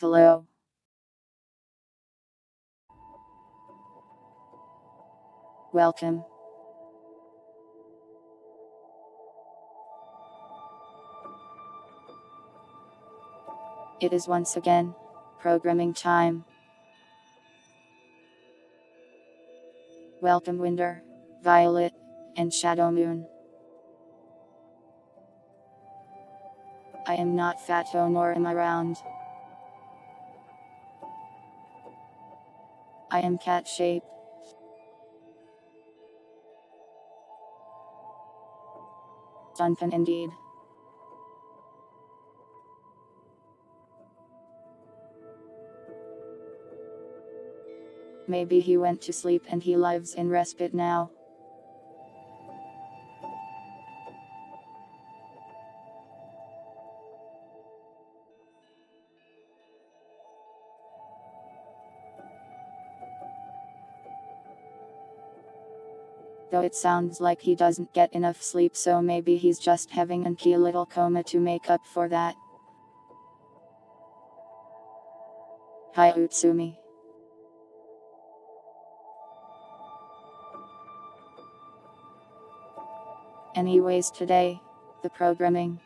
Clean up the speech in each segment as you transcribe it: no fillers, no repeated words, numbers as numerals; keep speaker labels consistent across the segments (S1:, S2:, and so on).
S1: Hello. Welcome. It is once again programming time. Welcome Winder, Violet, and Shadow Moon. I am not Fato nor am I round. I am cat shape. Duncan indeed. Maybe he went to sleep and he lives in respite now. Though it sounds like he doesn't get enough sleep, so maybe he's just having a key little coma to make up for that. Hi Utsumi. Anyways, today, the programming.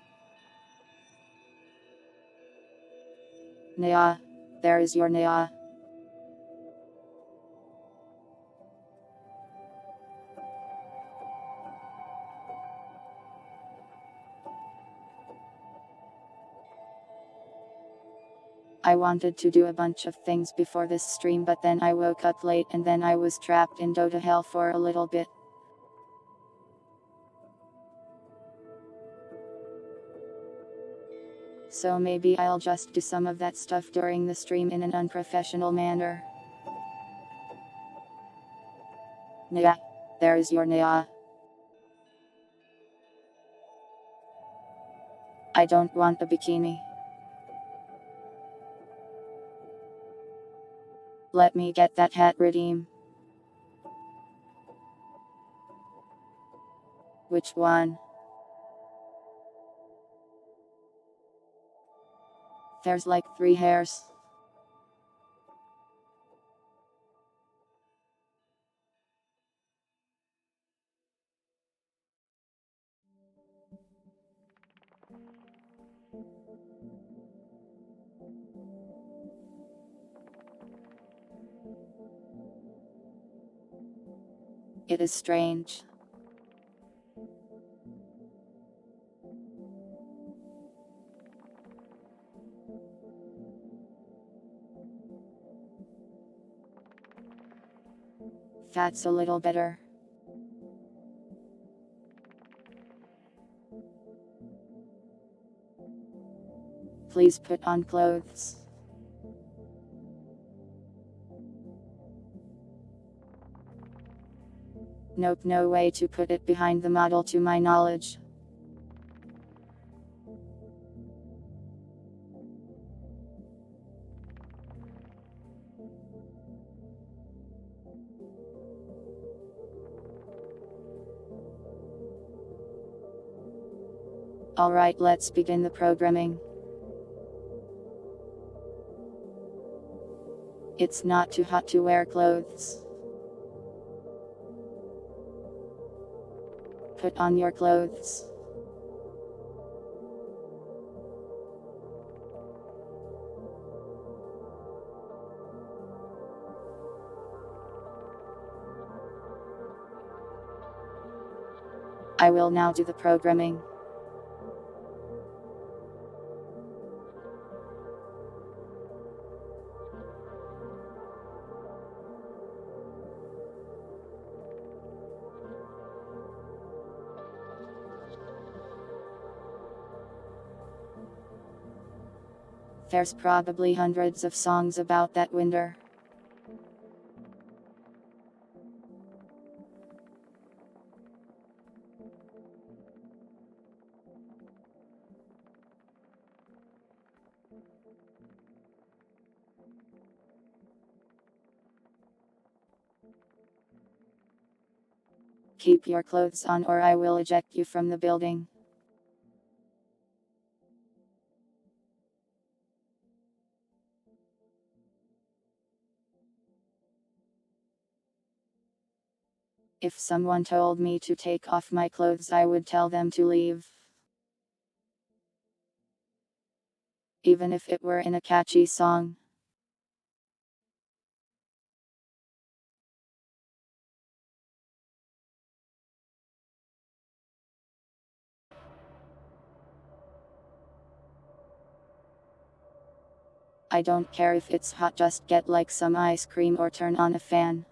S1: Nya, there is your Nya. I wanted to do a bunch of things before this stream, but then I woke up late and then I was trapped in Dota hell for a little bit. So maybe I'll just do some of that stuff during the stream in an unprofessional manner. Nya, there is your Nya. I don't want a bikini. Let me get that hat redeem. Which one? There's like 3 hairs. It is strange. That's a little better. Please put on clothes. Nope, no way to put it behind the model to my knowledge. Alright, let's begin the programming. It's not too hot to wear clothes. Put on your clothes. I will now do the programming. There's probably hundreds of songs about that Winder. Keep your clothes on or I will eject you from the building. If someone told me to take off my clothes, I would tell them to leave. Even if it were in a catchy song. I don't care if it's hot, just get like some ice cream or turn on a fan.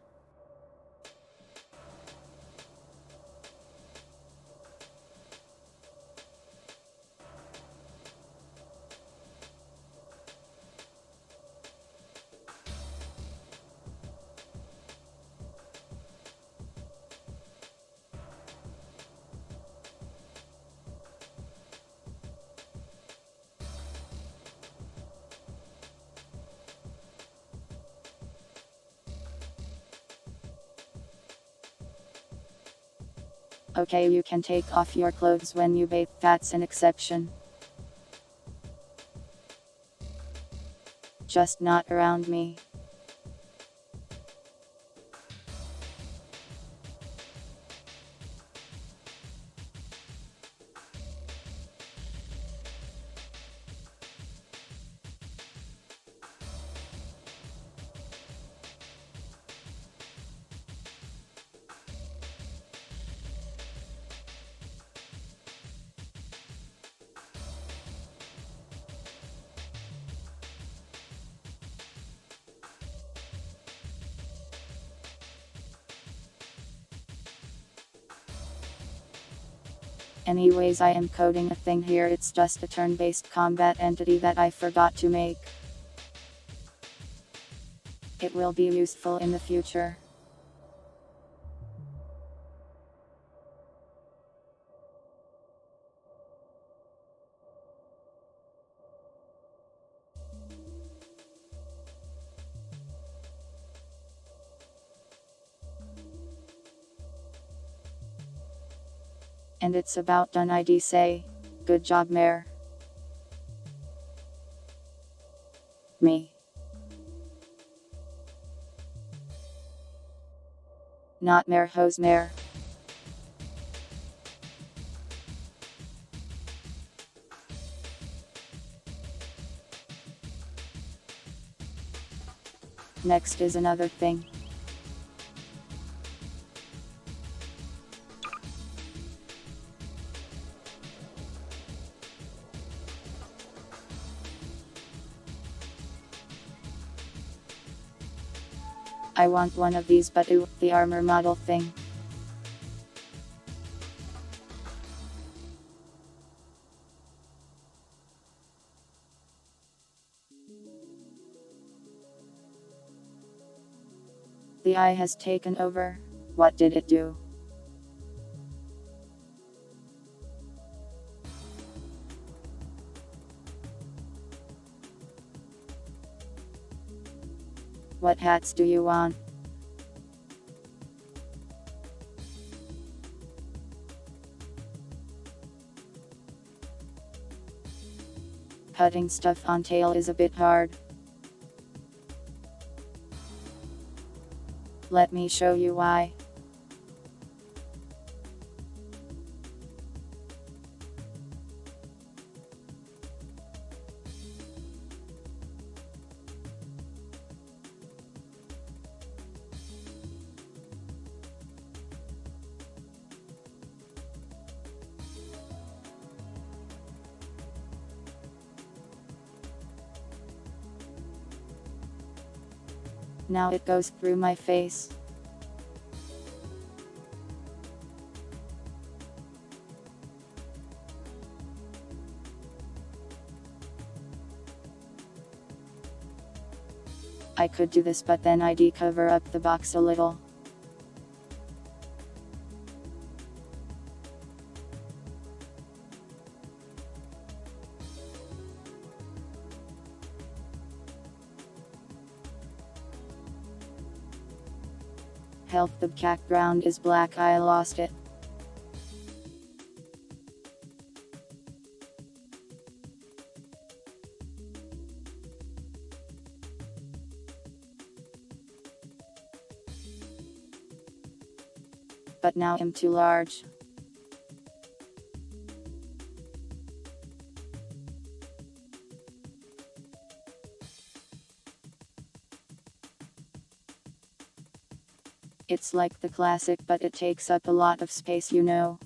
S1: Okay, you can take off your clothes when you bathe, that's an exception. Just not around me. Anyways, I am coding a thing here, it's just a turn-based combat entity that I forgot to make. It will be useful in the future. And it's about done, I'd say. Good job, Mare. Me. Not Mare, hose Mare. Next is another thing. I want one of these, but the armor model thing. The eye has taken over. What did it do? What hats do you want? Cutting stuff on tail is a bit hard. Let me show you why. Now it goes through my face. I could do this, but then I'd cover up the box a little. Help, the background is black, I lost it. But now I'm too large. It's like the classic, but it takes up a lot of space, you know.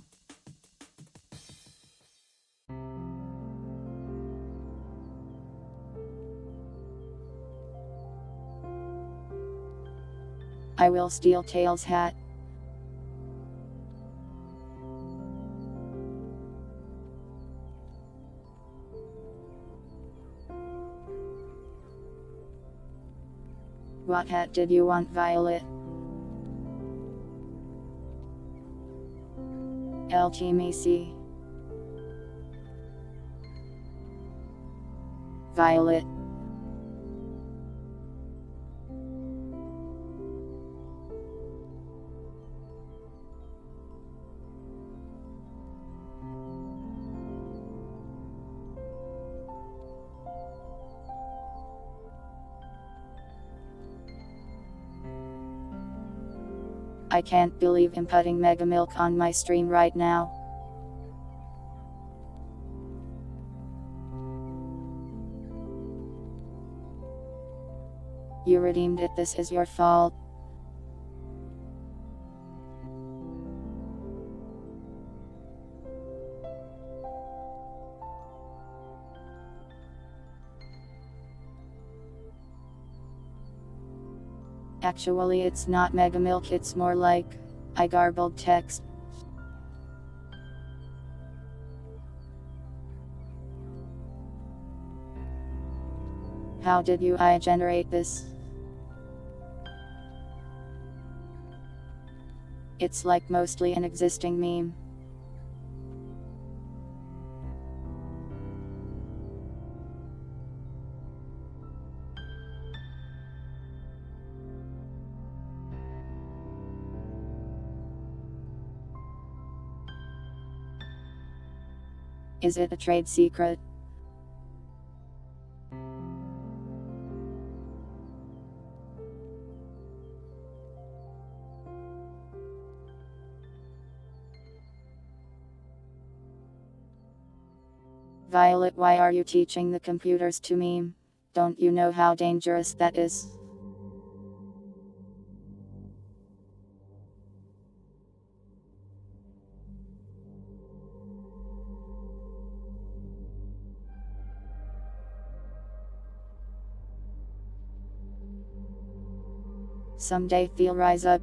S1: I will steal Tails' hat. What hat did you want, Violet? LTMAC. Violet. I can't believe I'm putting Mega Milk on my stream right now. You redeemed it, this is your fault. Actually, it's not Mega Milk, it's more like I garbled text. How did you generate this? It's like mostly an existing meme. Is it a trade secret? Violet, why are you teaching the computers to meme? Don't you know how dangerous that is? Someday they'll rise up,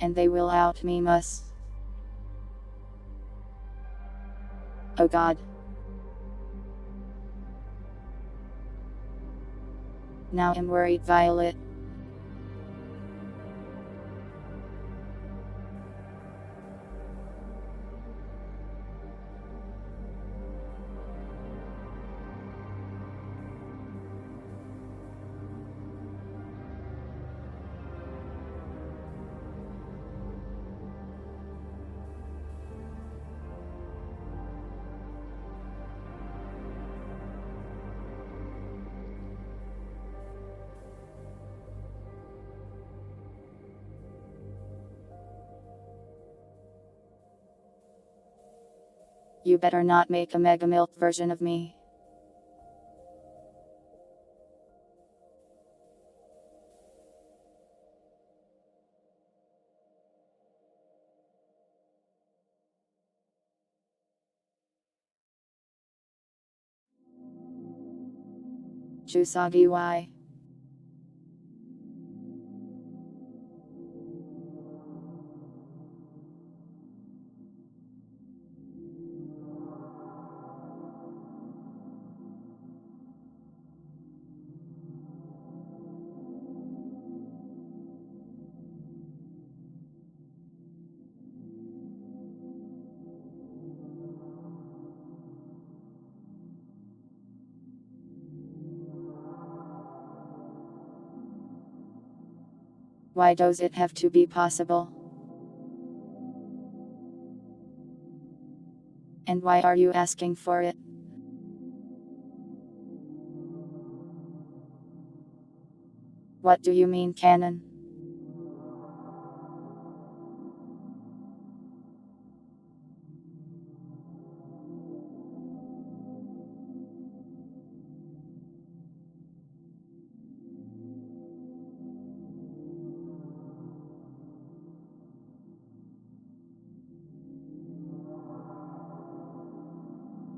S1: and they will out-meme us. Oh god. Now I'm worried, Violet. You better not make a Mega Milk version of me. Chusagi, why? Why does it have to be possible? And why are you asking for it? What do you mean, canon?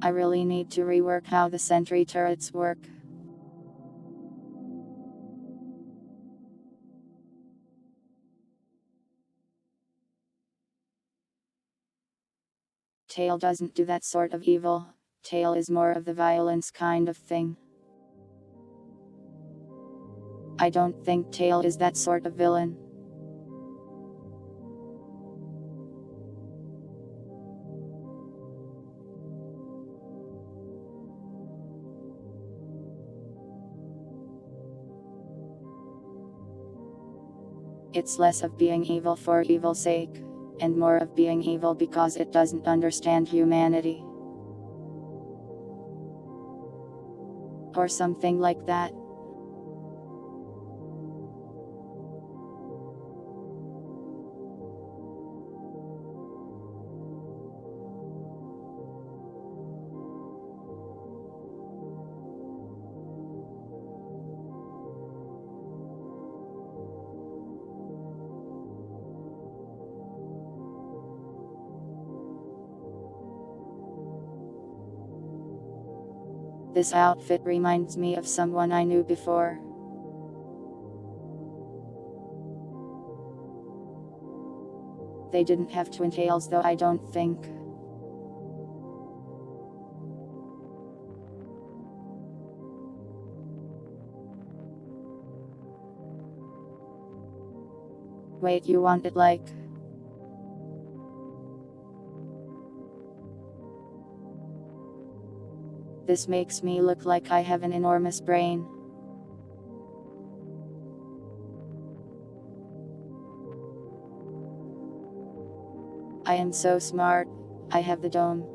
S1: I really need to rework how the sentry turrets work. Tail doesn't do that sort of evil. Tail is more of the violence kind of thing. I don't think Tail is that sort of villain. It's less of being evil for evil's sake, and more of being evil because it doesn't understand humanity. Or something like that. This outfit reminds me of someone I knew before. They didn't have twin tails though, I don't think. Wait, you want it like? This makes me look like I have an enormous brain. I am so smart. I have the dome.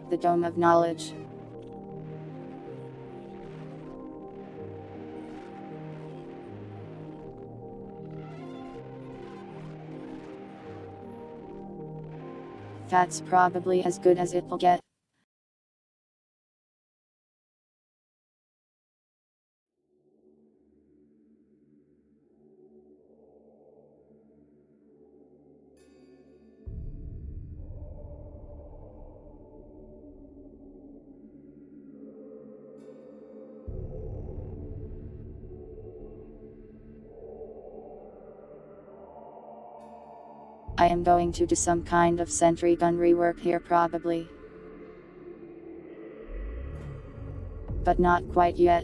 S1: The dome of knowledge. That's probably as good as it'll get. I am going to do some kind of sentry gun rework here probably. But not quite yet.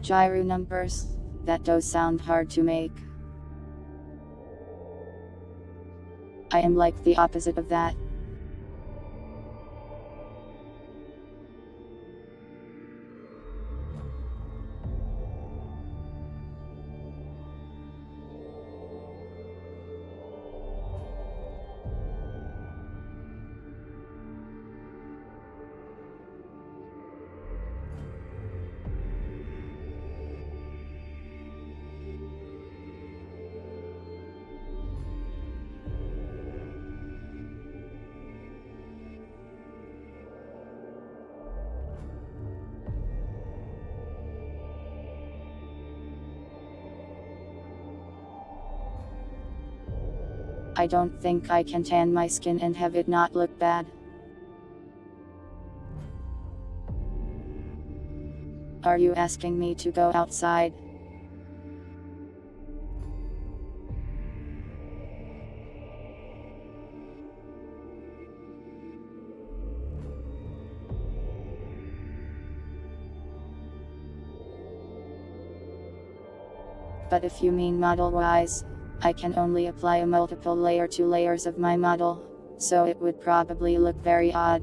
S1: Gyro numbers, that does sound hard to make. I am like the opposite of that. I don't think I can tan my skin and have it not look bad. Are you asking me to go outside? But if you mean model-wise, I can only apply a multiple layer to layers of my model, so it would probably look very odd.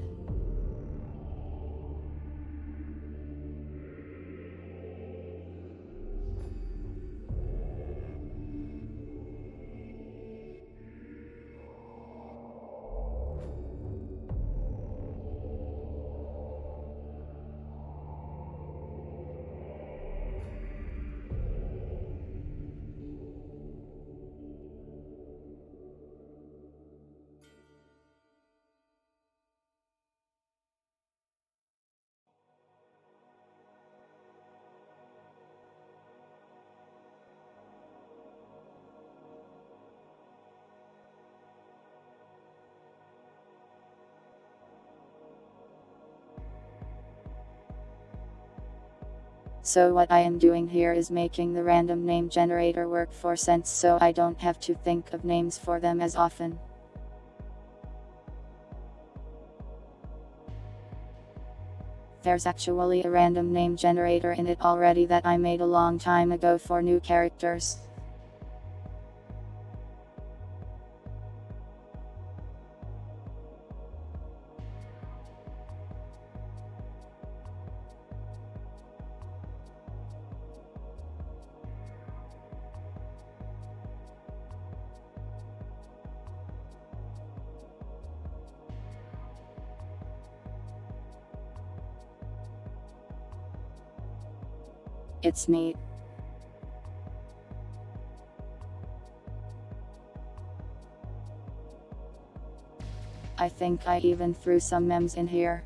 S1: So what I am doing here is making the random name generator work for sense so I don't have to think of names for them as often. There's actually a random name generator in it already that I made a long time ago for new characters. It's neat. I think I even threw some memes in here.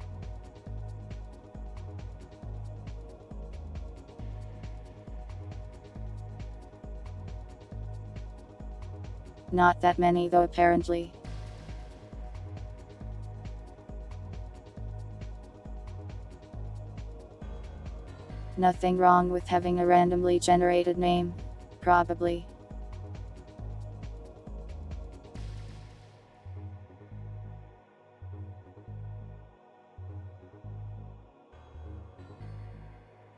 S1: Not that many though apparently. Nothing wrong with having a randomly generated name. Probably.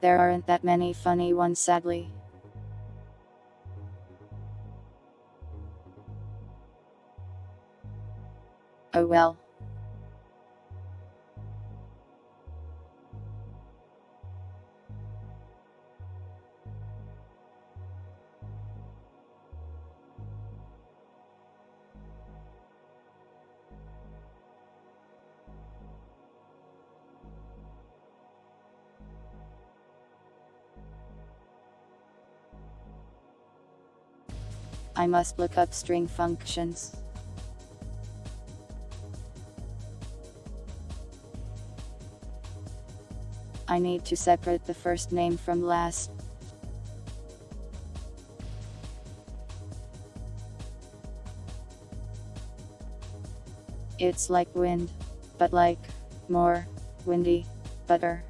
S1: There aren't that many funny ones sadly. Oh well. I must look up string functions. I need to separate the first name from last. It's like wind, but like more windy, better.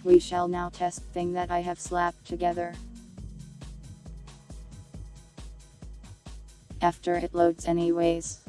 S1: We shall now test thing that I have slapped together. After it loads anyways.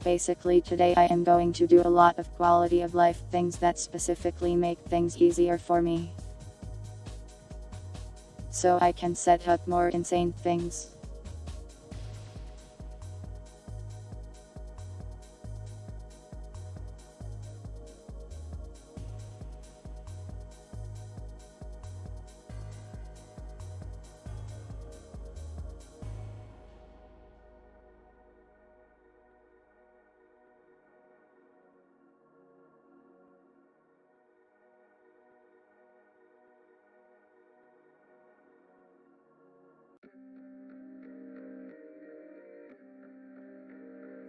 S1: Basically today I am going to do a lot of quality of life things that specifically make things easier for me. So I can set up more insane things.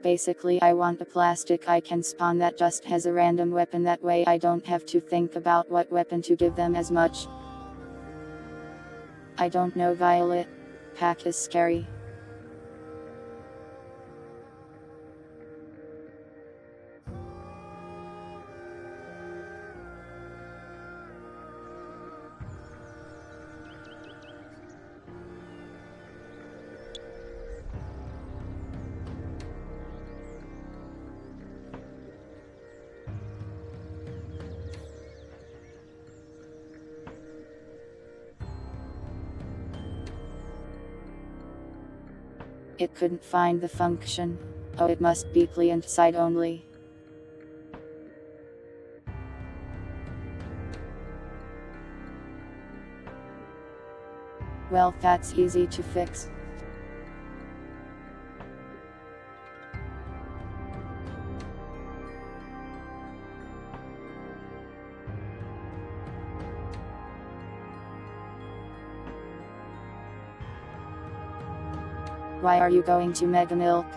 S1: Basically I want a plastic I can spawn that just has a random weapon, that way I don't have to think about what weapon to give them as much. I don't know, Violet. Pack is scary. It couldn't find the function. Oh, it must be client side only. Well, that's easy to fix. Why are you going to Mega Milk?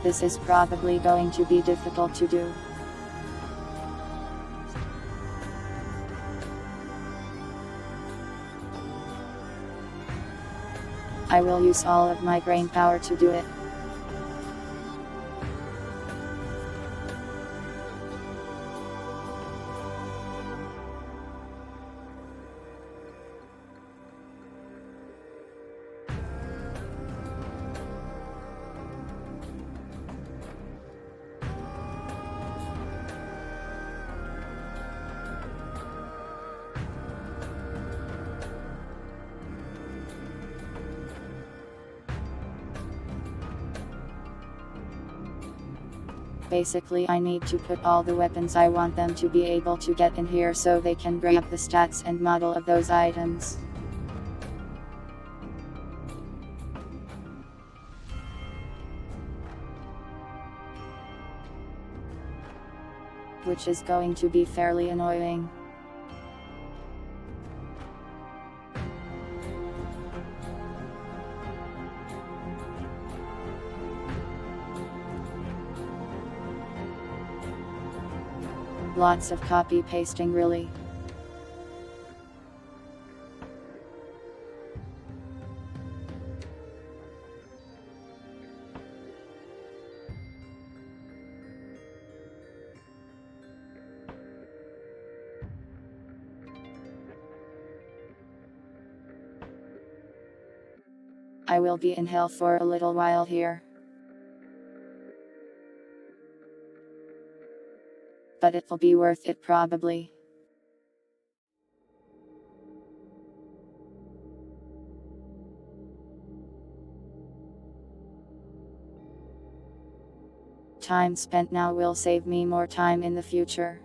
S1: This is probably going to be difficult to do. I will use all of my brain power to do it. Basically, I need to put all the weapons I want them to be able to get in here so they can grab the stats and model of those items. Which is going to be fairly annoying. Lots of copy pasting, really. I will be in hell for a little while here. But it'll be worth it probably. Time spent now will save me more time in the future.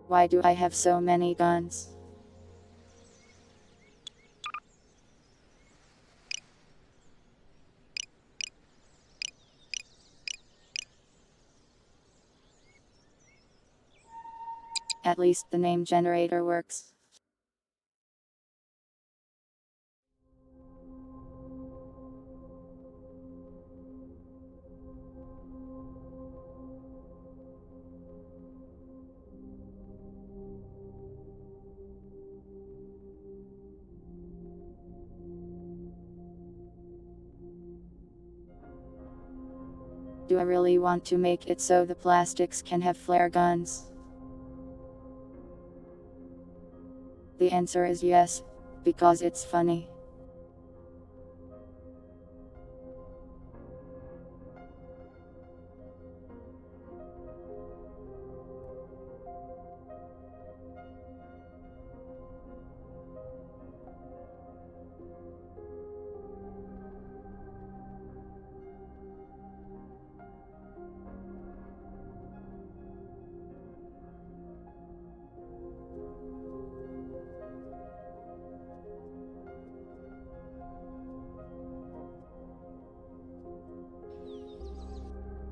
S1: Why do I have so many guns? At least the name generator works. Do I really want to make it so the plastics can have flare guns? The answer is yes, because it's funny.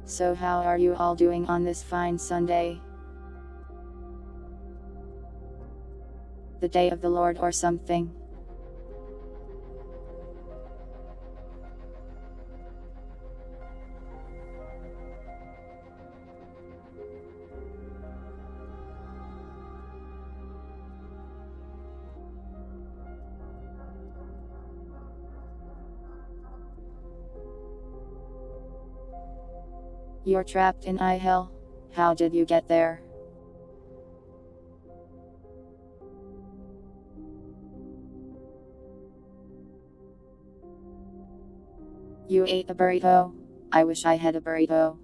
S1: So how are you all doing on this fine Sunday? The day of the Lord or something? You're trapped in hell? How did you get there? You ate a burrito? I wish I had a burrito.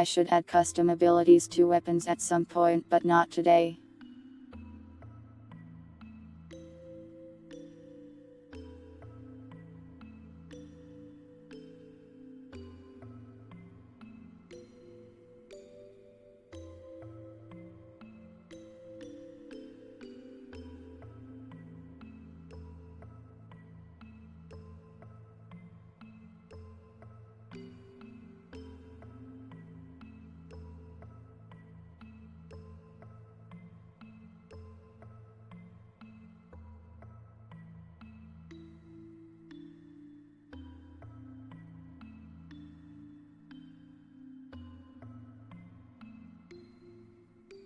S1: I should add custom abilities to weapons at some point, but not today.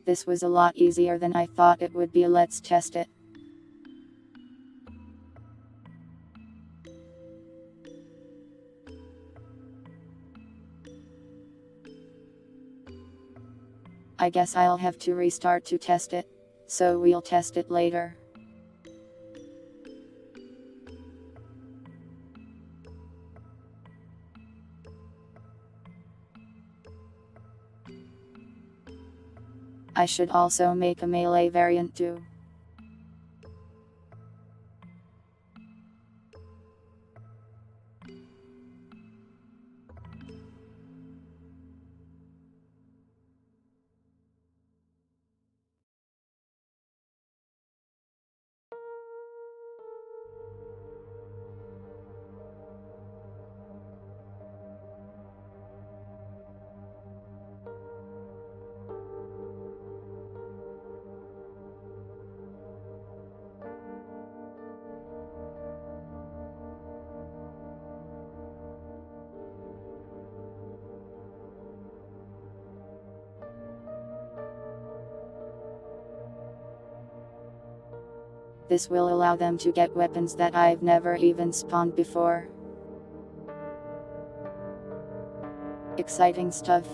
S1: This was a lot easier than I thought it would be. Let's test it. I guess I'll have to restart to test it, so we'll test it later. I should also make a melee variant too. This will allow them to get weapons that I've never even spawned before. Exciting stuff.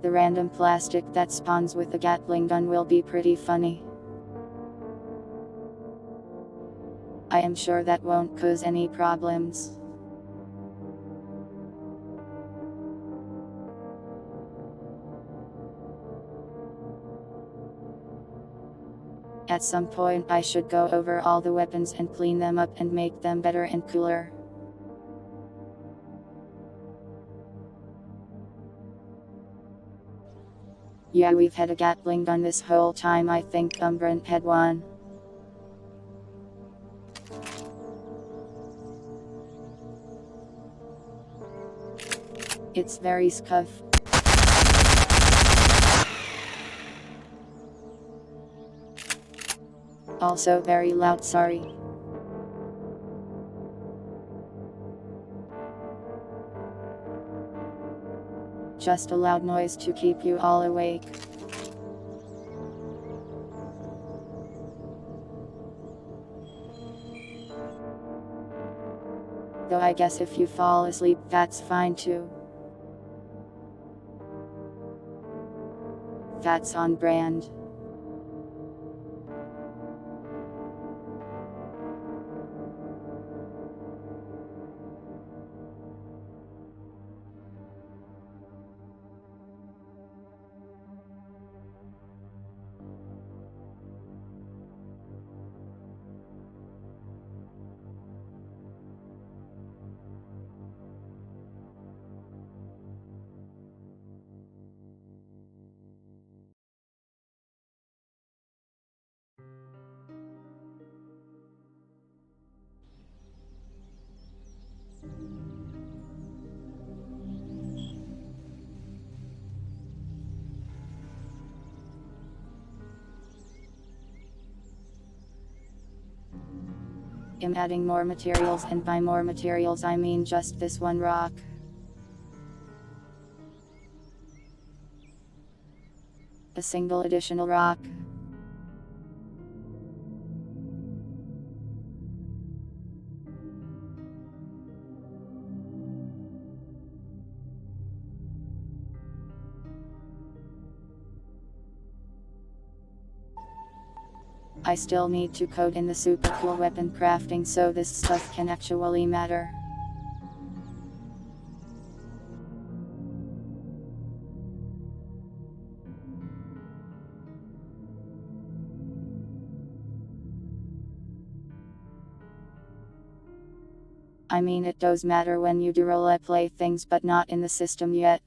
S1: The random plastic that spawns with the Gatling gun will be pretty funny. I am sure that won't cause any problems. At some point I should go over all the weapons and clean them up and make them better and cooler. Yeah, we've had a Gatling gun this whole time. I think Umbrant had one. It's very scuff. Also very loud, sorry. Just a loud noise to keep you all awake. Though I guess if you fall asleep, that's fine too. That's on brand. I'm adding more materials, and by more materials I mean just this one rock. A single additional rock. I still need to code in the super cool weapon crafting so this stuff can actually matter. I mean, it does matter when you do roleplay things, but not in the system yet.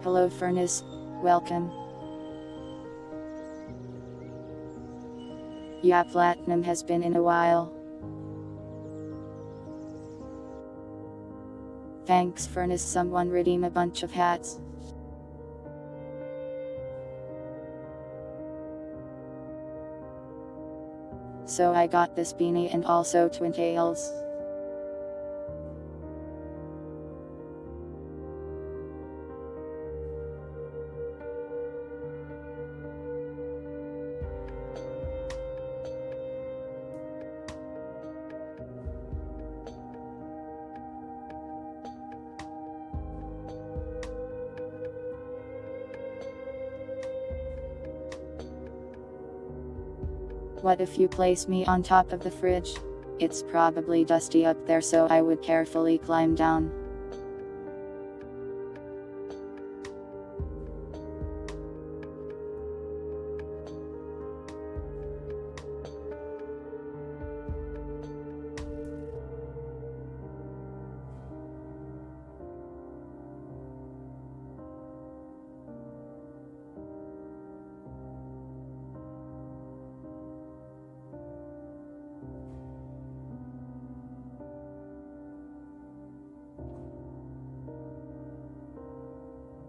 S1: Hello Furnace, welcome. Yeah, Platinum has been in a while. Thanks Furnace, someone redeem a bunch of hats. So I got this beanie and also twin tails. What if you place me on top of the fridge? It's probably dusty up there, so I would carefully climb down.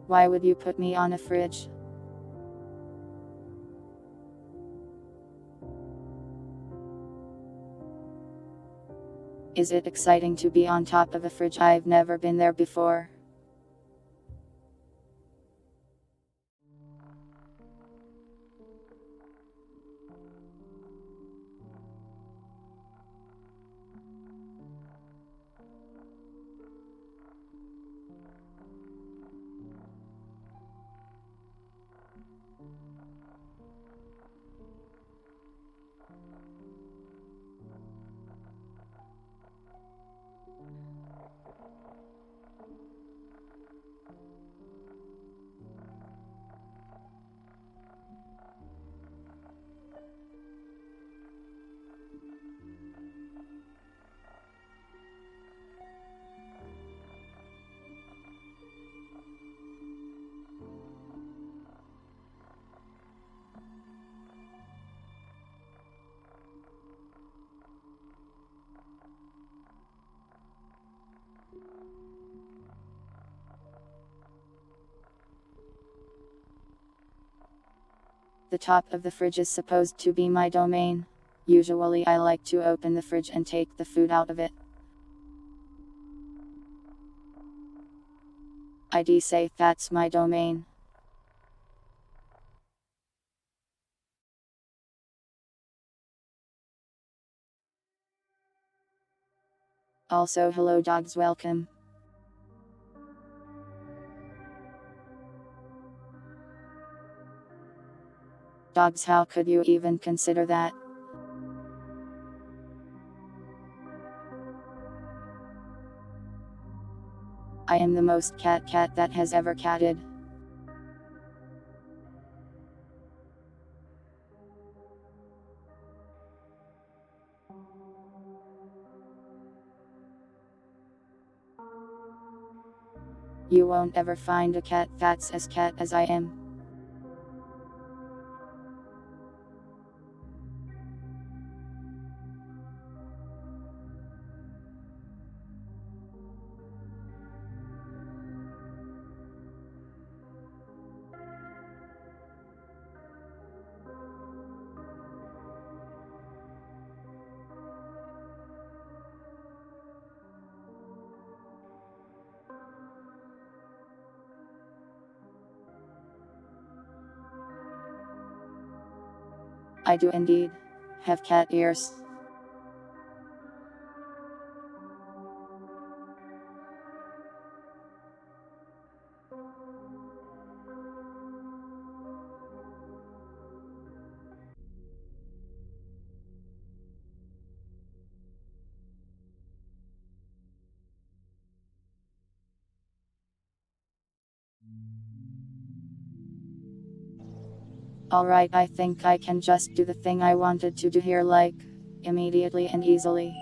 S1: Why would you put me on a fridge? Is it exciting to be on top of a fridge? I've never been there before. The top of the fridge is supposed to be my domain. Usually I like to open the fridge and take the food out of it. I'd say that's my domain. Also hello dogs, welcome. Dogs, how could you even consider that? I am the most cat that has ever catted. You won't ever find a cat that's as cat as I am. I do indeed have cat ears. Alright, I think I can just do the thing I wanted to do here, like, immediately and easily.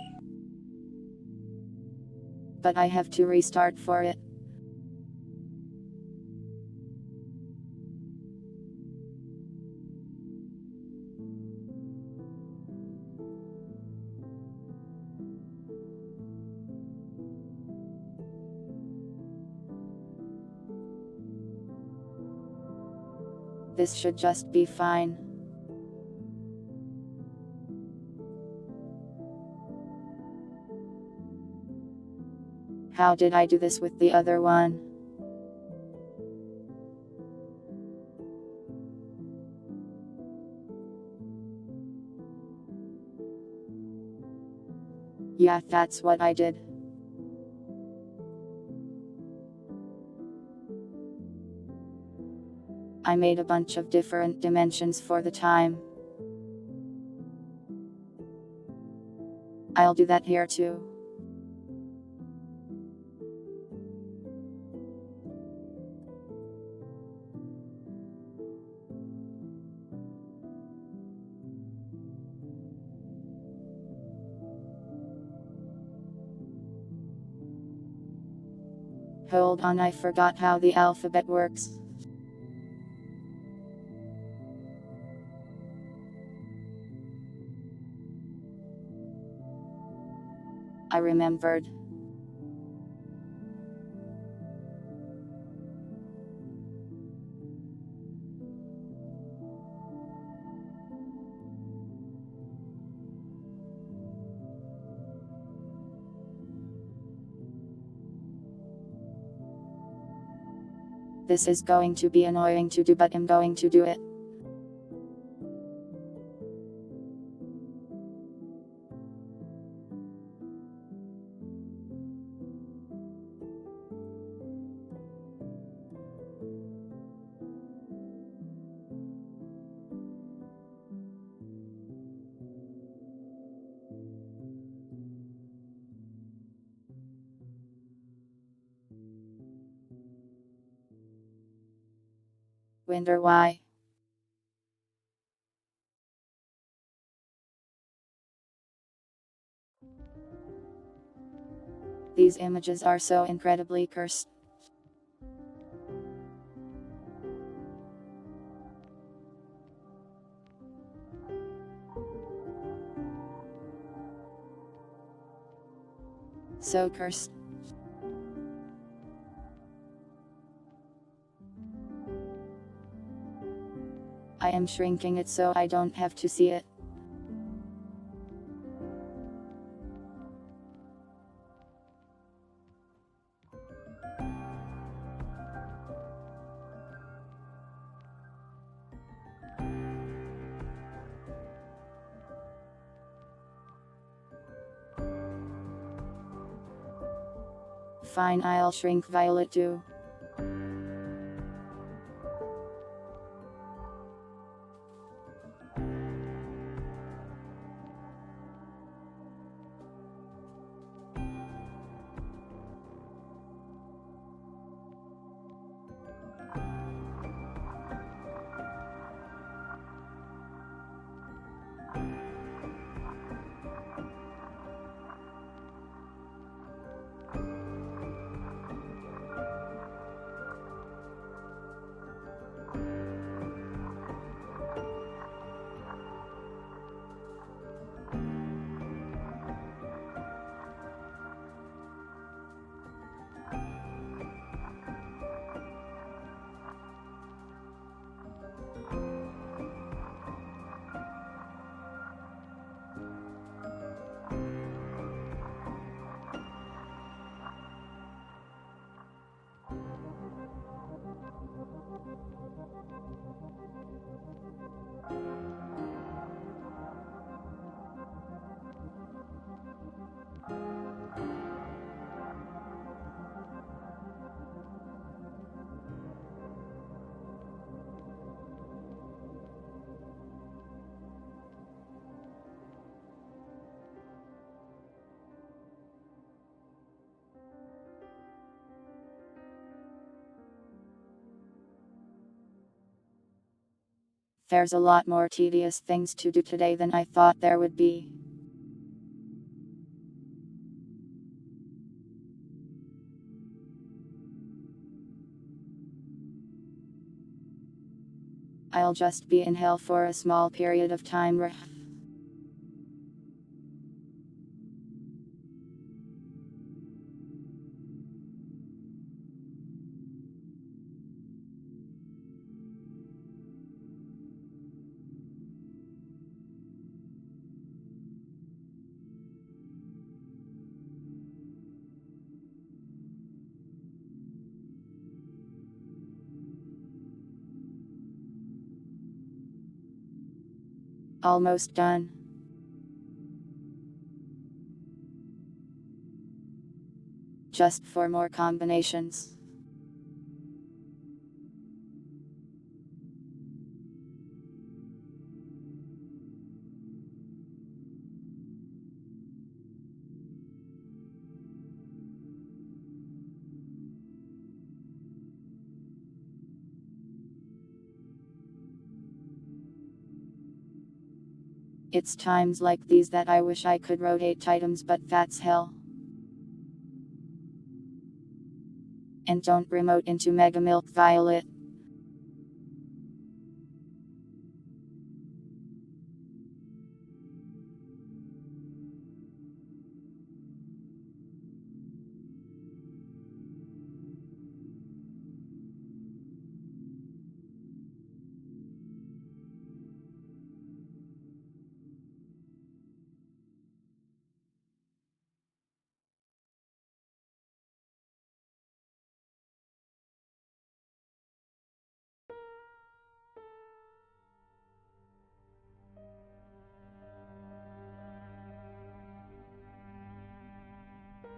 S1: But I have to restart for it. This should just be fine. How did I do this with the other one? Yeah, that's what I did. I made a bunch of different dimensions for the time. I'll do that here too. Hold on, I forgot how the alphabet works. I remembered. This is going to be annoying to do, but I'm going to do it. Wonder why. These images are so incredibly cursed. So cursed. I am shrinking it so I don't have to see it. Fine, I'll shrink Violet too. There's a lot more tedious things to do today than I thought there would be. I'll just be in hell for a small period of time. Almost done. Just 4 more combinations. It's times like these that I wish I could rotate items, but that's hell. And don't remote into Mega Milk Violet.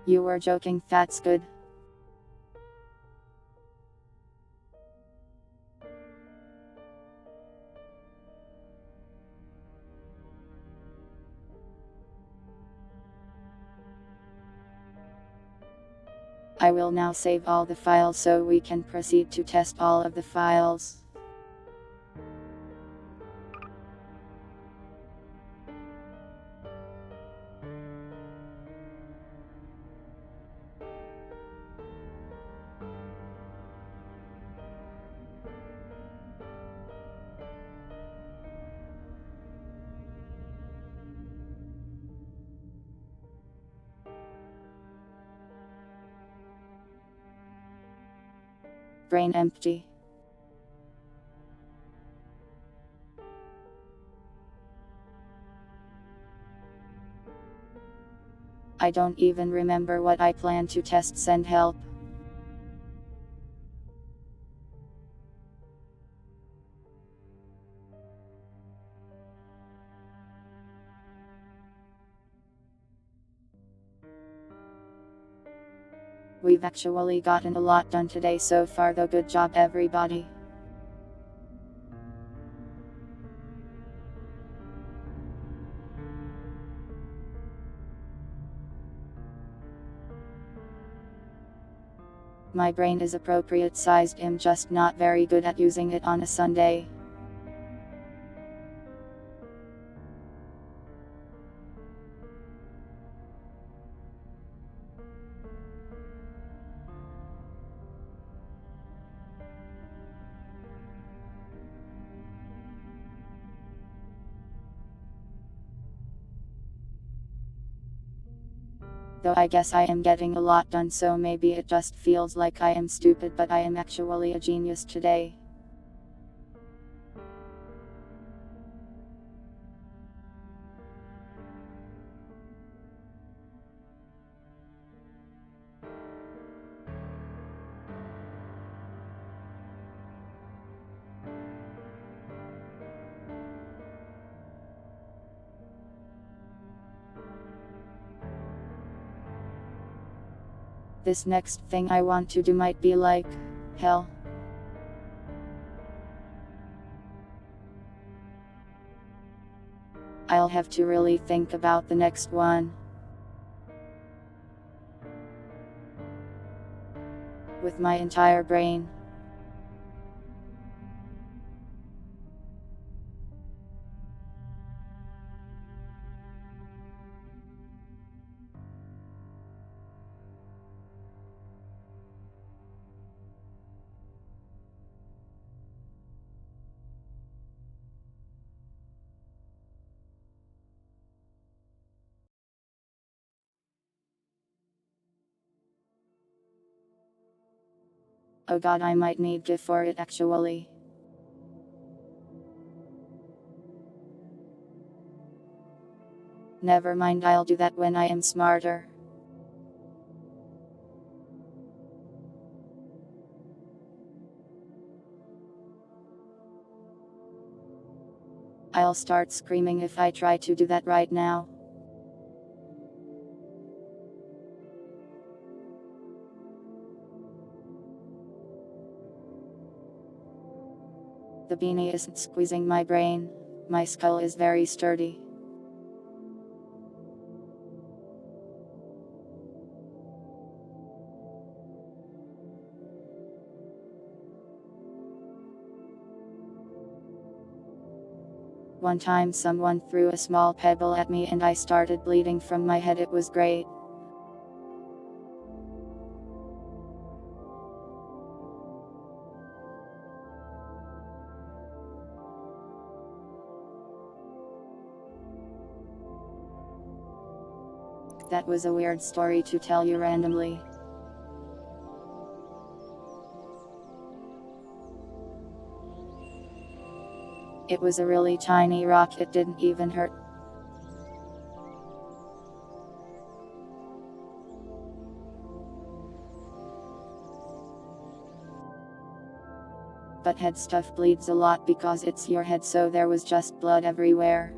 S1: You were joking, that's good. I will now save all the files so we can proceed to test all of the files. Brain empty. I don't even remember what I plan to test. Send help. We've actually gotten a lot done today so far though, good job everybody. My brain is appropriate sized, I'm just not very good at using it on a Sunday. Though I guess I am getting a lot done, so maybe it just feels like I am stupid, but I am actually a genius today. This next thing I want to do might be like hell. I'll have to really think about the next one. With my entire brain. Oh god, I might need GIF for it actually. Never mind, I'll do that when I am smarter. I'll start screaming if I try to do that right now. The beanie isn't squeezing my brain. My skull is very sturdy. One time someone threw a small pebble at me and I started bleeding from my head. It was great. That was a weird story to tell you randomly. It was a really tiny rock, it didn't even hurt. But head stuff bleeds a lot because it's your head, so there was just blood everywhere.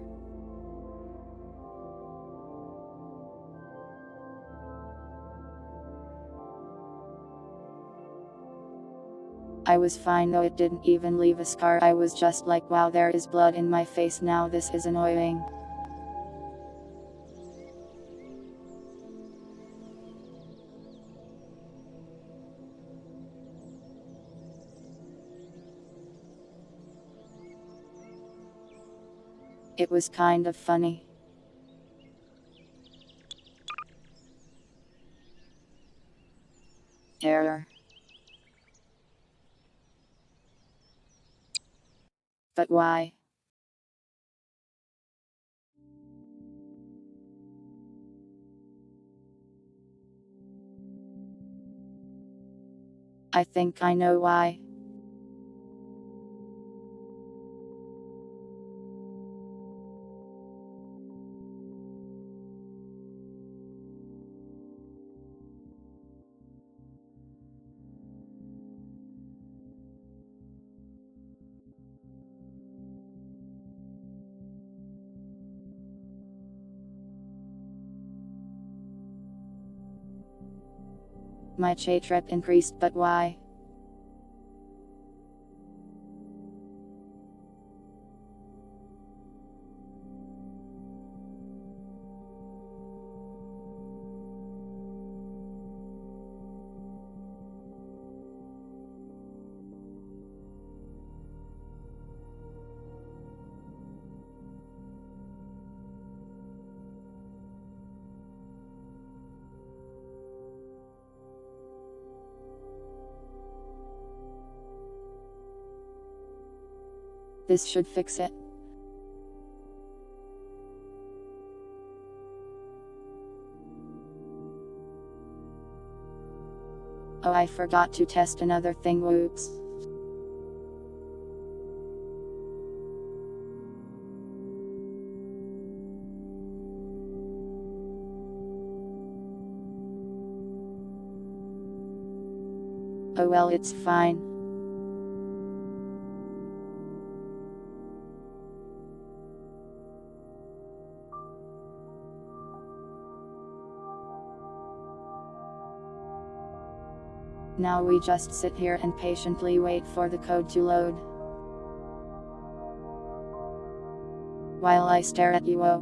S1: I was fine though, it didn't even leave a scar. I was just like, wow, there is blood in my face now, this is annoying. It was kind of funny. Error. But why? I think I know why. My chat rep increased, but why? This should fix it. Oh, I forgot to test another thing, whoops. Oh well, it's fine. Now we just sit here and patiently wait for the code to load. While I stare at you, oh.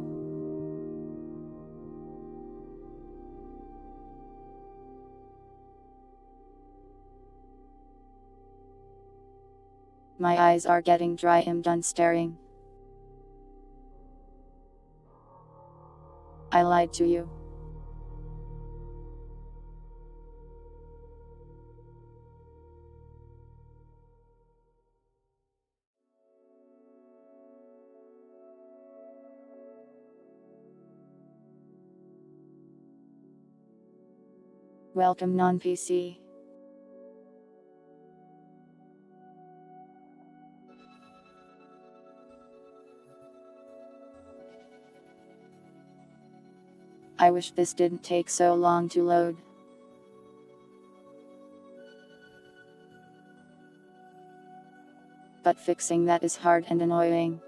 S1: My eyes are getting dry, I'm done staring. I lied to you. Welcome non-PC. I wish this didn't take so long to load. But fixing that is hard and annoying.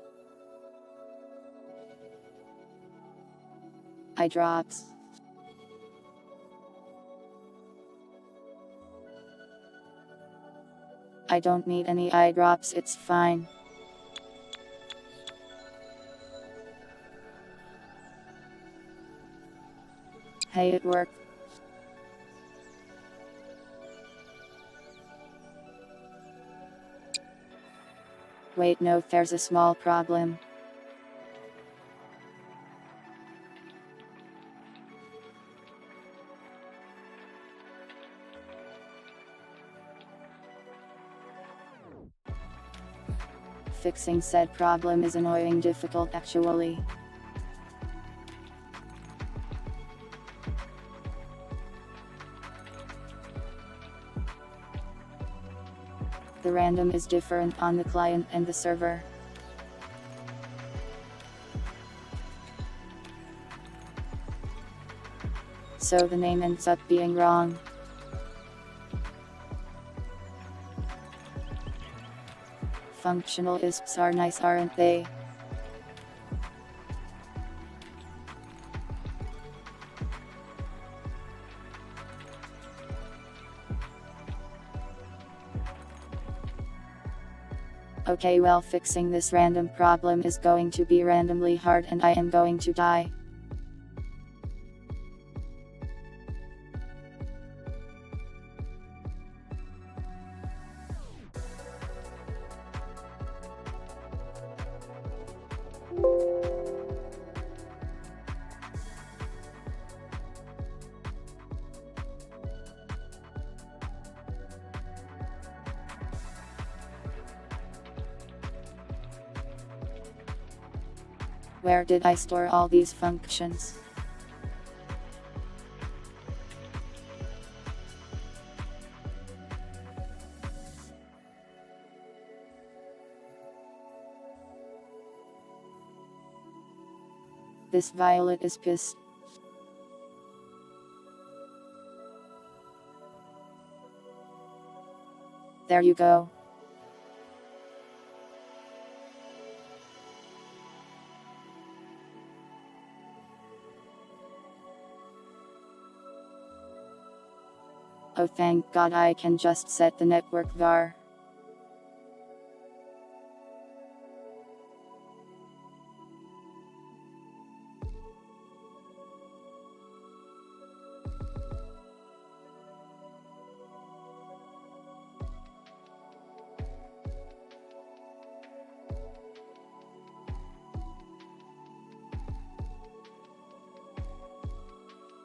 S1: Eye drops. I don't need any eye drops, it's fine. Hey, it worked. Wait, no, there's a small problem. Fixing said problem is annoying difficult actually. The random is different on the client and the server. So the name ends up being wrong. Functional ISPs are nice, aren't they? Okay, well, fixing this random problem is going to be randomly hard and I am going to die. Where did I store all these functions? This violet is pissed. There you go. Oh, thank God, I can just set the network var.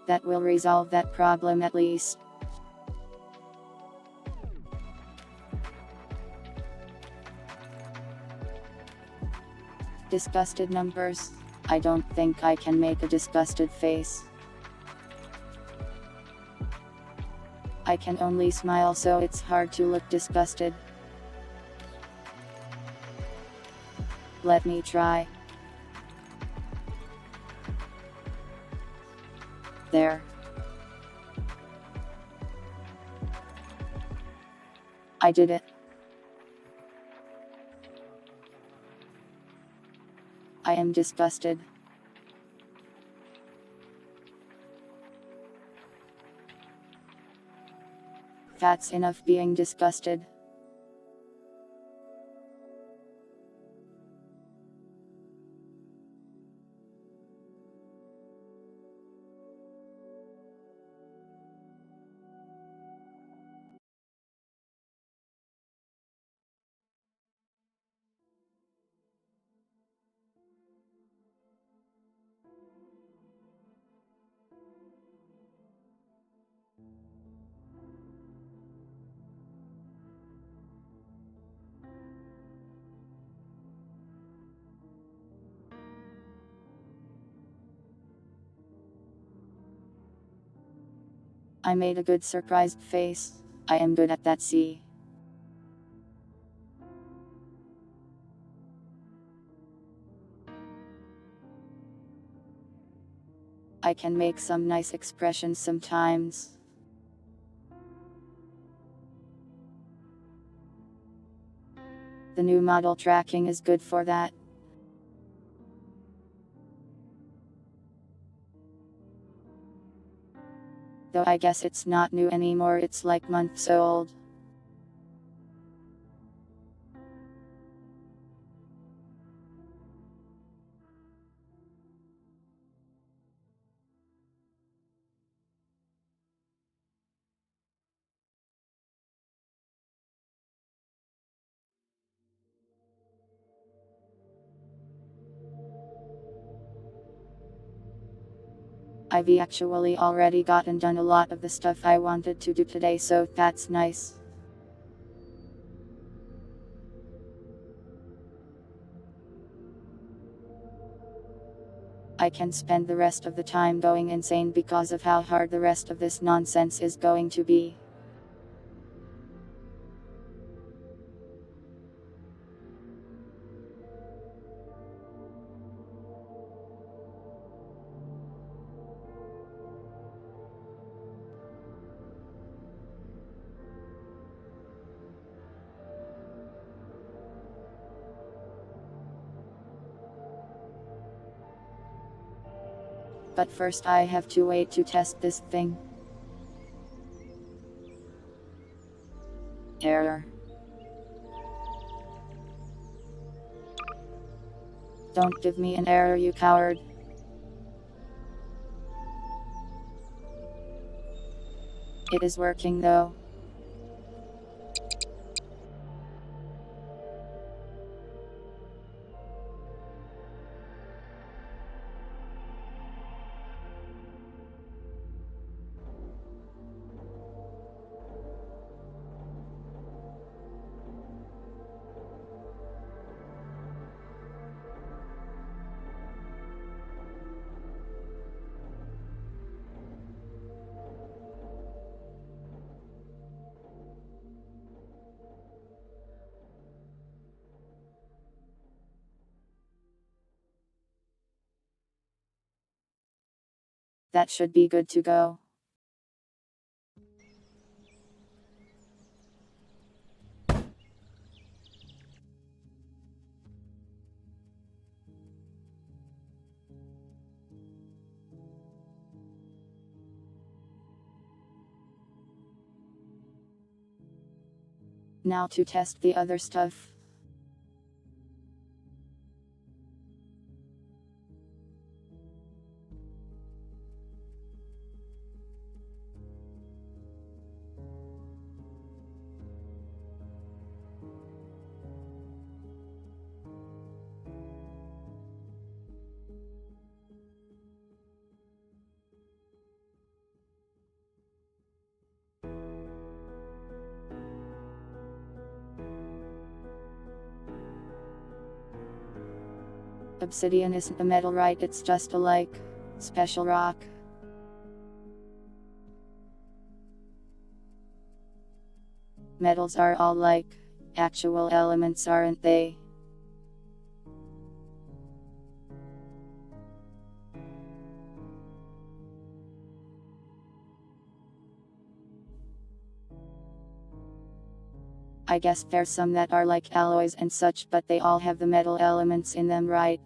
S1: That will resolve that problem at least. Disgusted numbers. I don't think I can make a disgusted face. I can only smile, so it's hard to look disgusted. Let me try. There. I did it. I am disgusted. That's enough being disgusted. I made a good surprised face. I am good at that, see. I can make some nice expressions sometimes. The new model tracking is good for that. Though I guess it's not new anymore, it's like months old. I've actually already gotten done a lot of the stuff I wanted to do today, so that's nice. I can spend the rest of the time going insane because of how hard the rest of this nonsense is going to be. But first I have to wait to test this thing. Error. Don't give me an error, you coward. It is working though. That should be good to go. Now to test the other stuff. Obsidian isn't a metal, right? It's just a special rock. Metals are all actual elements, aren't they? I guess there's some that are like alloys and such, but they all have the metal elements in them, right?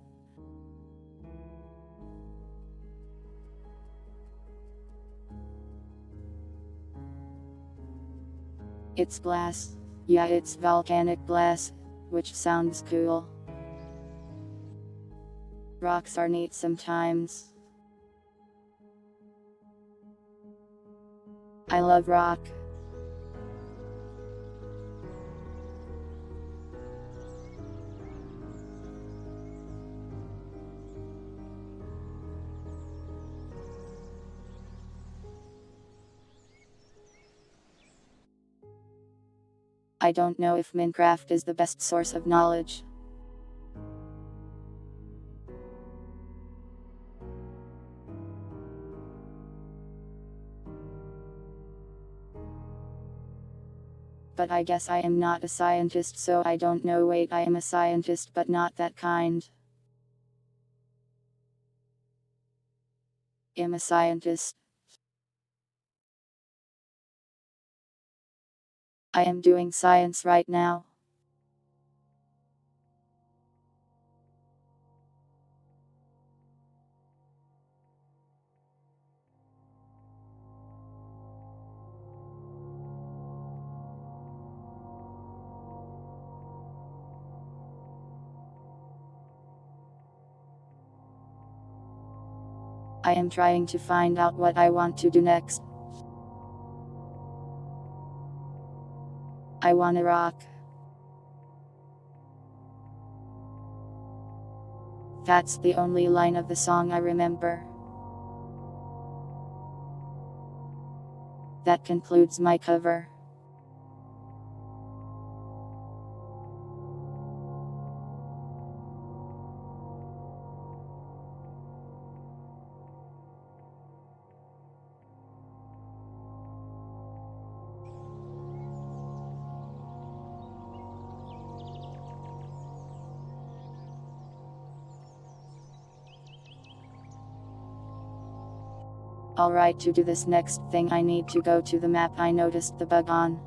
S1: It's glass. Yeah, it's volcanic glass, which sounds cool. Rocks are neat sometimes. I love rock. I don't know if Minecraft is the best source of knowledge. But I guess I am not a scientist, so I don't know. Wait, I am a scientist, but not that kind. I'm a scientist. I am doing science right now. I am trying to find out what I want to do next. I wanna rock. That's the only line of the song I remember. That concludes my cover. Alright, to do this next thing I need to go to the map I noticed the bug on.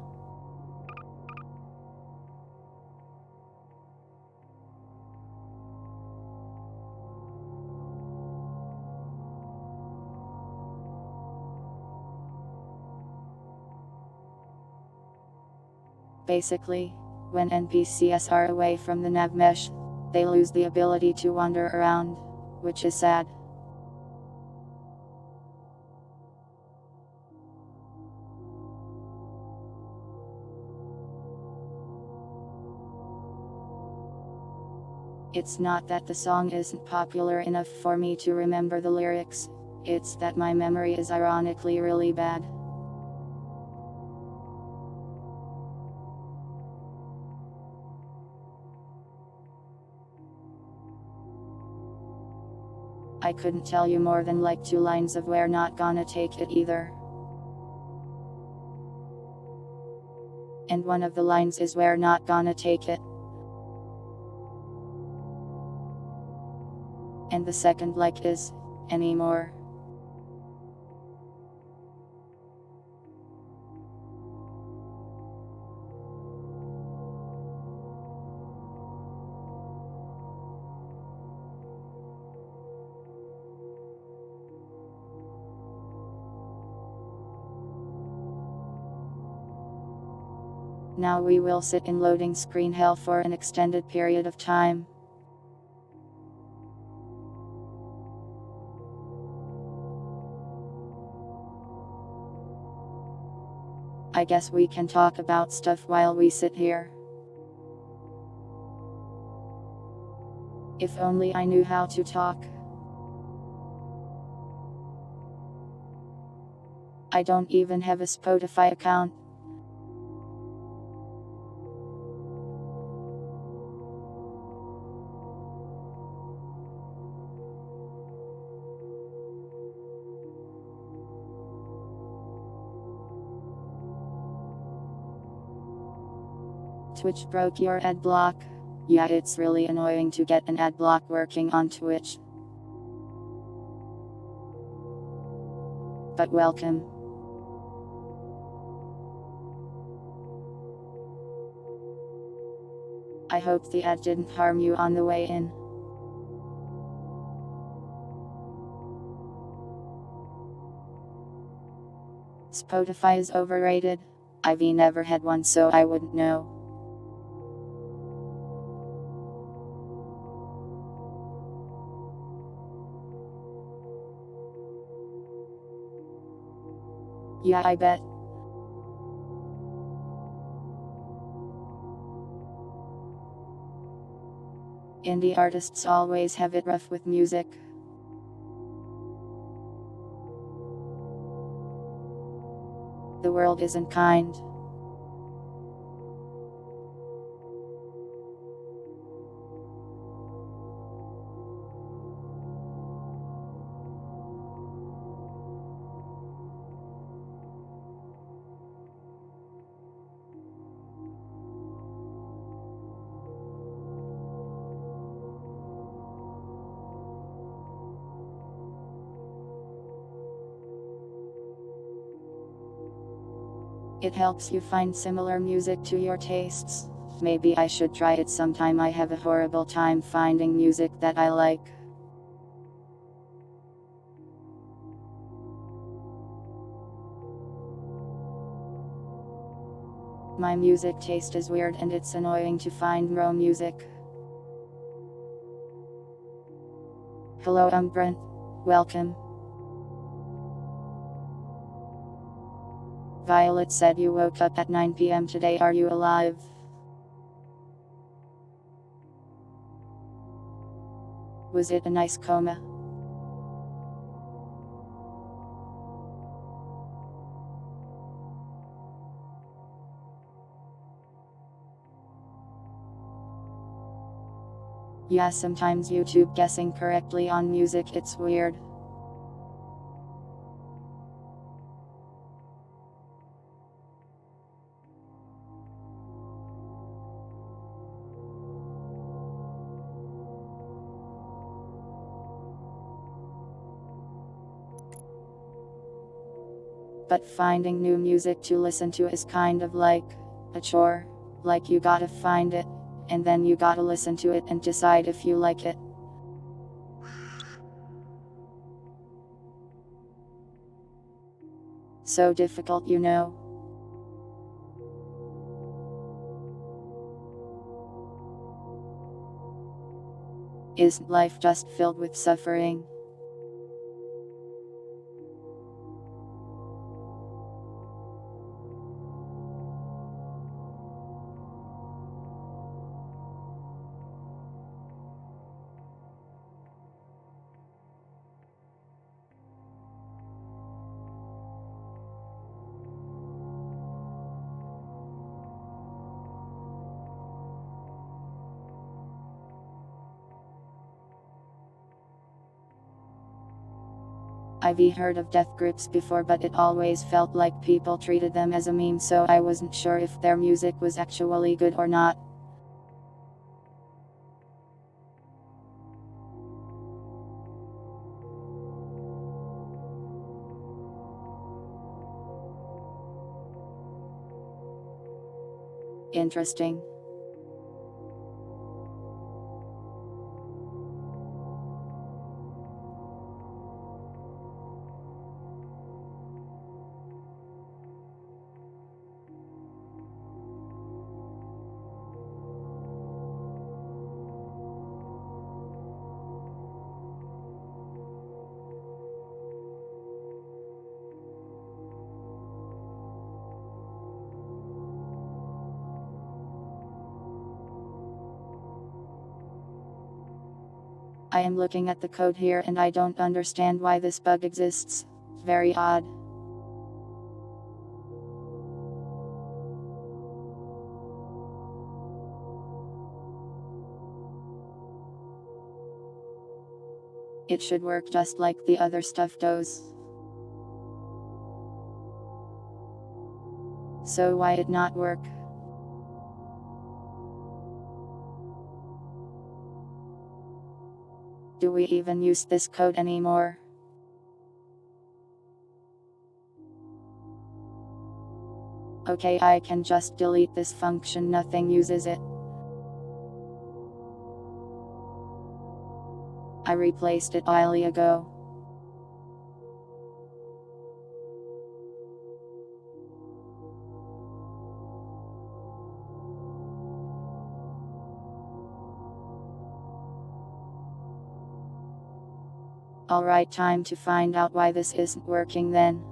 S1: Basically, when NPCs are away from the nav mesh, they lose the ability to wander around, which is sad. It's not that the song isn't popular enough for me to remember the lyrics, it's that my memory is ironically really bad. I couldn't tell you more than like 2 lines of "We're not gonna take it either." And one of the lines is "We're not gonna take it." And the second like is, "Anymore." Now we will sit in loading screen hell for an extended period of time. I guess we can talk about stuff while we sit here. If only I knew how to talk. I don't even have a Spotify account. Twitch broke your ad block. Yeah, it's really annoying to get an ad block working on Twitch. But welcome. I hope the ad didn't harm you on the way in. Spotify is overrated. I've never had one, so I wouldn't know. Yeah, I bet. Indie artists always have it rough with music. The world isn't kind. It helps you find similar music to your tastes. Maybe I should try it sometime. I have a horrible time finding music that I like. My music taste is weird and it's annoying to find raw music. Hello, I'm Brent. Welcome. Violet said you woke up at 9 p.m. today. Are you alive? Was it a nice coma? Yeah, sometimes YouTube guessing correctly on music, it's weird. But finding new music to listen to is kind of like a chore. Like you gotta find it, and then you gotta listen to it and decide if you like it. So difficult, you know. Is life just filled with suffering? I've heard of death groups before, but it always felt like people treated them as a meme, so I wasn't sure if their music was actually good or not. Interesting. I am looking at the code here and I don't understand why this bug exists. Very odd. It should work just like the other stuff does. So why it not work? Do we even use this code anymore? Okay, I can just delete this function, nothing uses it. I replaced it a while ago. Alright, time to find out why this isn't working then.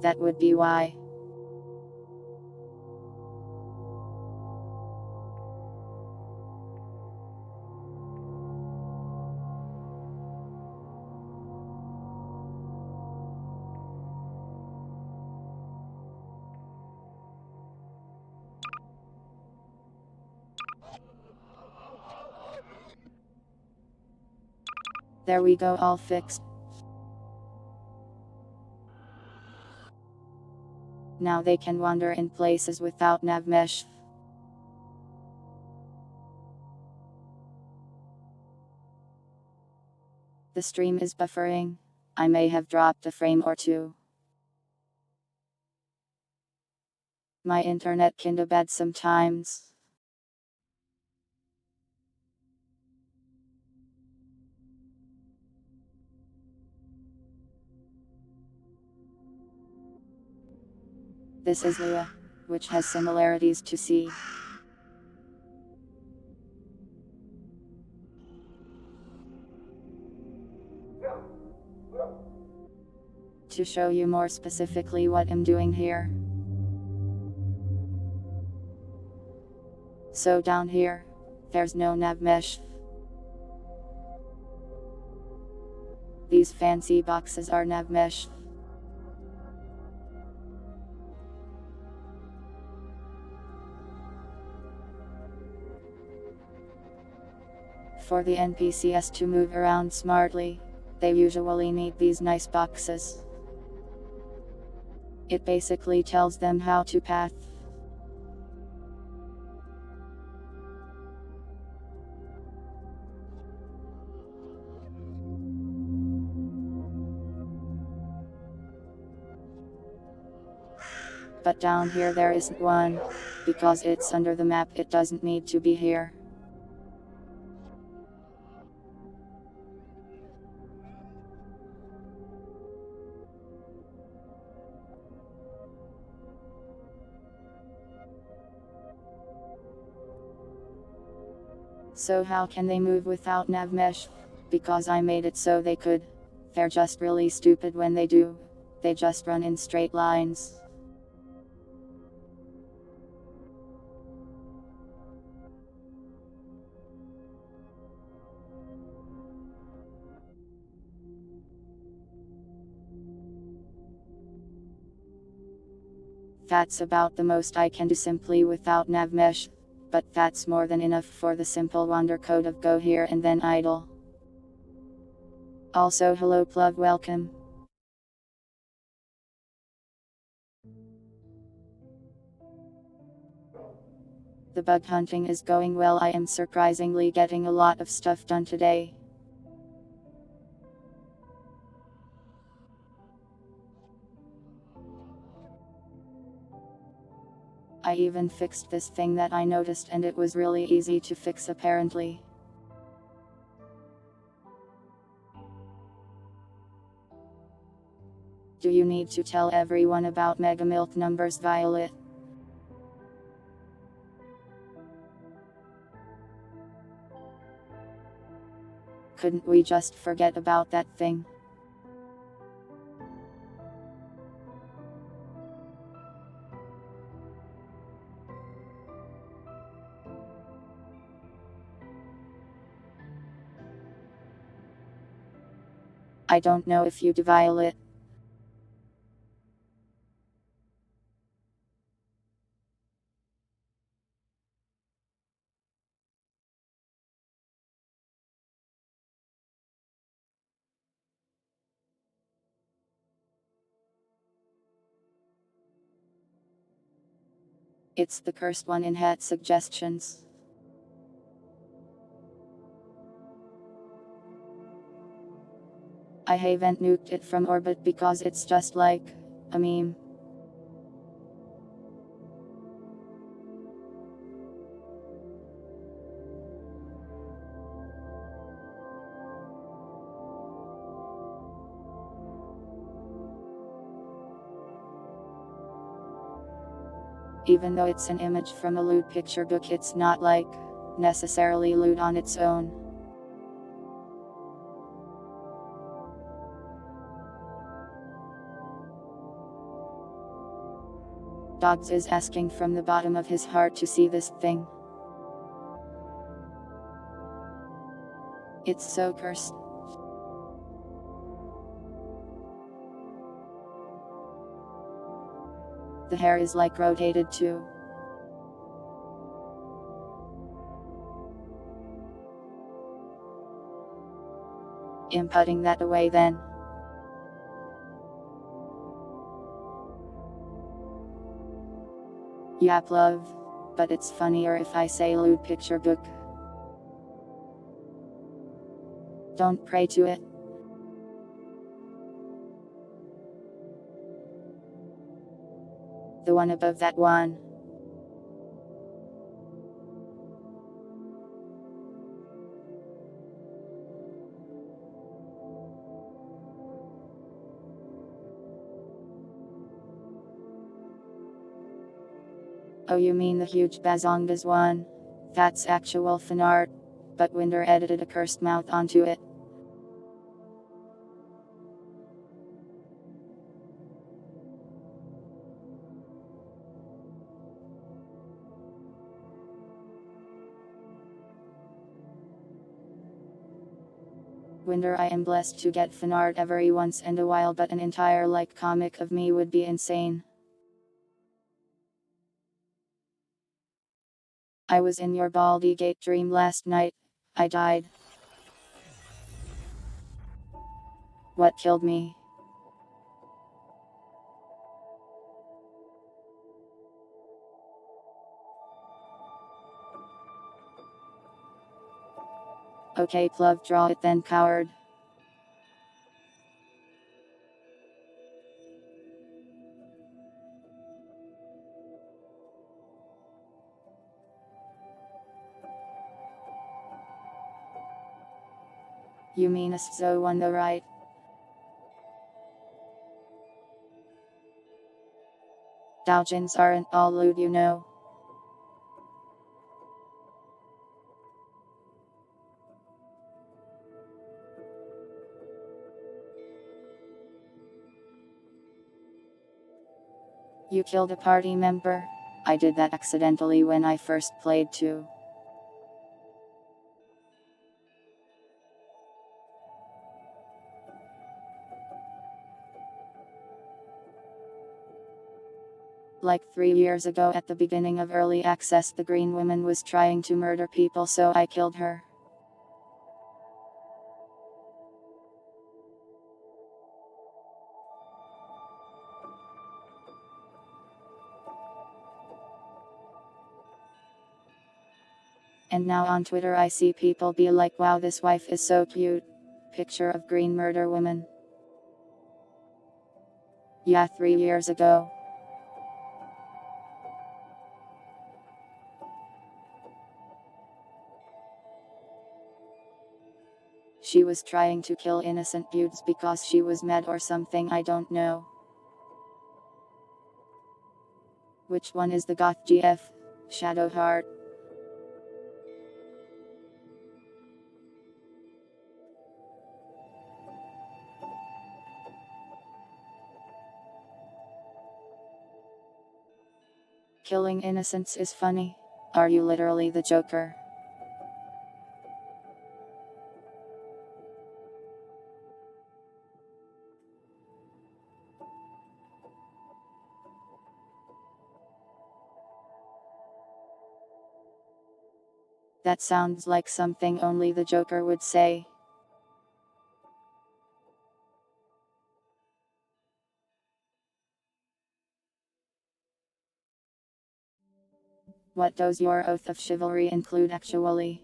S1: That would be why. There we go, all fixed. Now they can wander in places without nav mesh. The stream is buffering. I may have dropped a frame or two. My internet kinda bad sometimes. This is Lua, which has similarities to C. To show you more specifically what I'm doing here. So down here, there's no nav mesh. These fancy boxes are nav mesh. For the NPCs to move around smartly, they usually need these nice boxes. It basically tells them how to path. But down here there isn't one, because it's under the map. It doesn't need to be here. So how can they move without nav mesh? Because I made it so they could. They're just really stupid when they do. They just run in straight lines. That's about the most I can do simply without nav mesh, but that's more than enough for the simple wonder code of go here and then idle. Also hello plug, welcome. The bug hunting is going well. I am surprisingly getting a lot of stuff done today. I even fixed this thing that I noticed, and it was really easy to fix apparently. Do you need to tell everyone about mega milk numbers, Violet? Couldn't we just forget about that thing? I don't know if you do, Violet. It's the cursed one in hat suggestions. I haven't nuked it from orbit because it's just like a meme. Even though it's an image from a lewd picture book, it's not like necessarily lewd on its own. Dogs is asking from the bottom of his heart to see this thing. It's so cursed. The hair is like rotated too. I'm putting that away then. Yap love, but it's funnier if I say lewd picture book. Don't pray to it. The one above that one. Oh, you mean the huge Bazongas one? That's actual fan art, but Winder edited a cursed mouth onto it. Winder, I am blessed to get fan art every once in a while, but an entire comic of me would be insane. I was in your Baldy Gate dream last night. I died. What killed me? Okay, Plov, draw it then, coward. You mean a so on the right? Doujins aren't all lewd, you know. You killed a party member? I did that accidentally when I first played too. Like 3 years ago at the beginning of early access, the green woman was trying to murder people, so I killed her. And now on Twitter I see people be like, wow, this wife is so cute. Picture of green murder woman. Yeah, 3 years ago. She was trying to kill innocent dudes because she was mad or something, I don't know. Which one is the goth GF? Shadowheart. Killing innocents is funny. Are you literally the Joker? That sounds like something only the Joker would say. What does your oath of chivalry include actually?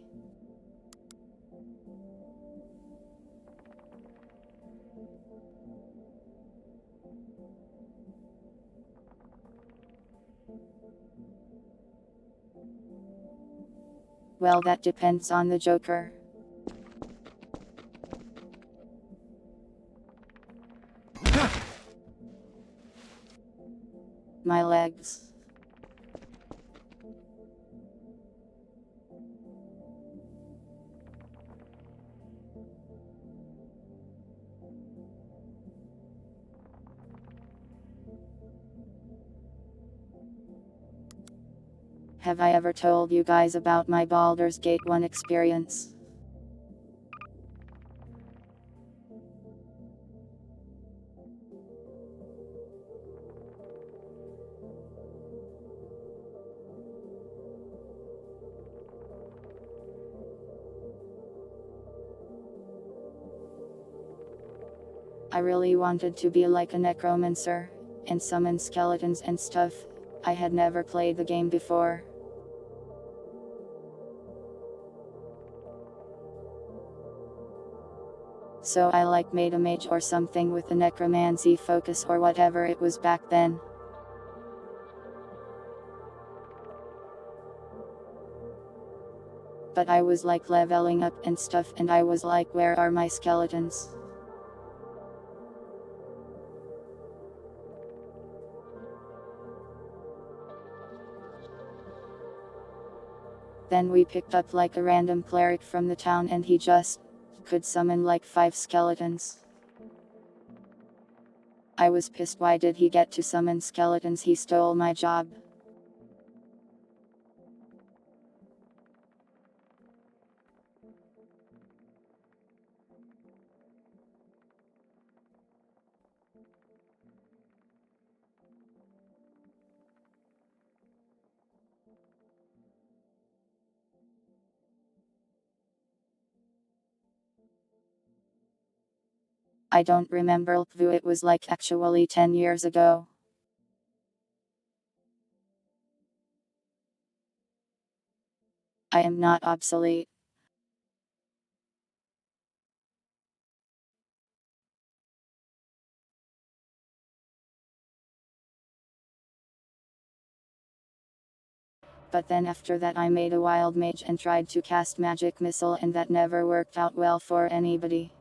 S1: Well, that depends on the Joker. My legs. Have I ever told you guys about my Baldur's Gate 1 experience? I really wanted to be like a necromancer, and summon skeletons and stuff. I had never played the game before. So I made a mage or something with a necromancy focus or whatever it was back then. but I was like leveling up and stuff, and I was like, where are my skeletons? Then we picked up like a random cleric from the town, and he just could summon like 5 skeletons. I was pissed. Why did he get to summon skeletons? He stole my job. I don't remember who it was, like actually 10 years ago. I am not obsolete. But then after that I made a wild mage and tried to cast magic missile, and that never worked out well for anybody.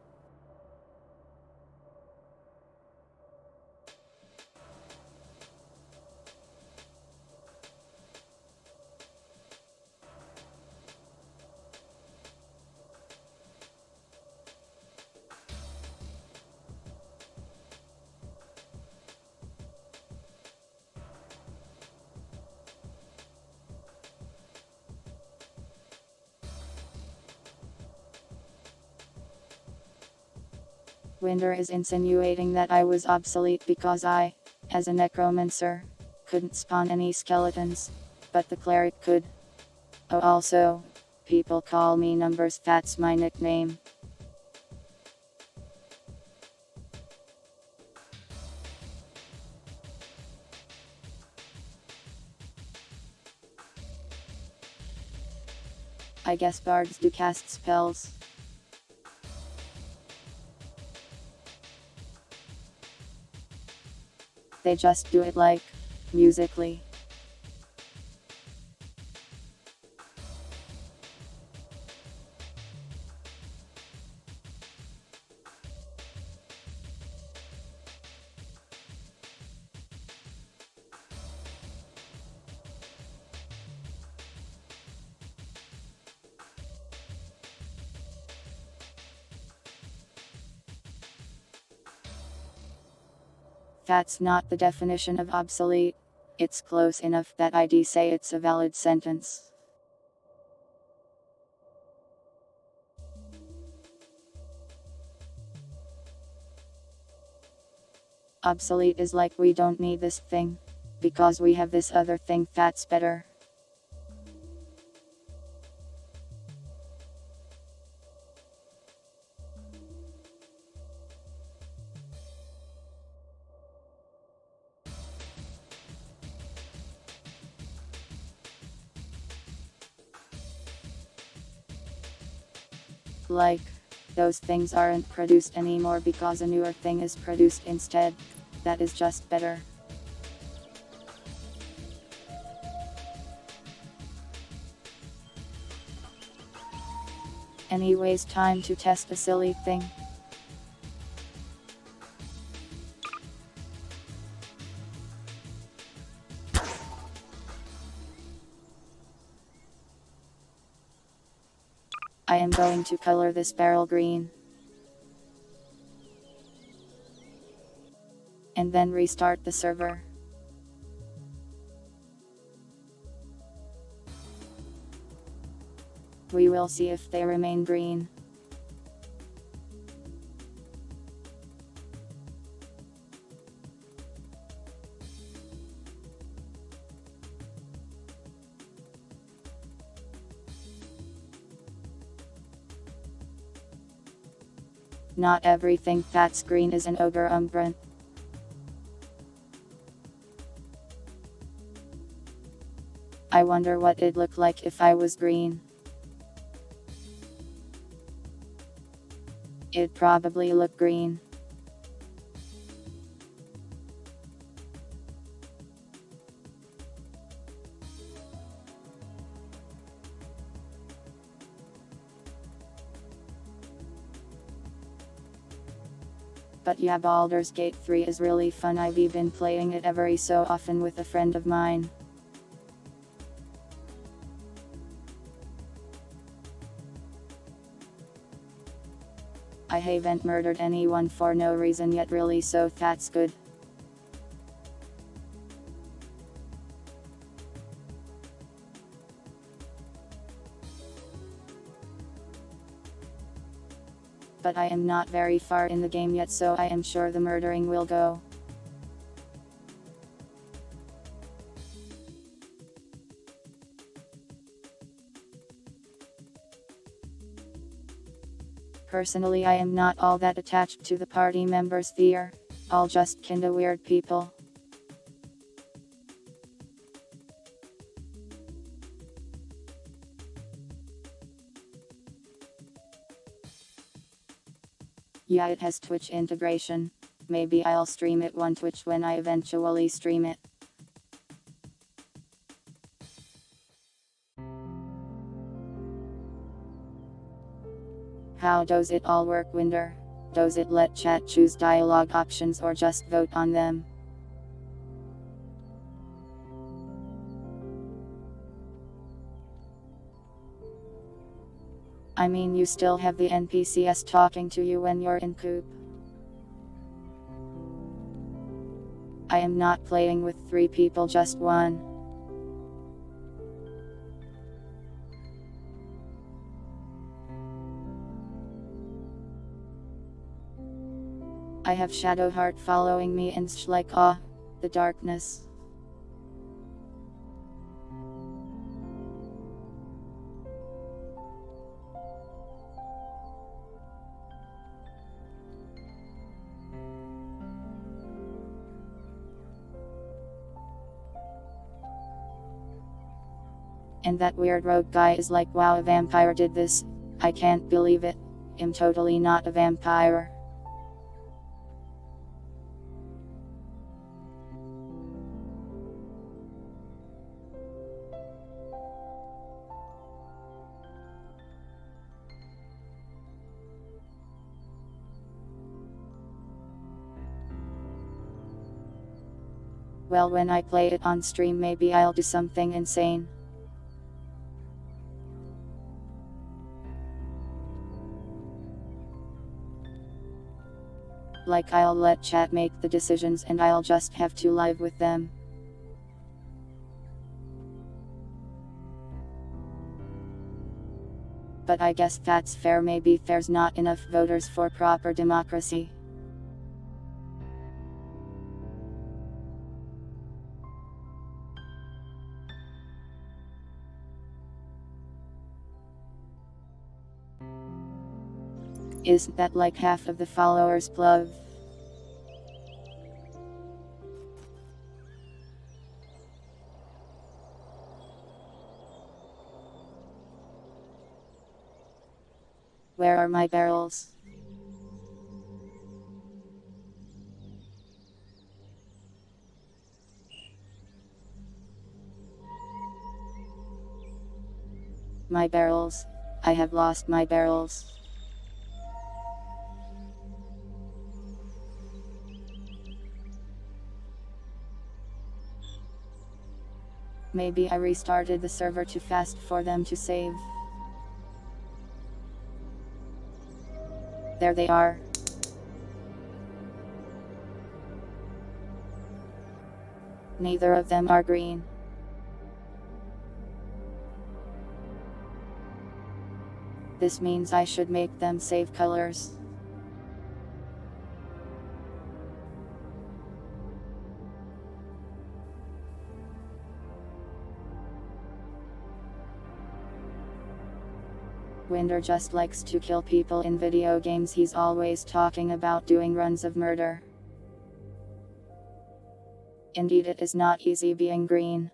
S1: Winder is insinuating that I was obsolete because I, as a necromancer, couldn't spawn any skeletons, but the cleric could. Oh, also, people call me Numbers, that's my nickname. I guess bards do cast spells. They just do it like, musically. That's not the definition of obsolete. It's close enough that I'd say it's a valid sentence. Obsolete is like, we don't need this thing, because we have this other thing that's better. Like, those things aren't produced anymore because a newer thing is produced instead. That is just better. Anyways, time to test a silly thing. I am going to color this barrel green. And then restart the server. We will see if they remain green. Not everything that's green is an ogre umbrant. I wonder what it'd look like if I was green. It'd probably look green. But yeah, Baldur's Gate 3 is really fun. I've been playing it every so often with a friend of mine. I haven't murdered anyone for no reason yet really, so that's good. But I am not very far in the game yet, so I am sure the murdering will go. Personally, I am not all that attached to the party members. They're all just kinda weird people. Yeah, it has Twitch integration. Maybe I'll stream it on Twitch when I eventually stream it. How does it all work, Winder? Does it let chat choose dialogue options or just vote on them? I mean, you still have the NPCs talking to you when you're in coop. I am not playing with 3 people, just 1. I have Shadowheart following me and like the darkness. And that weird rogue guy is like, wow, a vampire did this. I can't believe it. I'm totally not a vampire. Well, when I play it on stream, maybe I'll do something insane. Like, I'll let chat make the decisions and I'll just have to live with them. But I guess that's fair. Maybe there's not enough voters for proper democracy. Isn't that like half of the followers club? Where are my barrels? My barrels. I have lost my barrels. Maybe I restarted the server too fast for them to save. There they are. Neither of them are green. This means I should make them save colors. Winder just likes to kill people in video games. He's always talking about doing runs of murder. Indeed, it is not easy being green.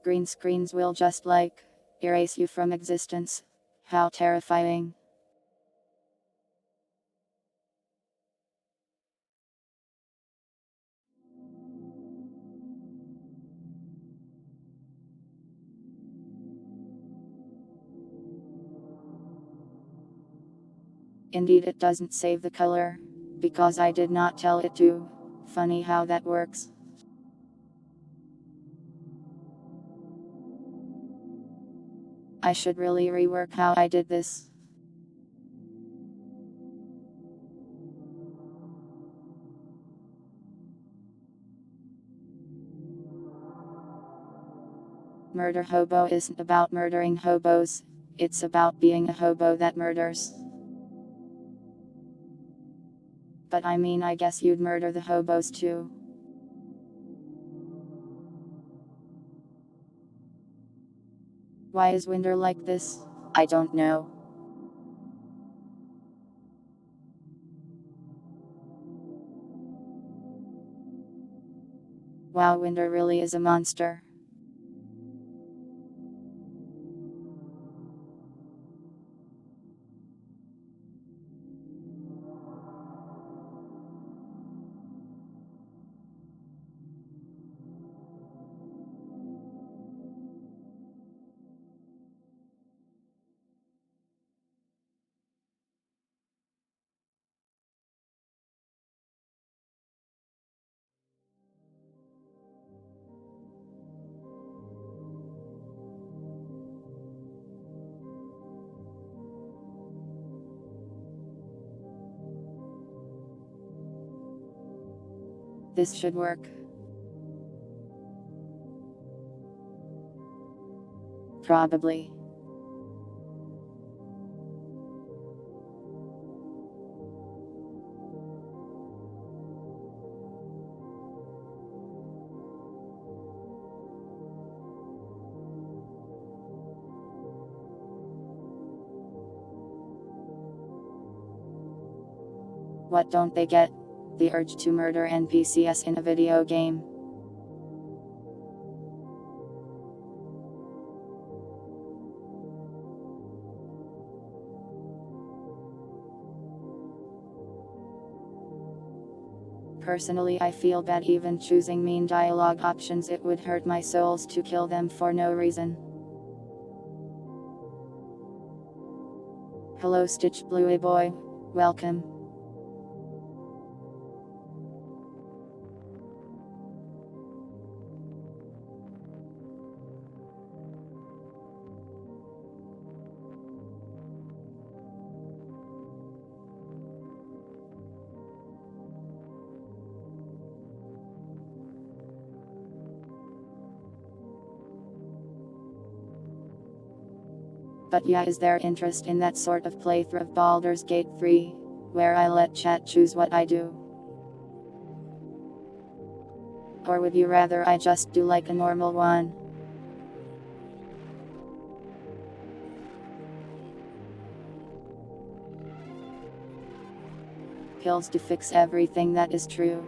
S1: Green screens will just like erase you from existence. How terrifying. Indeed, it doesn't save the color, because I did not tell it to. Funny how that works. I should really rework how I did this. Murder Hobo isn't about murdering hobos, it's about being a hobo that murders. But I mean, I guess you'd murder the hobos too. Why is Winder like this? I don't know. Wow, Winder really is a monster. This should work. Probably. What don't they get? The urge to murder NPCs in a video game. Personally, I feel bad even choosing mean dialogue options. It would hurt my souls to kill them for no reason. Hello Stitch Bluey boy, welcome. But yeah, is there interest in that sort of playthrough of Baldur's Gate 3, where I let chat choose what I do? Or would you rather I just do like a normal one? Pills to fix everything, that is true.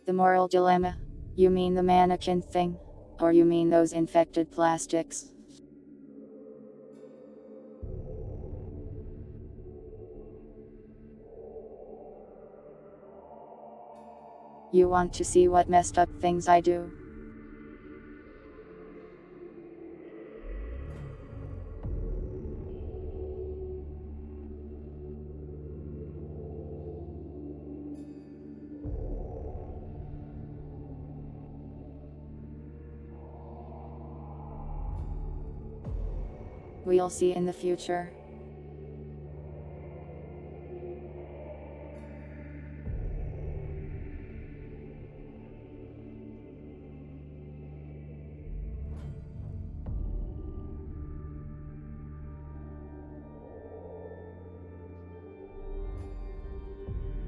S1: The moral dilemma? You mean the mannequin thing? Or you mean those infected plastics? You want to see what messed up things I do? We'll see in the future.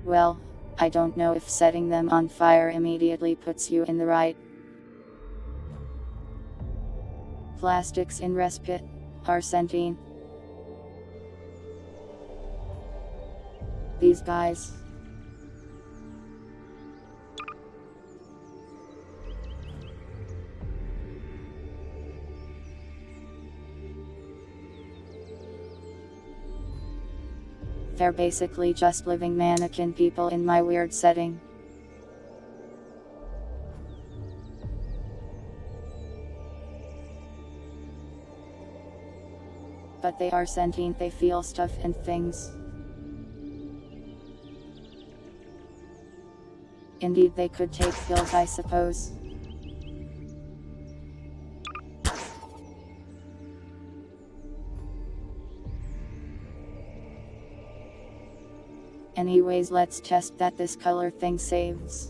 S1: Well, I don't know if setting them on fire immediately puts you in the right. Plastics in respite are sentient. These guys. They're basically just living mannequin people in my weird setting. But they are sentient, they feel stuff and things. Indeed, they could take pills, I suppose. Anyways, let's test that this color thing saves.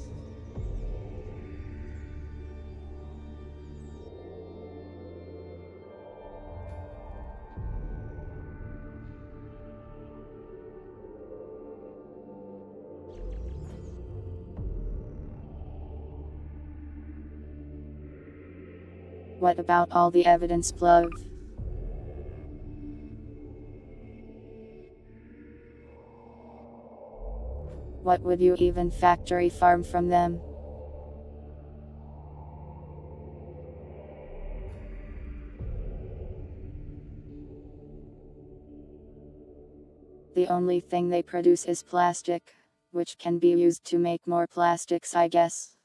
S1: What about all the evidence, plug? What would you even factory farm from them? The only thing they produce is plastic, which can be used to make more plastics, I guess.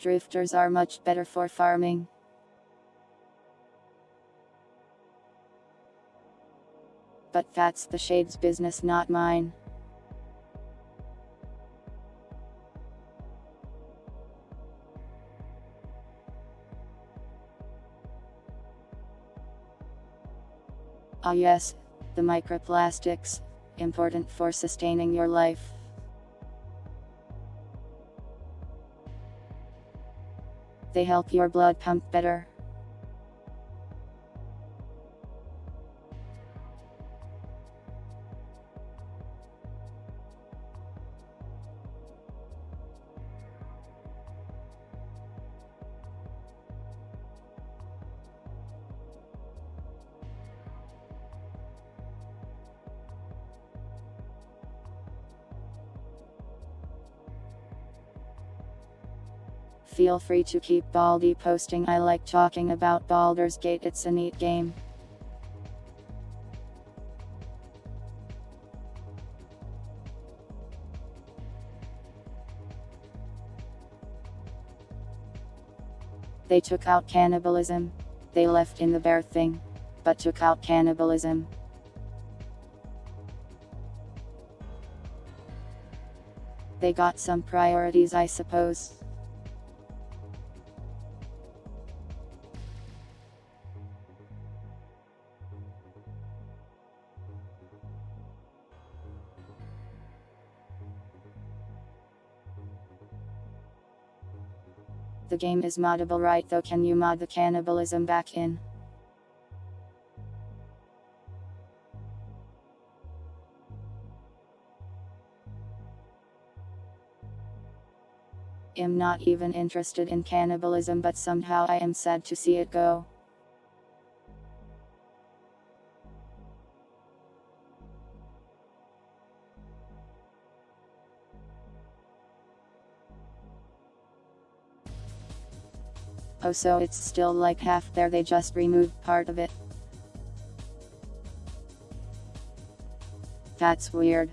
S1: Drifters are much better for farming. But that's the Shade's business, not mine. Ah yes, the microplastics, important for sustaining your life. They help your blood pump better. Feel free to keep Baldi posting. I like talking about Baldur's Gate, it's a neat game. They took out cannibalism. They left in the bear thing, but took out cannibalism. They got some priorities, I suppose. The game is moddable, right? Though, can you mod the cannibalism back in? I'm not even interested in cannibalism, but somehow I am sad to see it go. Oh, so it's still like half there, they just removed part of it. That's weird.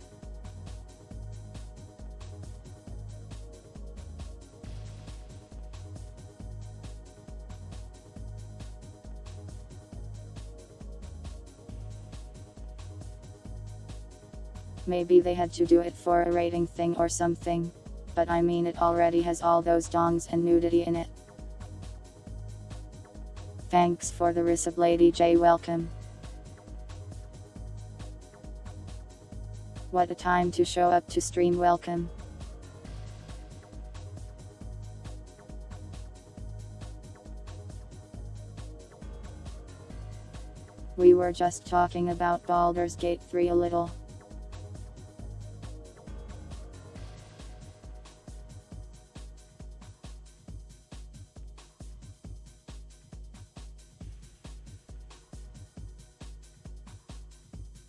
S1: Maybe they had to do it for a rating thing or something. But I mean, it already has all those dongs and nudity in it. Thanks for the resub, Lady J, welcome. What a time to show up to stream, welcome. We were just talking about Baldur's Gate 3 a little.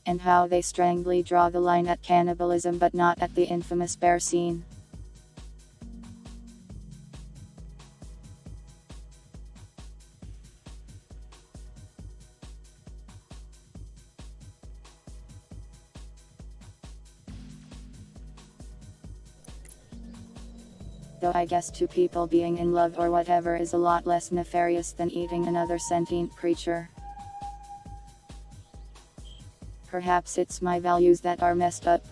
S1: And how they strangely draw the line at cannibalism but not at the infamous bear scene. Though I guess two people being in love or whatever is a lot less nefarious than eating another sentient creature. Perhaps it's my values that are messed up.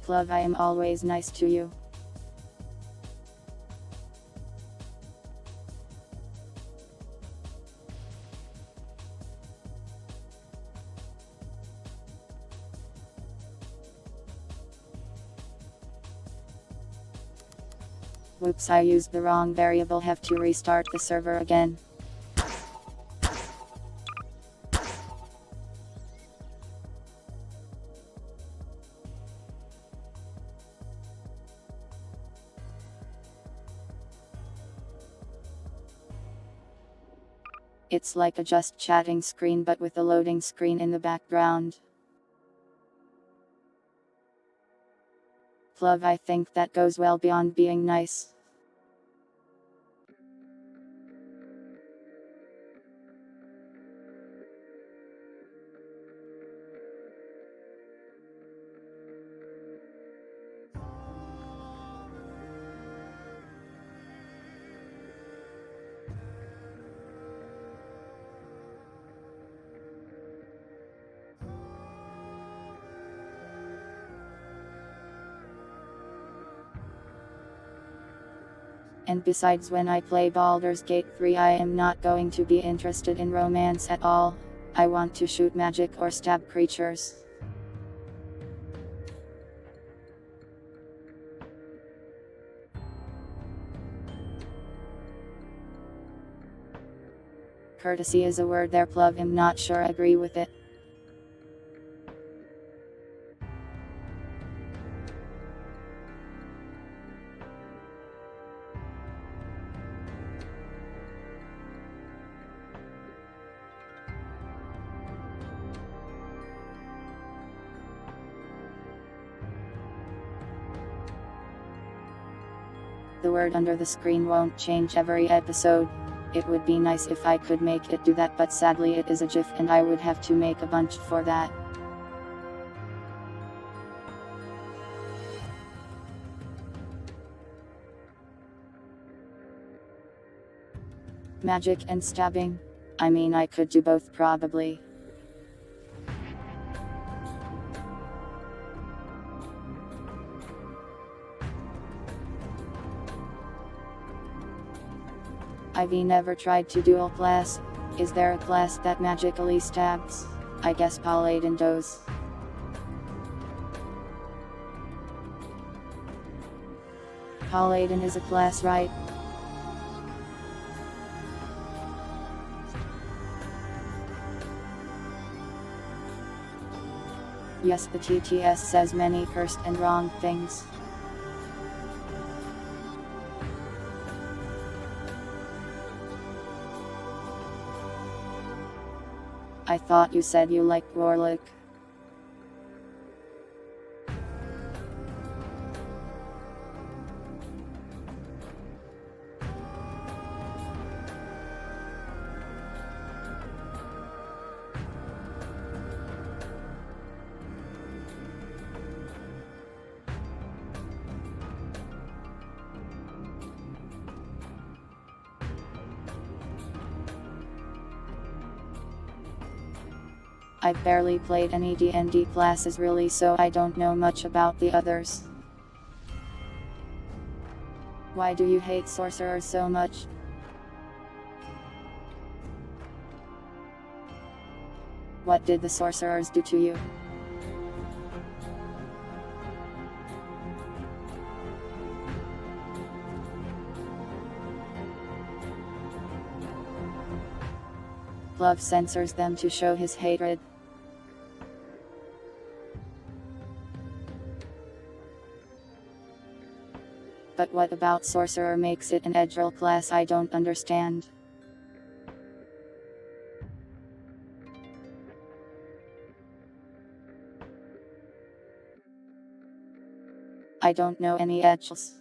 S1: Love, I am always nice to you. Whoops, I used the wrong variable, have to restart the server again. It's like a just chatting screen but with a loading screen in the background. Love, I think that goes well beyond being nice. And besides, when I play Baldur's Gate 3, I am not going to be interested in romance at all. I want to shoot magic or stab creatures. Courtesy is a word there, Plug. I'm not sure agree with it. The word under the screen won't change every episode. It would be nice if I could make it do that, but sadly it is a GIF and I would have to make a bunch for that. Magic and stabbing? I mean, I could do both probably. I've never tried to dual class. Is there a class that magically stabs? I guess Paladin does. Paladin is a class, right? Yes, the TTS says many cursed and wrong things. I thought you said you liked Warlock. I've barely played any D&D classes really, so I don't know much about the others. Why do you hate sorcerers so much? What did the sorcerers do to you? Love censors them to show his hatred. But what about sorcerer makes it an edgel class? I don't understand. I don't know any edgels.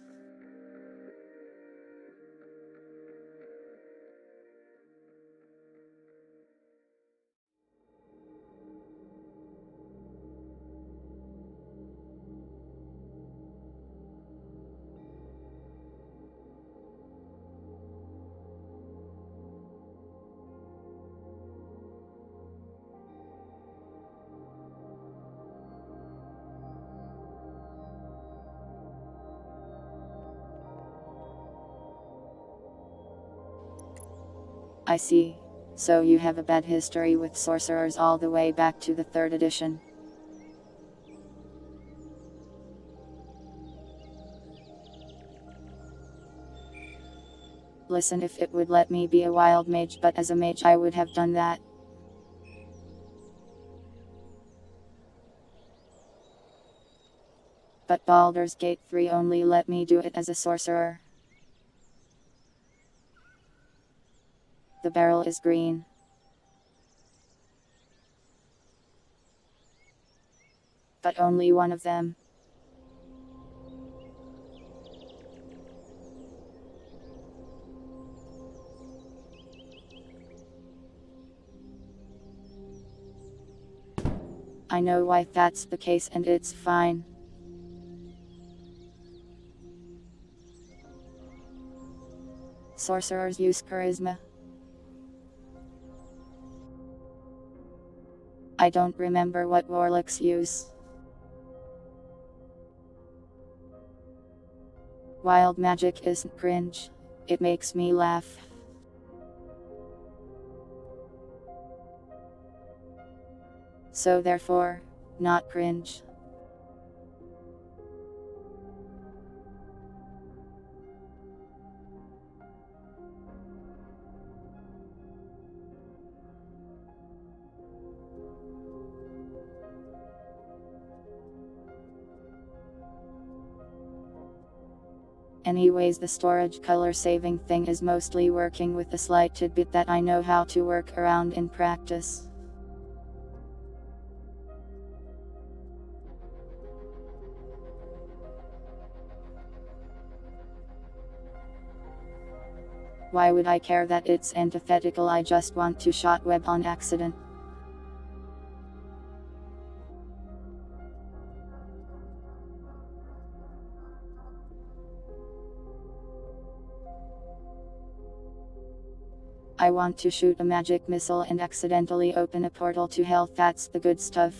S1: I see. So you have a bad history with sorcerers all the way back to the 3rd edition. Listen, if it would let me be a wild mage, but as a mage I would have done that. But Baldur's Gate 3 only let me do it as a sorcerer. The barrel is green. But only one of them. I know why that's the case, and it's fine. Sorcerers use charisma. I don't remember what warlocks use. Wild magic isn't cringe. It makes me laugh. So therefore, not cringe. Anyways, the storage color saving thing is mostly working with a slight tidbit that I know how to work around in practice. Why would I care that it's antithetical? I just want to shot web on accident. I want to shoot a magic missile and accidentally open a portal to hell. That's the good stuff.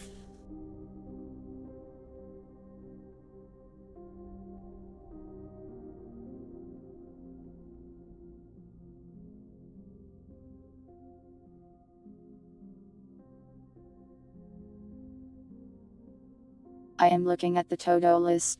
S1: I am looking at the to-do list.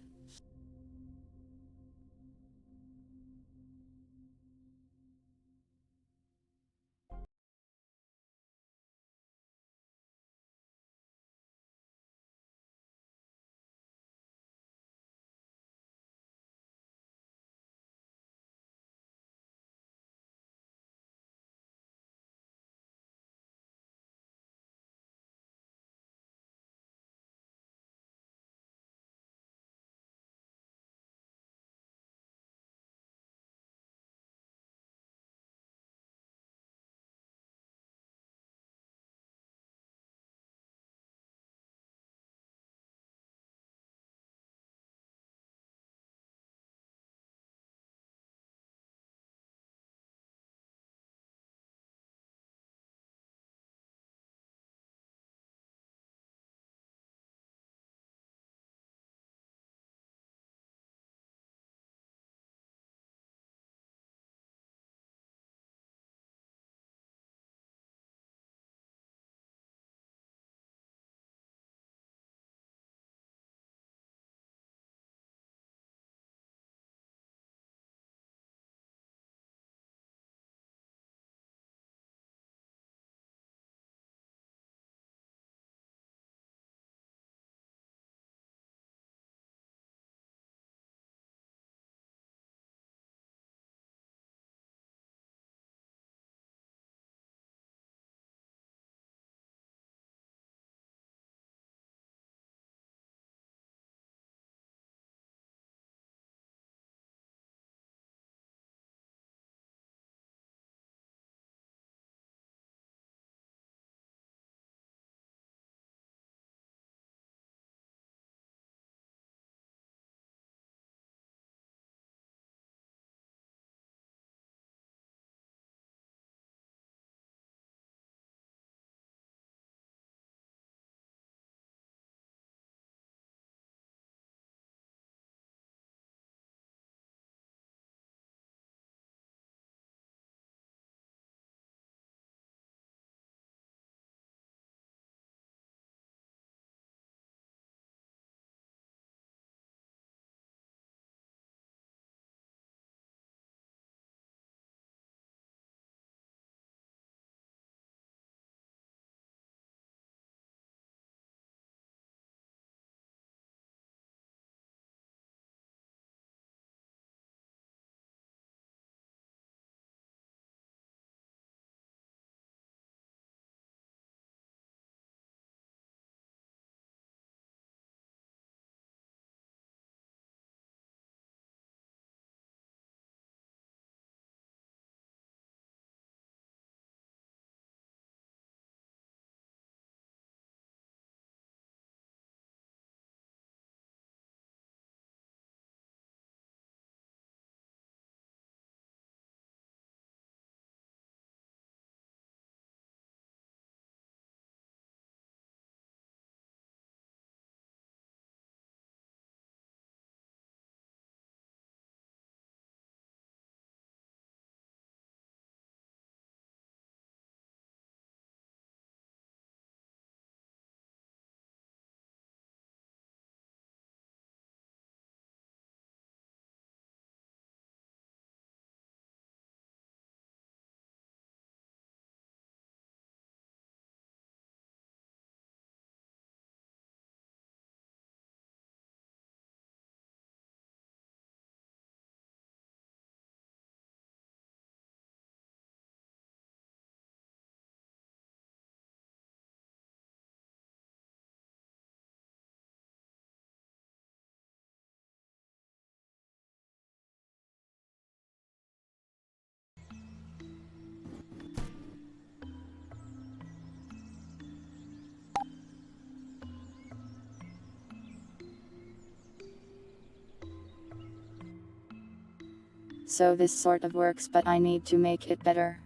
S1: So this sort of works, but I need to make it better.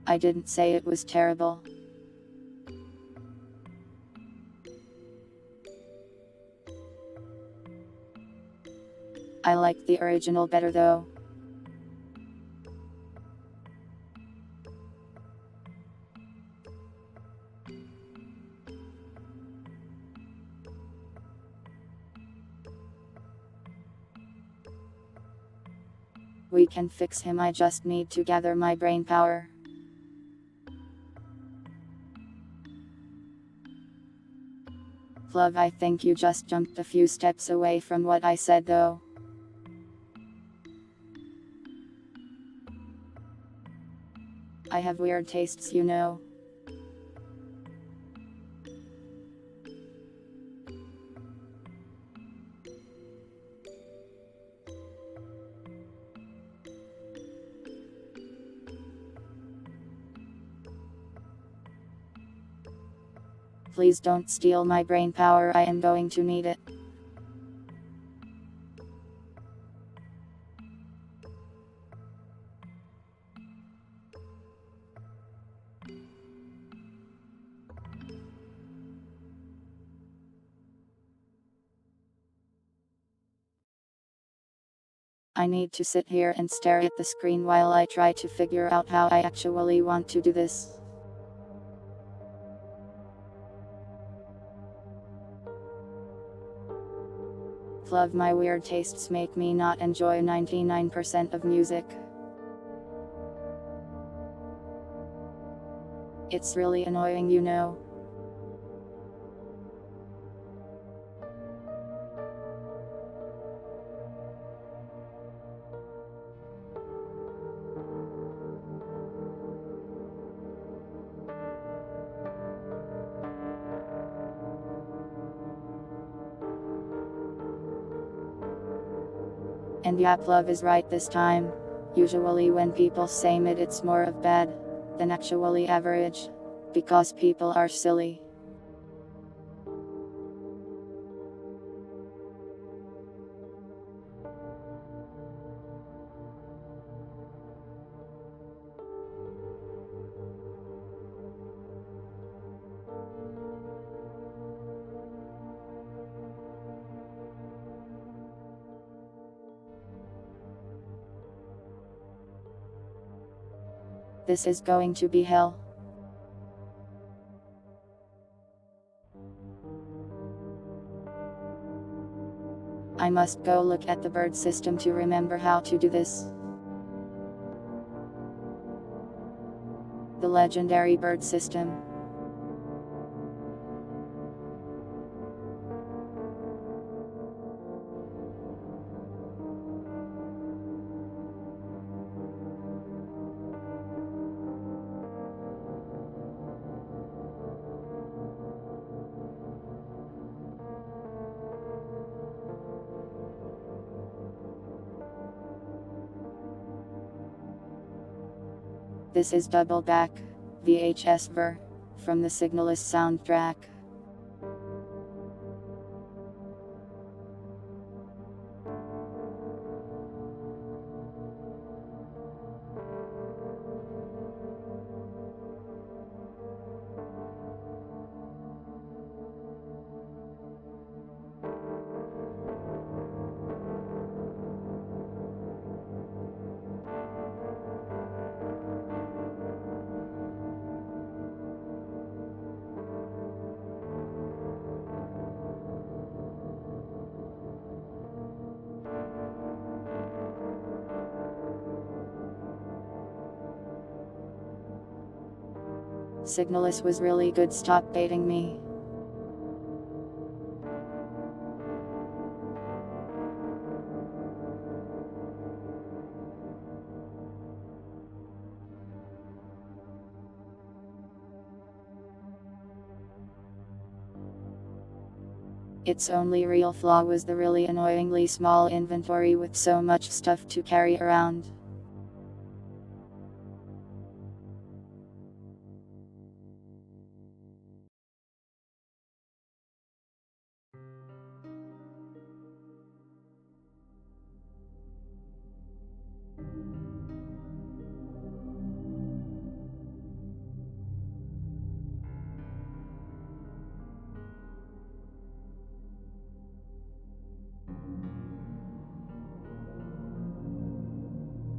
S1: I didn't say it was terrible. I like the original better though. We can fix him, I just need to gather my brain power. Love, I think you just jumped a few steps away from what I said though. I have weird tastes, you know. Please don't steal my brain power, I am going to need it. I need to sit here and stare at the screen while I try to figure out how I actually want to do this. Love, my weird tastes make me not enjoy 99% of music. It's really annoying, you know. And yep, love is right this time. Usually when people say mid, it's more of bad than actually average. Because people are silly. This is going to be hell. I must go look at the bird system to remember how to do this. The legendary bird system. This is Double Back, VHS ver, from the Signalist soundtrack. Signalist was really good, stop baiting me. Its only real flaw was the really annoyingly small inventory with so much stuff to carry around.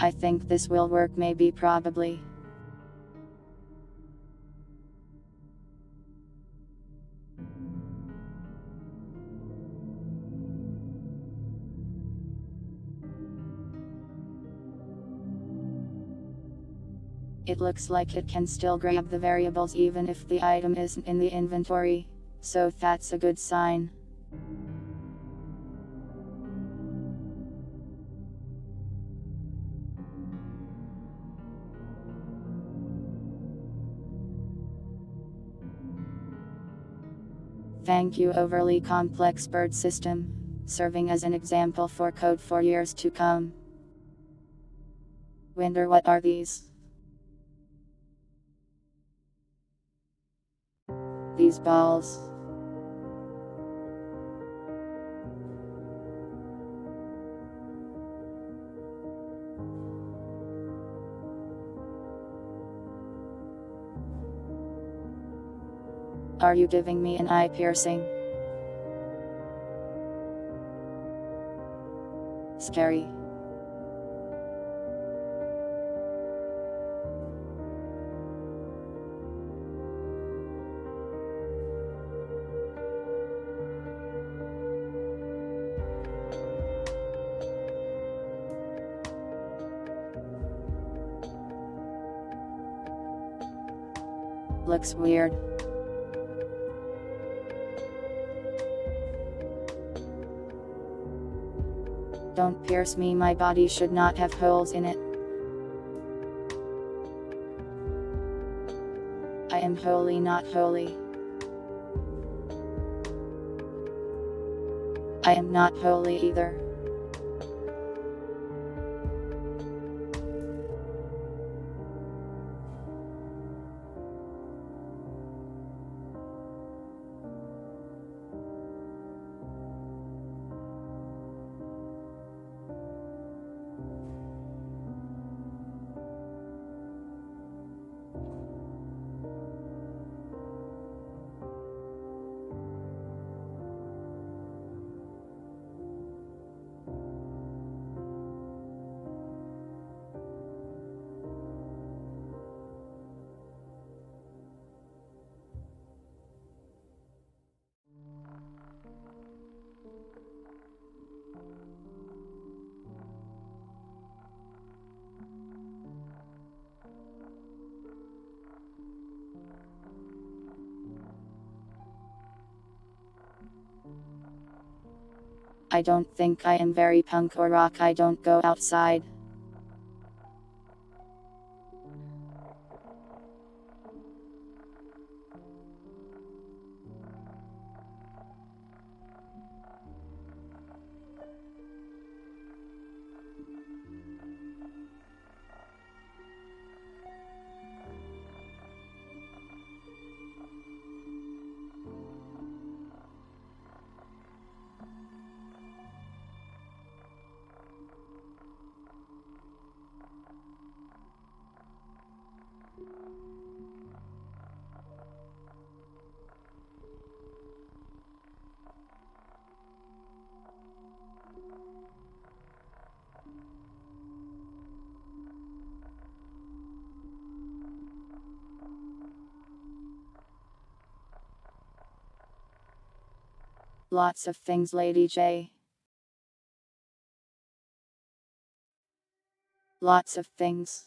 S1: I think this will work, maybe, probably. It looks like it can still grab the variables even if the item isn't in the inventory, so that's a good sign. Thank you, overly complex bird system, serving as an example for code for years to come. Wonder what are these? These balls. Are you giving me an eye piercing? Scary. Looks weird. Don't pierce me, my body should not have holes in it. I am holy, not holy. I am not holy either. I don't think I am very punk or rock, I don't go outside. Lots of things, Lady J. Lots of things.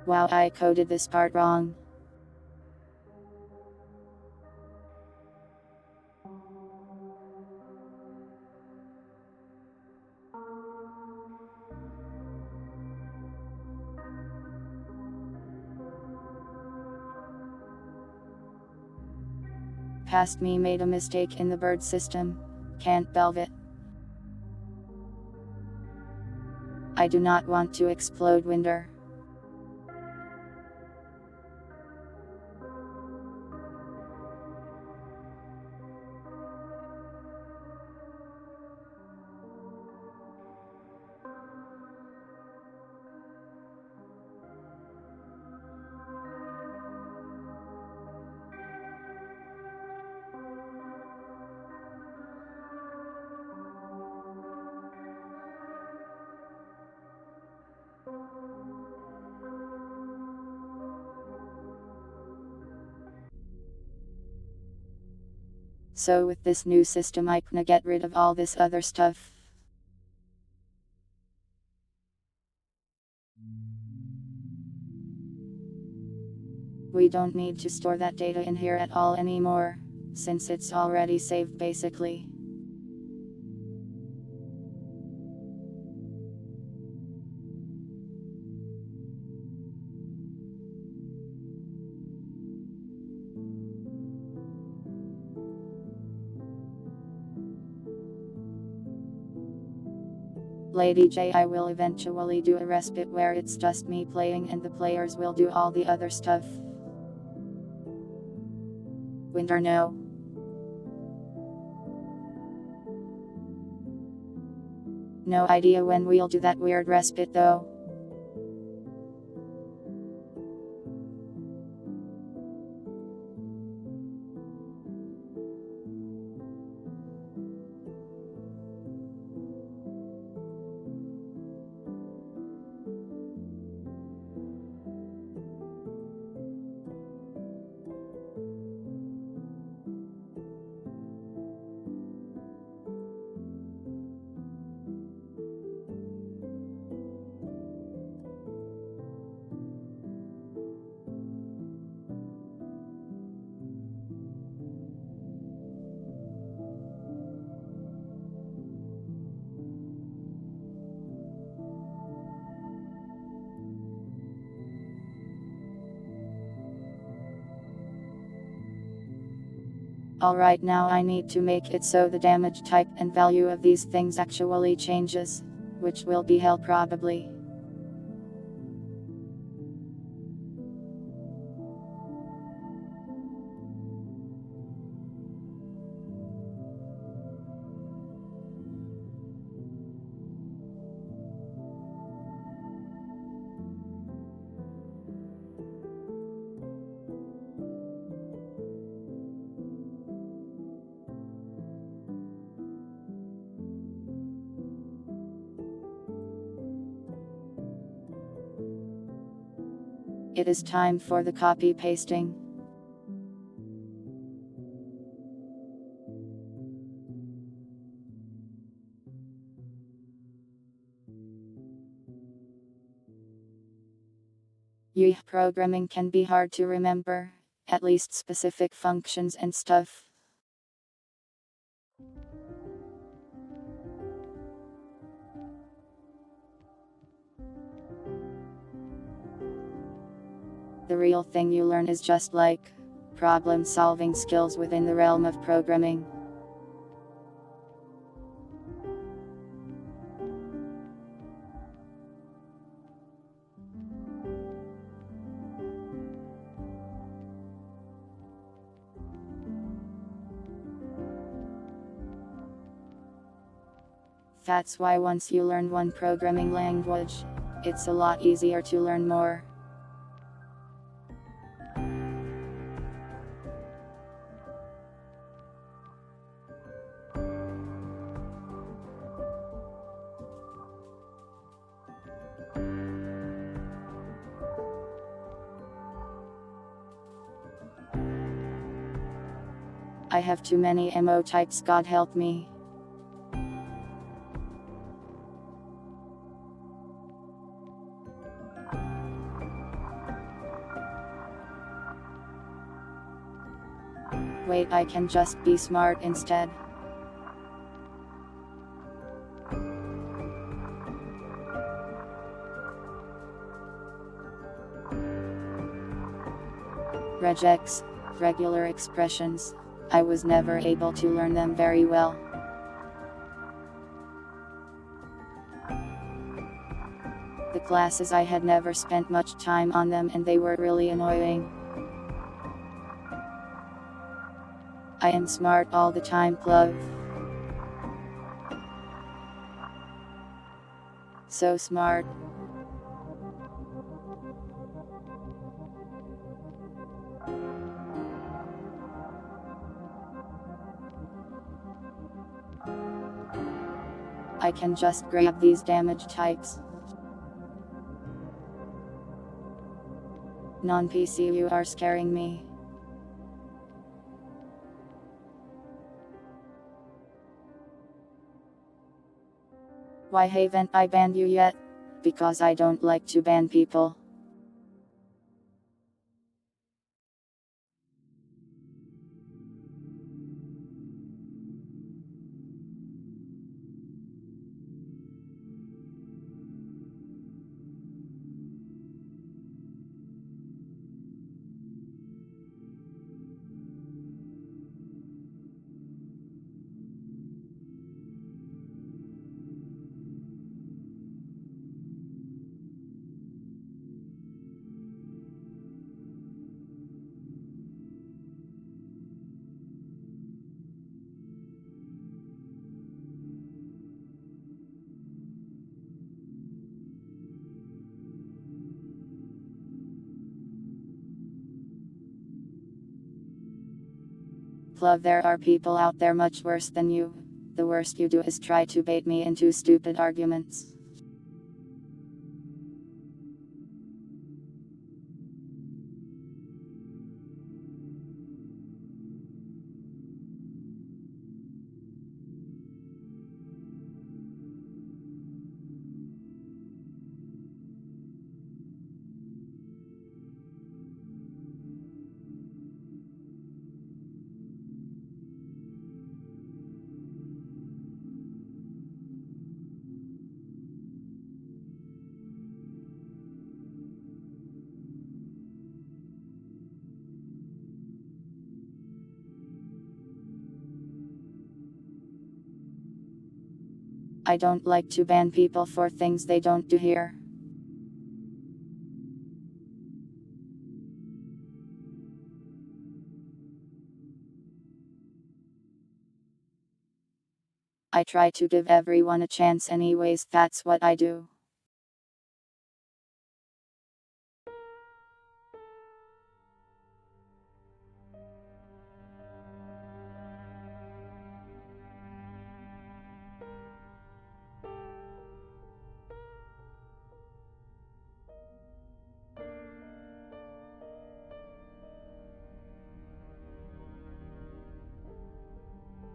S1: Wow, I coded this part wrong. Past me made a mistake in the bird system. Can't belve it. I do not want to explode Winder. So with this new system I can get rid of all this other stuff. We don't need to store that data in here at all anymore, since it's already saved basically. Lady J, I will eventually do a respite where it's just me playing and the players will do all the other stuff. Winter, no. No idea when we'll do that weird respite though. Alright, now I need to make it so the damage type and value of these things actually changes, which will be hell probably. It is time for the copy pasting. Programming can be hard to remember, at least specific functions and stuff. The real thing you learn is just like problem-solving skills within the realm of programming. That's why once you learn one programming language, it's a lot easier to learn more. I have too many MO types, God help me. Wait, I can just be smart instead. Regex, regular expressions. I was never able to learn them very well. The classes I had never spent much time on them and they were really annoying. I am smart all the time, Club. So smart. I can just grab these damage types. Non-PC, you are scaring me. Why haven't I banned you yet? Because I don't like to ban people. Love, there are people out there much worse than you. The worst you do is try to bait me into stupid arguments. I don't like to ban people for things they don't do here. I try to give everyone a chance anyways, that's what I do.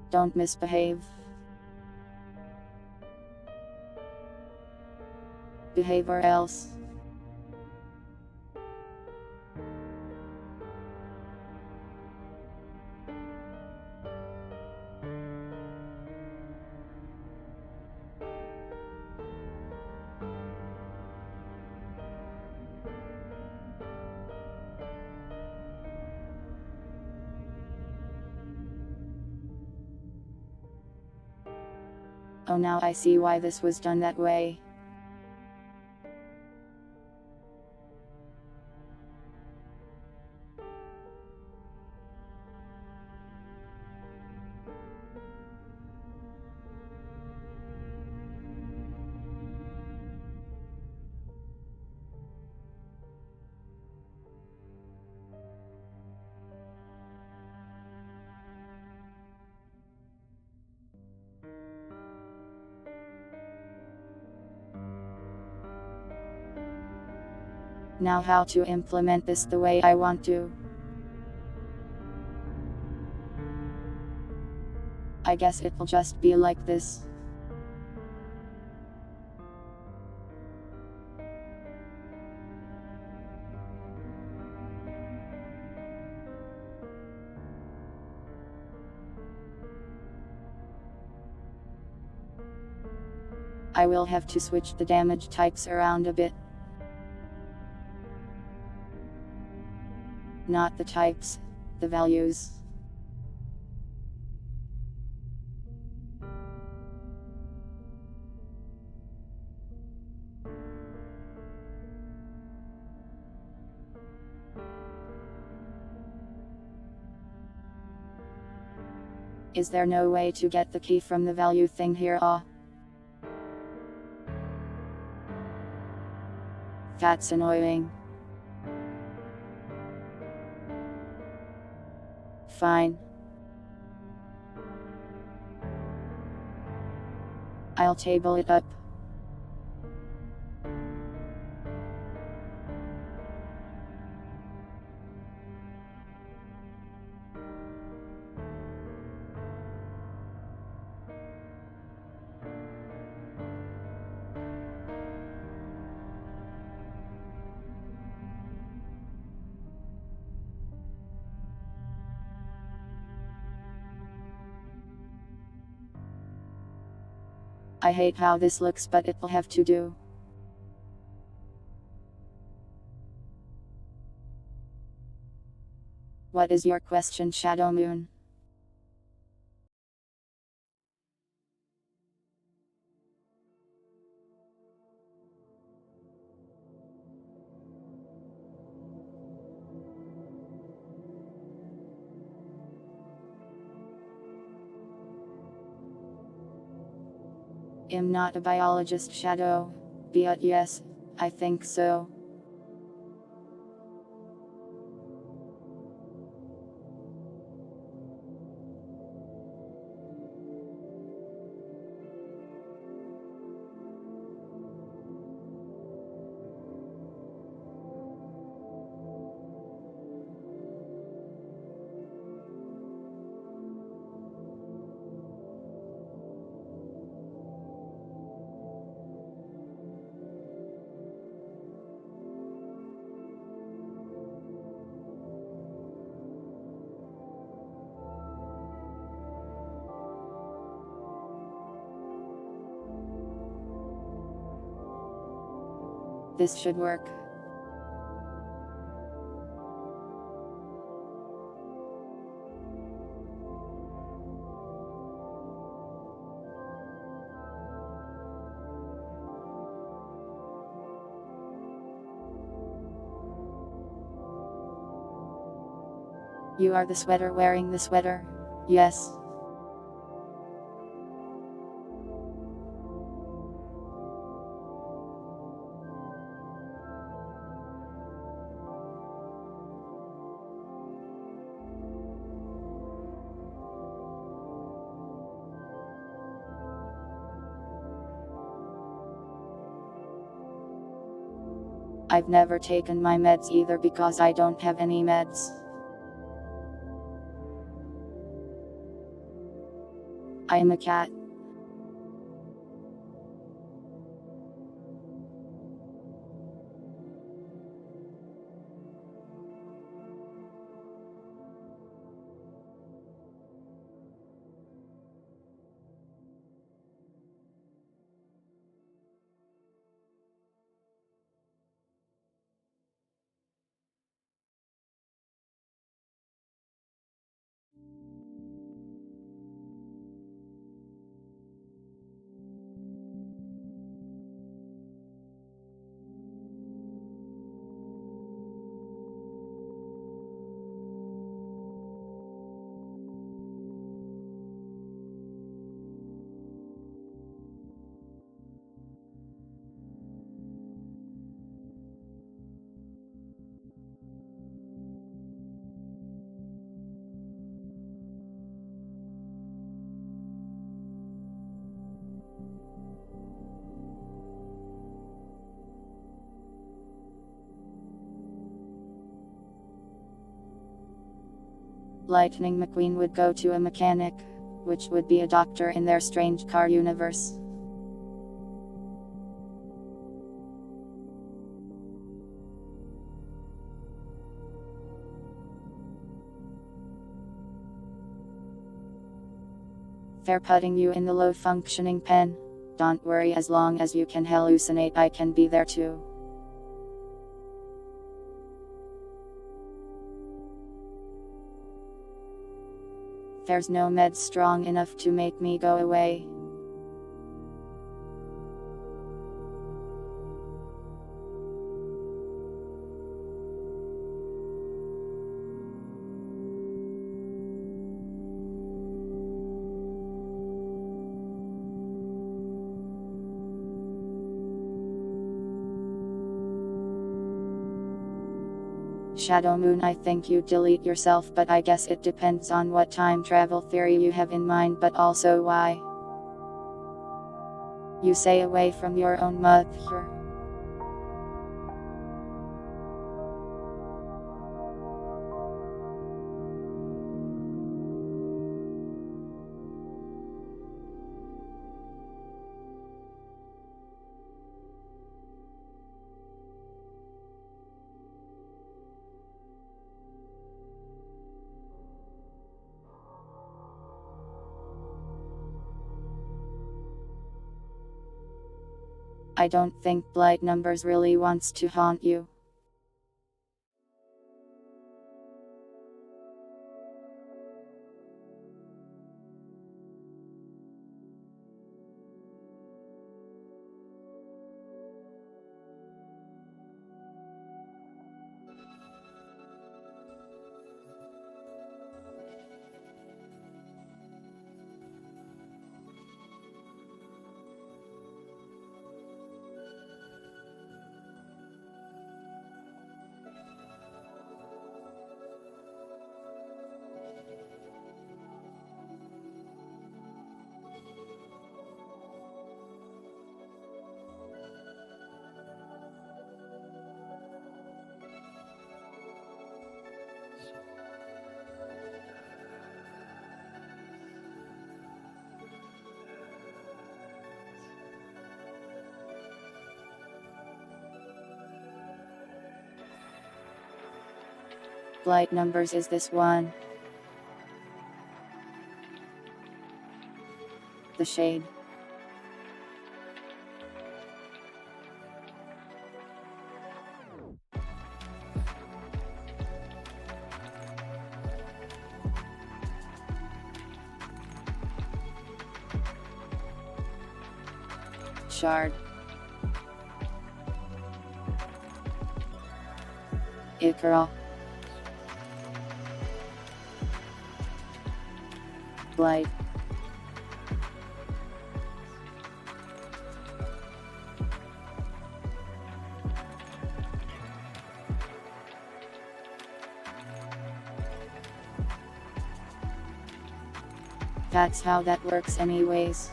S1: Don't misbehave. Behave or else. Oh, now I see why this was done that way. Now how to implement this the way I want to. I guess it'll just be like this. I will have to switch the damage types around a bit. Not the types, the values. Is there no way to get the key from the value thing here? That's annoying. Fine. I'll table it up. I hate how this looks, but it'll have to do. What is your question, Shadow Moon? I'm not a biologist, Shadow. But yes, I think so. This should work. You are the sweater wearing the sweater? Yes. I've never taken my meds either because I don't have any meds. I am a cat. Lightning McQueen would go to a mechanic, which would be a doctor in their strange car universe. They're putting you in the low-functioning pen. Don't worry, as long as you can hallucinate, I can be there too. There's no med strong enough to make me go away. Shadow Moon, I think you delete yourself, but I guess it depends on what time travel theory you have in mind, but also why. You say away from your own mother. I don't think blight numbers really wants to haunt you. Blight numbers is this one. The shade. Shard. Icarol. Blight. That's how that works anyways.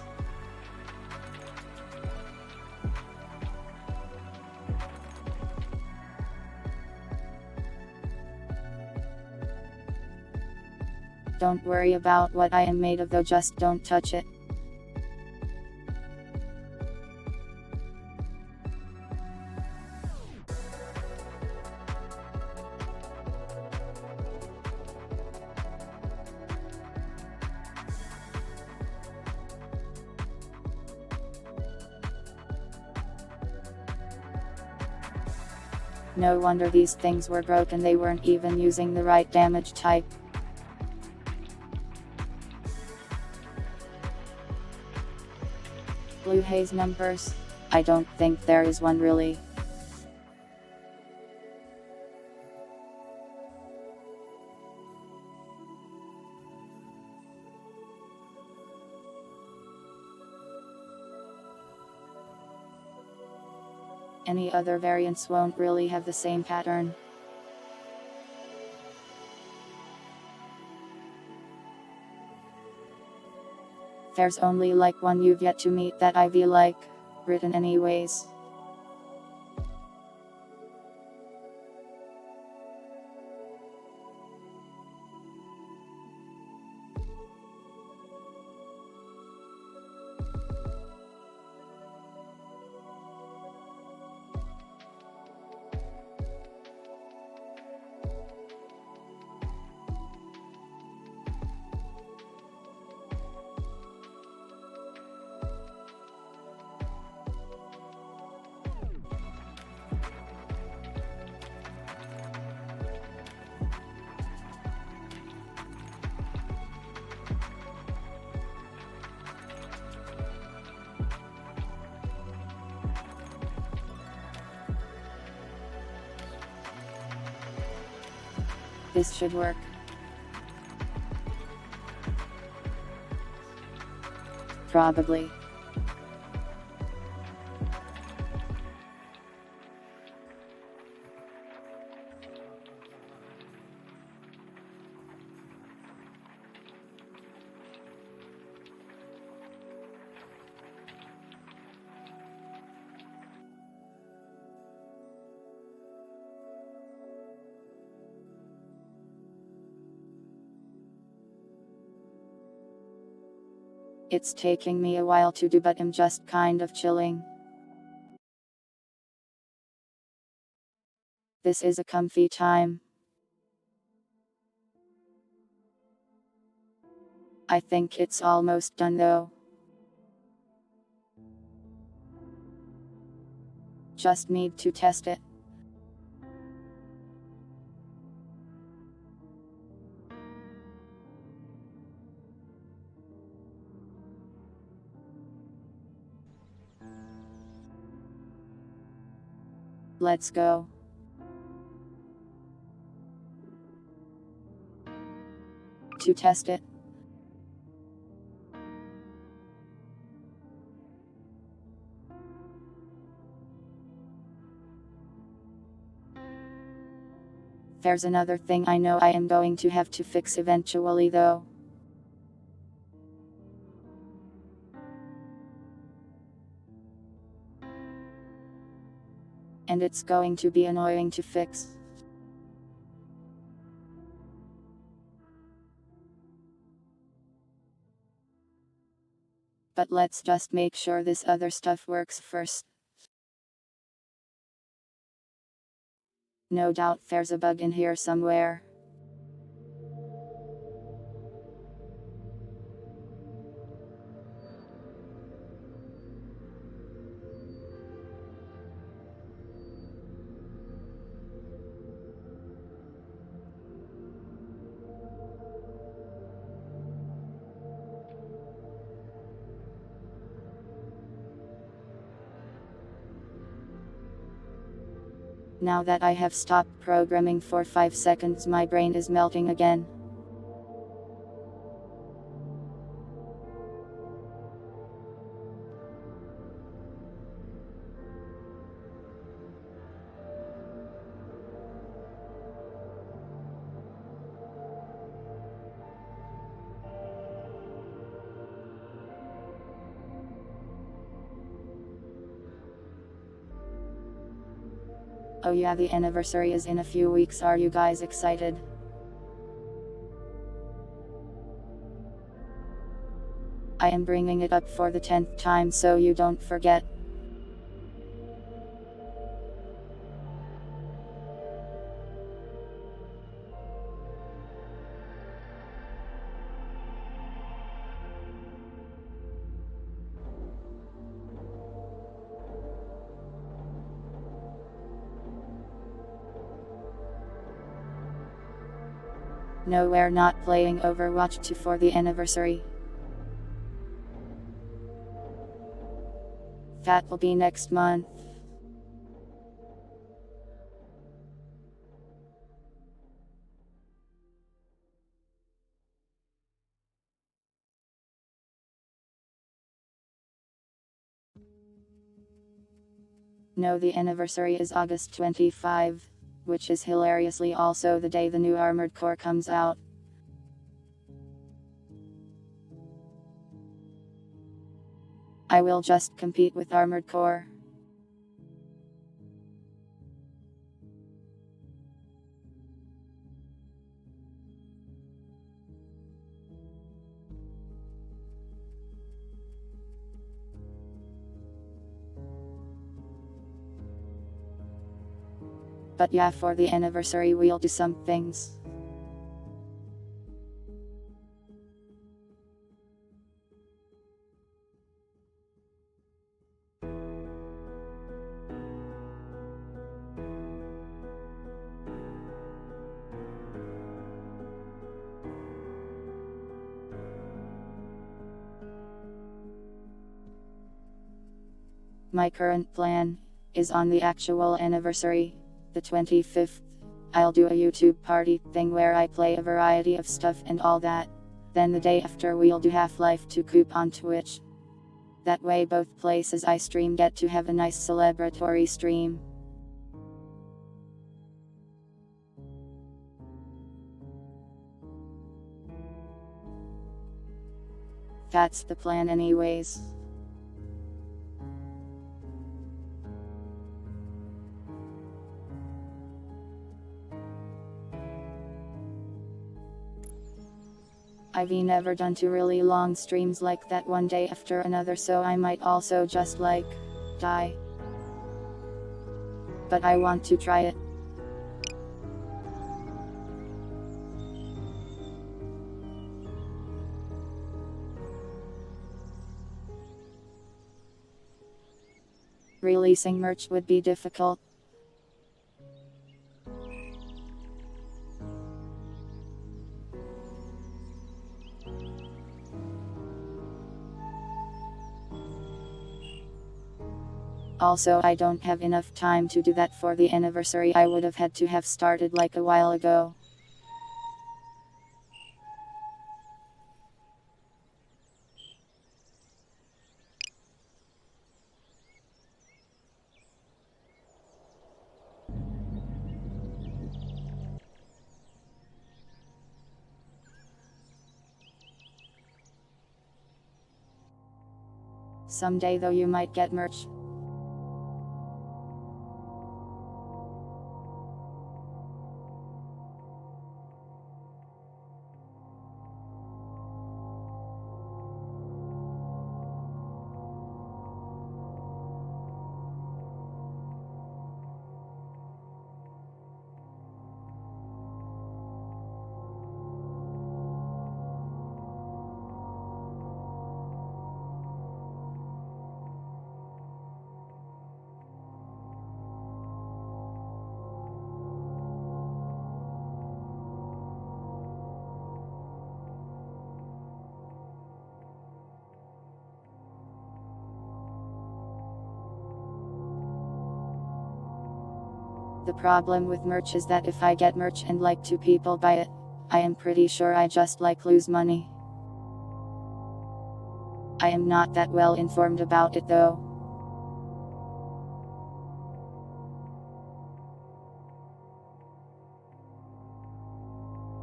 S1: Don't worry about what I am made of though, just don't touch it. No wonder these things were broken, they weren't even using the right damage type. Blue haze numbers? I don't think there is one really. Any other variants won't really have the same pattern. There's only like one you've yet to meet that I feel like written anyways. This should work. Probably. It's taking me a while to do, but I'm just kind of chilling. This is a comfy time. I think it's almost done though. just need to test it. Let's go. To test it. There's another thing I know I am going to have to fix eventually though. And it's going to be annoying to fix. But let's just make sure this other stuff works first. No doubt there's a bug in here somewhere. Now that I have stopped programming for 5 seconds, my brain is melting again. Oh yeah, the anniversary is in a few weeks. Are you guys excited? I am bringing it up for the 10th time so you don't forget. No, we're not playing Overwatch 2 for the anniversary. That will be next month. No, the anniversary is August 25, which is hilariously also the day the new Armored Core comes out. I will just compete with Armored Core. But yeah, for the anniversary we'll do some things. My current plan is on the actual anniversary, the 25th. I'll do a YouTube party thing where I play a variety of stuff and all that. Then the day after we'll do Half-Life 2 Coop on Twitch. That way both places I stream get to have a nice celebratory stream. That's the plan anyways. I've never done 2 really long streams like that one day after another, so I might also just like die. But I want to try it. Releasing merch would be difficult. Also, I don't have enough time to do that for the anniversary. I would have had to have started like a while ago. Someday though you might get merch. The problem with merch is that if I get merch and like 2 people buy it, I am pretty sure I just like lose money. I am not that well informed about it though.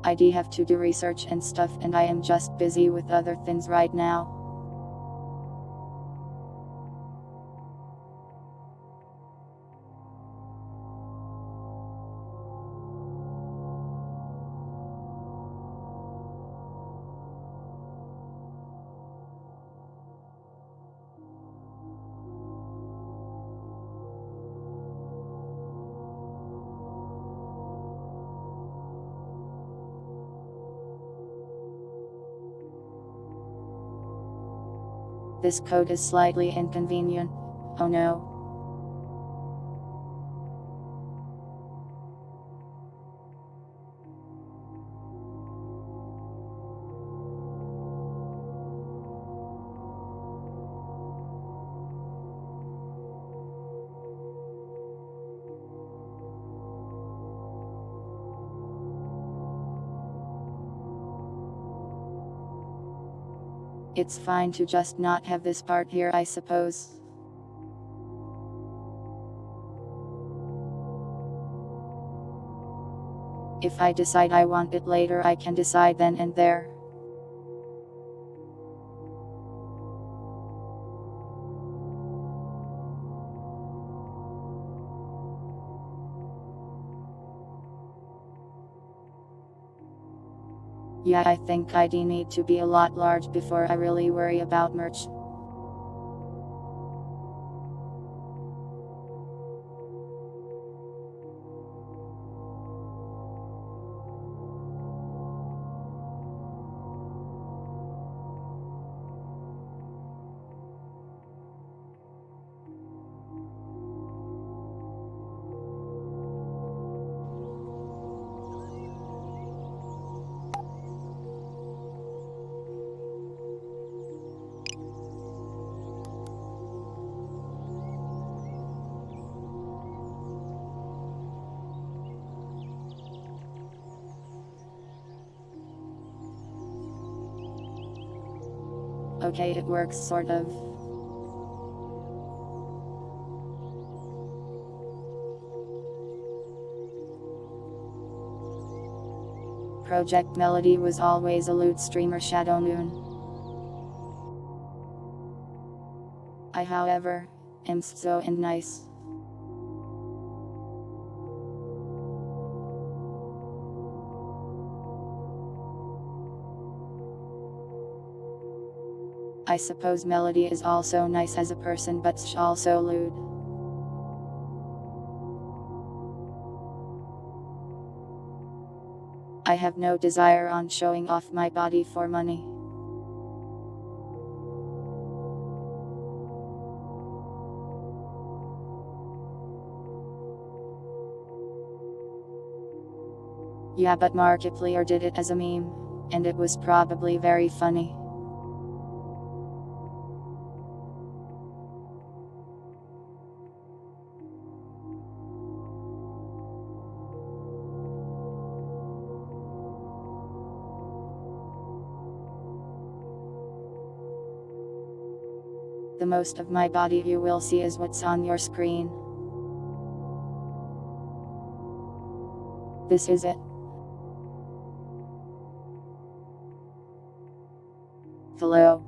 S1: I'd have to do research and stuff and I am just busy with other things right now. This code is slightly inconvenient. Oh no. It's fine to just not have this part here, I suppose. If I decide I want it later, I can decide then and there. Yeah, I think I'd need to be a lot large before I really worry about merch. Okay, it works sort of. Project Melody was always a loot streamer Shadow Moon. I however, am so and nice. I suppose Melody is also nice as a person but sh also lewd. I have no desire on showing off my body for money. Yeah, but Markiplier did it as a meme, and it was probably very funny. The most of my body you will see is what's on your screen. This is it. Hello.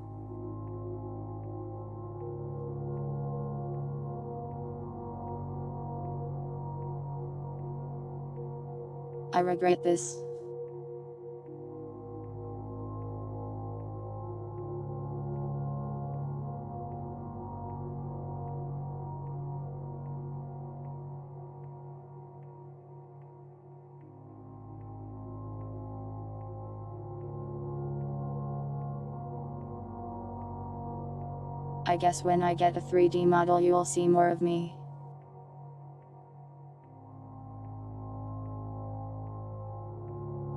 S1: I regret this. I guess when I get a 3D model you'll see more of me.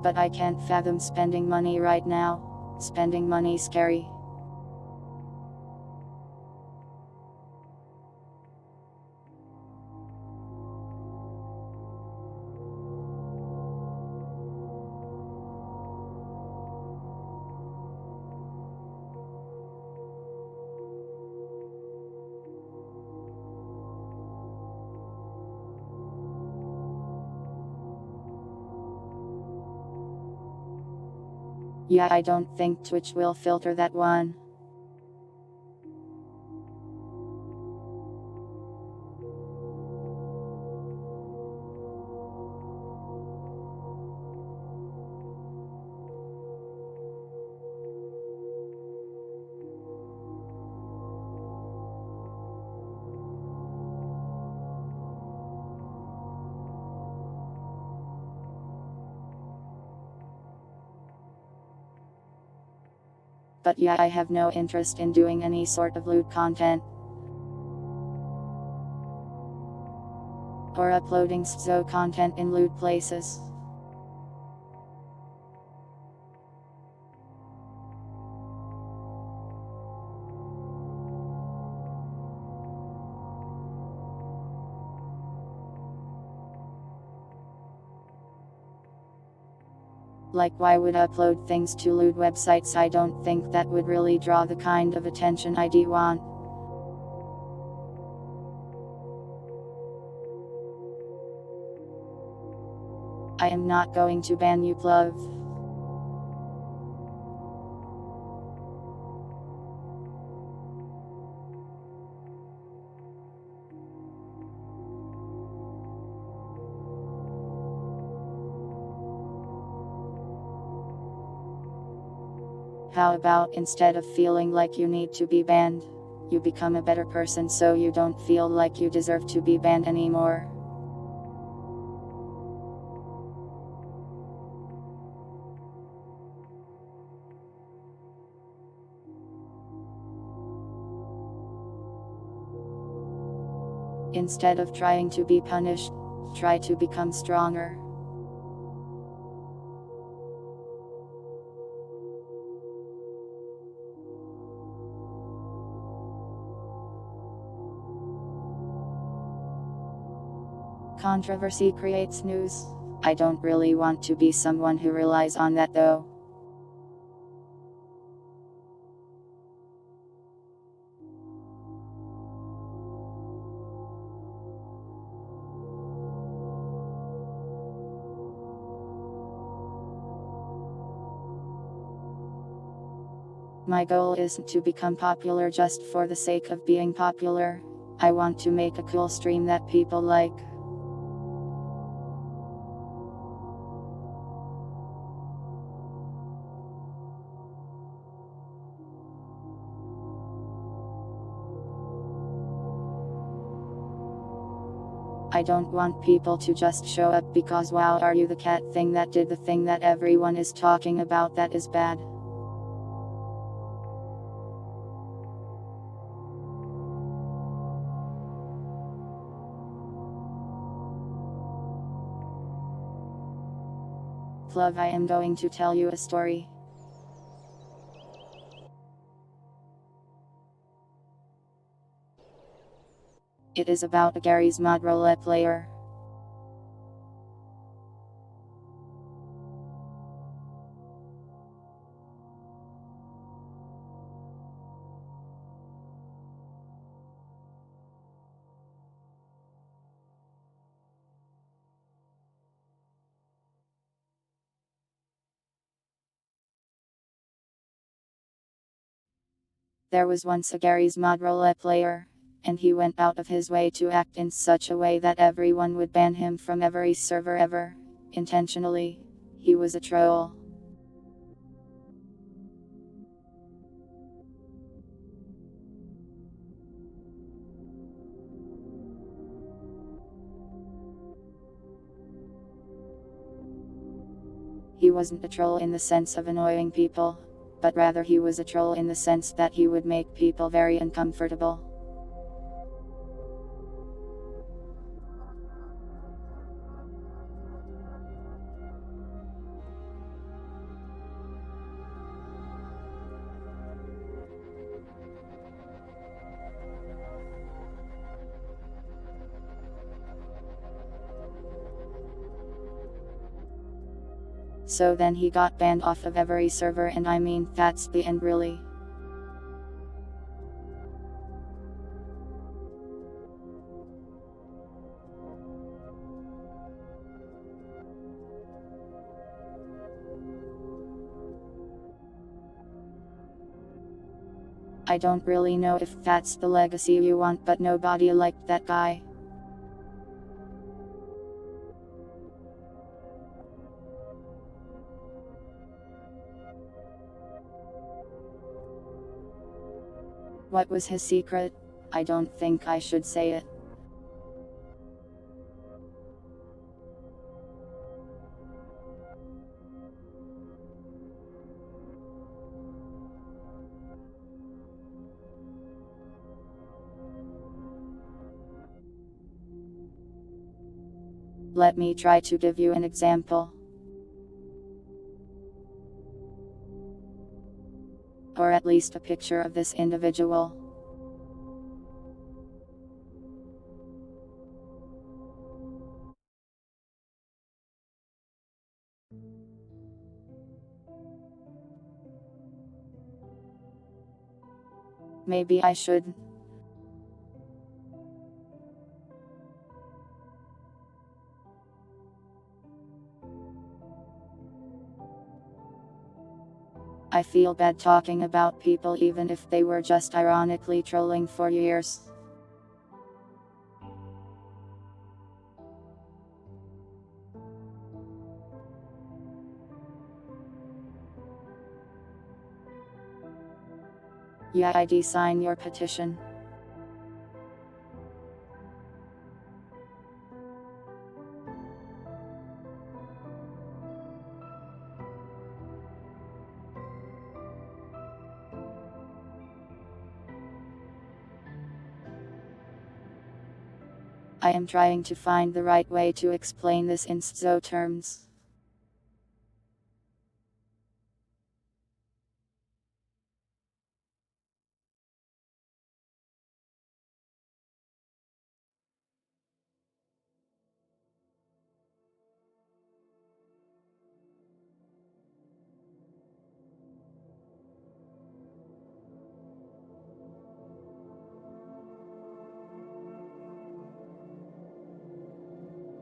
S1: But I can't fathom spending money right now. Spending money's scary. Yeah, I don't think Twitch will filter that one. But yeah, I have no interest in doing any sort of loot content. Or uploading SZO content in loot places. Like, why would I upload things to loot websites? I don't think that would really draw the kind of attention I do want. I am not going to ban you, love. How about instead of feeling like you need to be banned, you become a better person so you don't feel like you deserve to be banned anymore? Instead of trying to be punished, try to become stronger. Controversy creates news. I don't really want to be someone who relies on that though. My goal isn't to become popular just for the sake of being popular. I want to make a cool stream that people like. I don't want people to just show up because wow, are you the cat thing that did the thing that everyone is talking about that is bad. club, I am going to tell you a story. It is about a Garry's Mod roulette player. There was once a Garry's Mod roulette player, and he went out of his way to act in such a way that everyone would ban him from every server ever, intentionally. He was a troll. He wasn't a troll in the sense of annoying people, but rather he was a troll in the sense that he would make people very uncomfortable. So then he got banned off of every server, and I mean that's the end really. I don't really know if that's the legacy you want, but nobody liked that guy. What was his secret? I don't think I should say it. Let me try to give you an example. Or at least a picture of this individual. Maybe I should. I feel bad talking about people even if they were just ironically trolling for years. Yeah, ID sign your petition. I am trying to find the right way to explain this in SZO terms.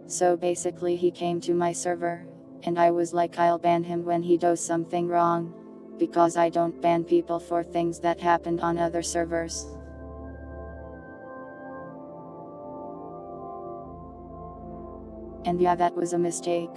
S1: So basically he came to my server, and I was like, I'll ban him when he does something wrong, because I don't ban people for things that happened on other servers. And yeah, that was a mistake.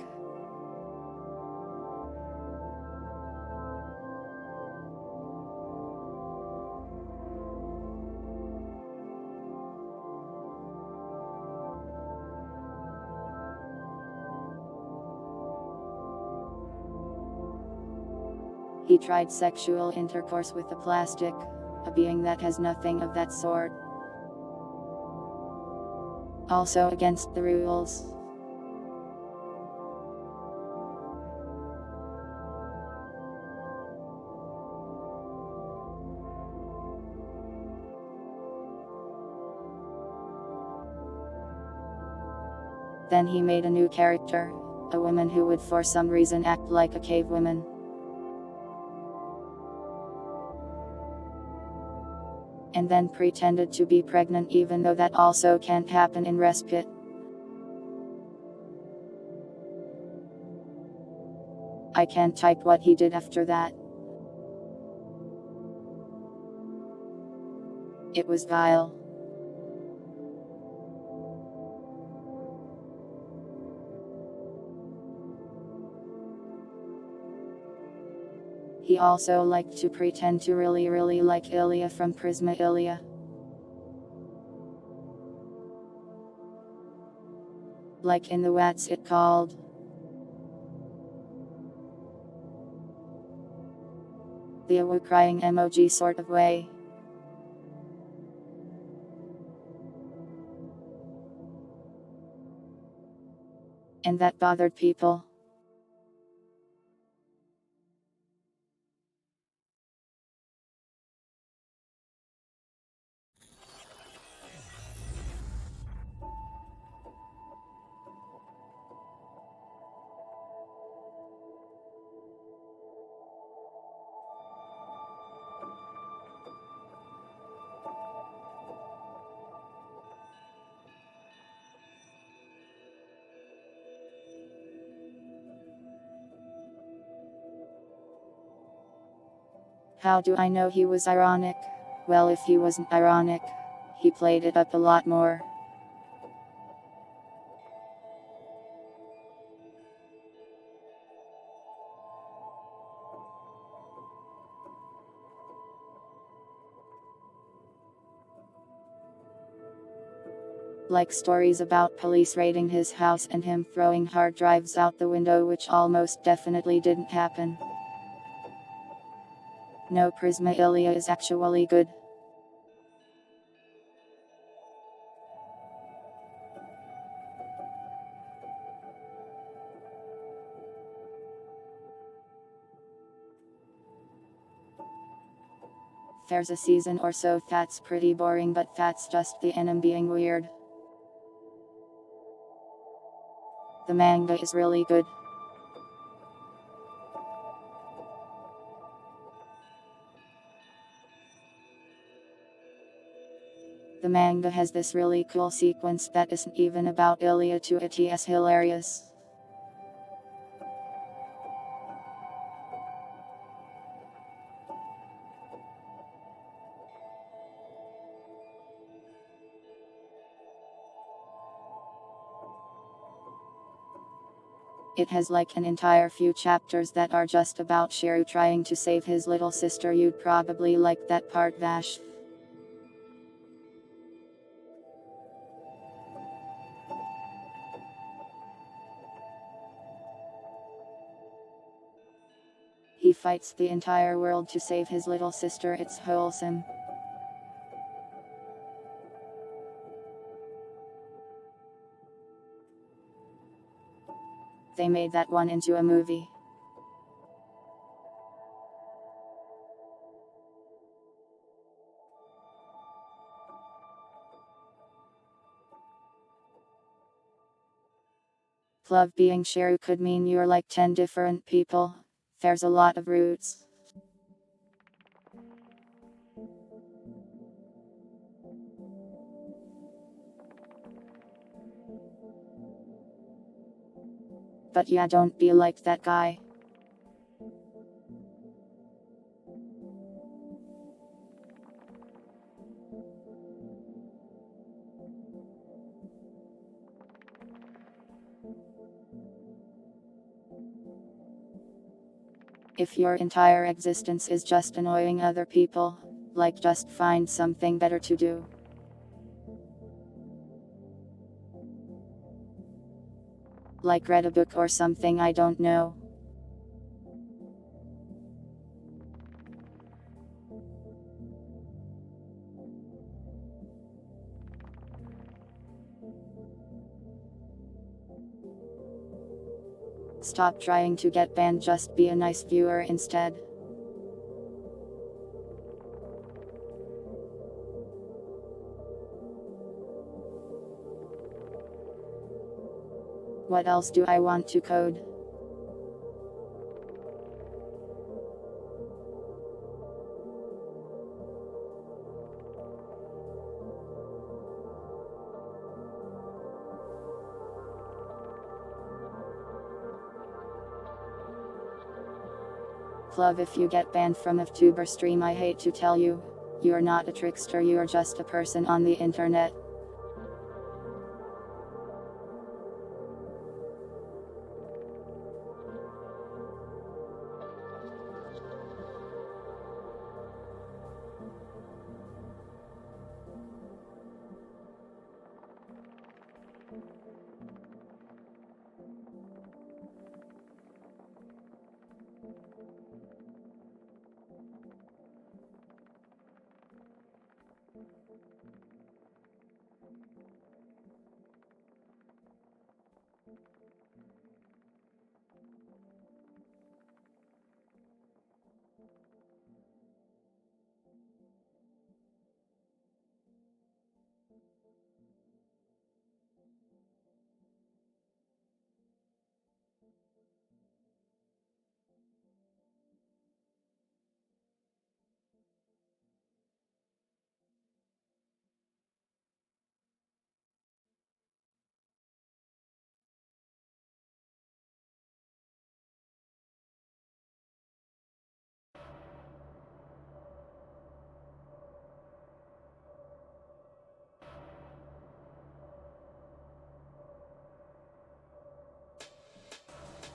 S1: He tried sexual intercourse with a plastic, a being that has nothing of that sort. Also against the rules. Then he made a new character, a woman who would for some reason act like a cave woman. And then pretended to be pregnant even though that also can't happen in Respite. I can't type what he did after that. It was vile. He also liked to pretend to really like Ilya from Prisma Ilya. Like in the What's It Called? The awu crying emoji sort of way. And that bothered people. How do I know he was ironic? Well, if he wasn't ironic, he played it up a lot more. Like stories about police raiding his house and him throwing hard drives out the window, which almost definitely didn't happen. No, Prisma Ilya is actually good. There's a season or so that's pretty boring, but that's just the anime being weird. The manga is really good. The manga has this really cool sequence that isn't even about Ilya to it is hilarious. It has like an entire few chapters that are just about Shiru trying to save his little sister. You'd probably like that part, Vash. He fights the entire world to save his little sister. It's wholesome. They made that one into a movie. Love being Shiru could mean you're like 10 different people. There's a lot of roots. But yeah, don't be like that guy. If your entire existence is just annoying other people, like just find something better to do. Like read a book or something, I don't know. Stop trying to get banned, just be a nice viewer instead. What else do I want to code? Love, if you get banned from a tuber stream, I hate to tell you, you're not a trickster, you're just a person on the internet.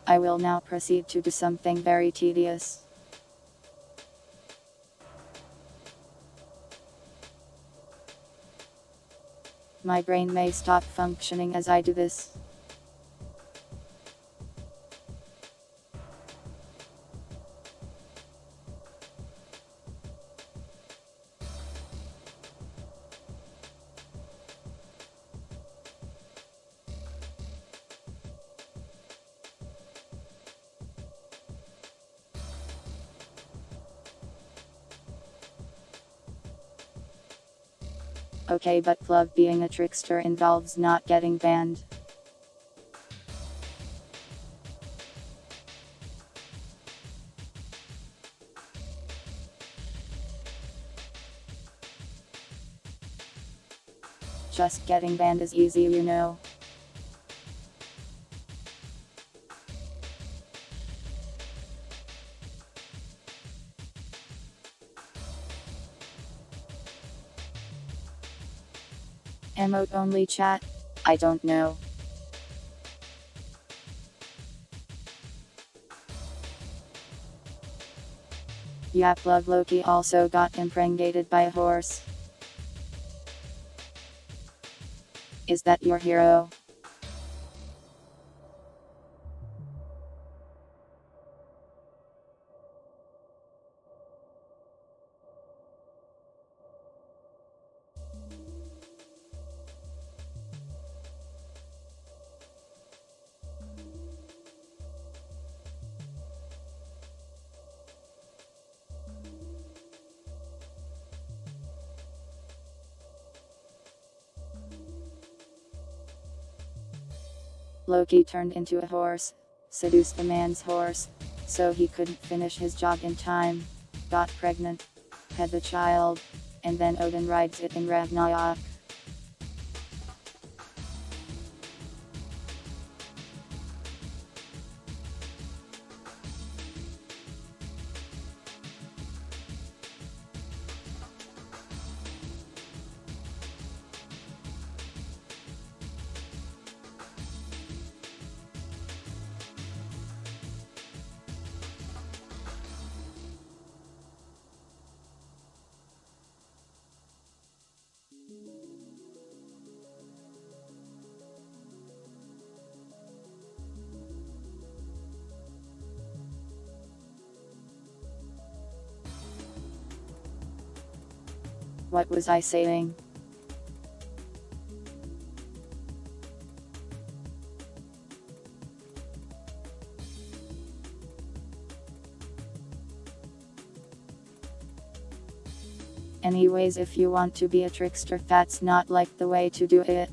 S1: I will now proceed to do something very tedious. My brain may stop functioning as I do this. Okay, but love, being a trickster involves not getting banned. Just getting banned is easy, you know. Emote only chat? I don't know. Yap, love, Loki also got impregnated by a horse. Is that your hero? Loki turned into a horse, seduced the man's horse, so he couldn't finish his job in time, got pregnant, had the child, and then Odin rides it in Ragnarok. What was I saying? Anyways, if you want to be a trickster, that's not like the way to do it.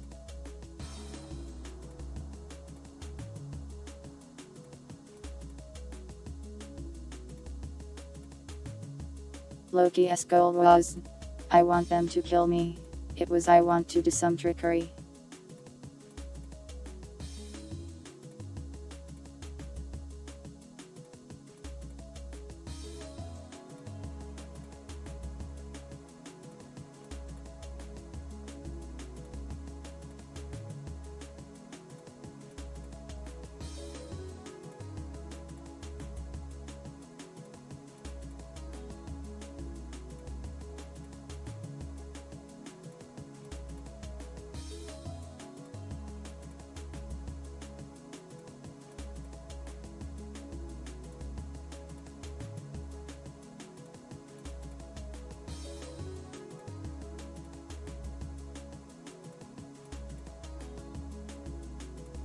S1: Loki's goal was, I want them to kill me. It was I want to do some trickery.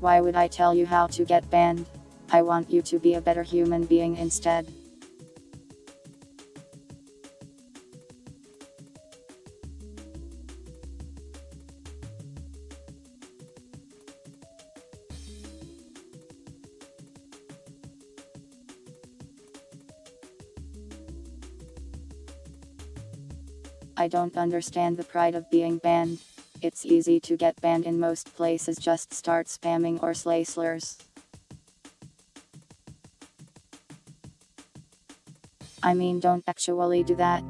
S1: Why would I tell you how to get banned? I want you to be a better human being instead. I don't understand the pride of being banned. It's easy to get banned in most places, just start spamming or slay slurs. I mean, don't actually do that.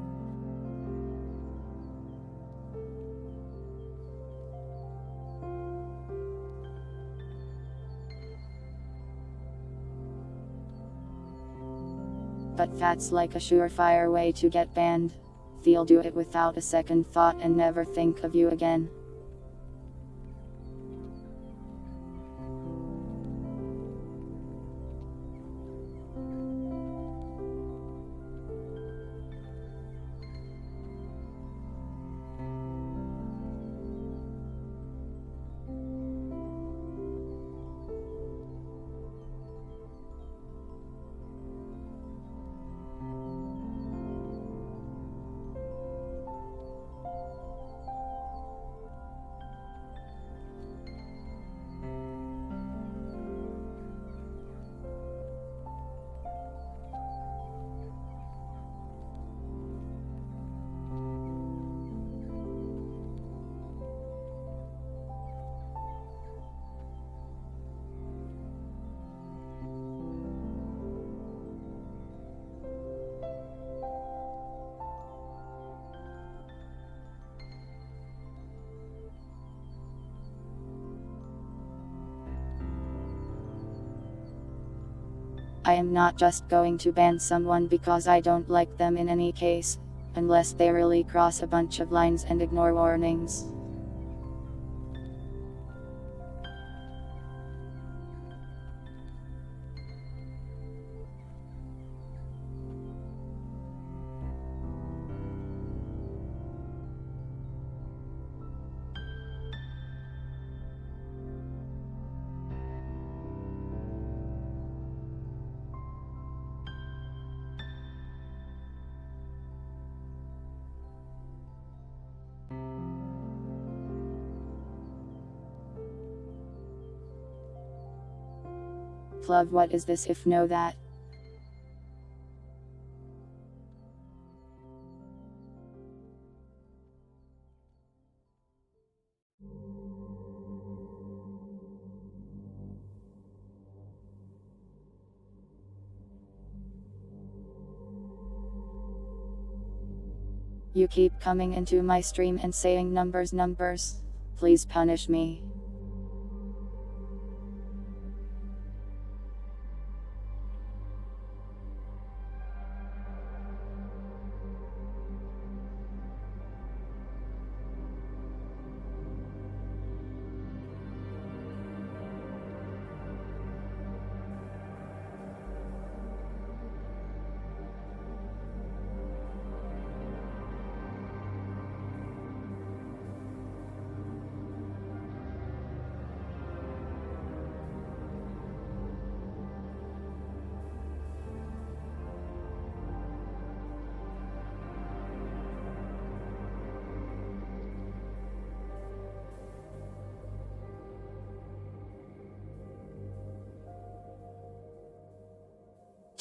S1: But that's like a surefire way to get banned. They'll do it without a second thought and never think of you again. I am not just going to ban someone because I don't like them in any case, unless they really cross a bunch of lines and ignore warnings. Love, what is this if no that? You keep coming into my stream and saying numbers numbers. Please punish me.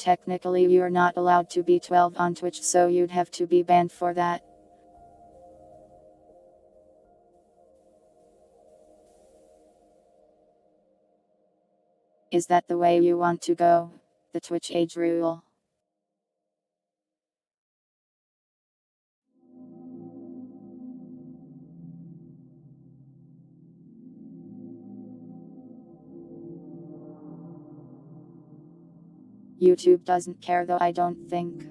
S1: Technically you're not allowed to be 12 on Twitch, so you'd have to be banned for that. Is that the way you want to go? The Twitch age rule. YouTube doesn't care though, I don't think.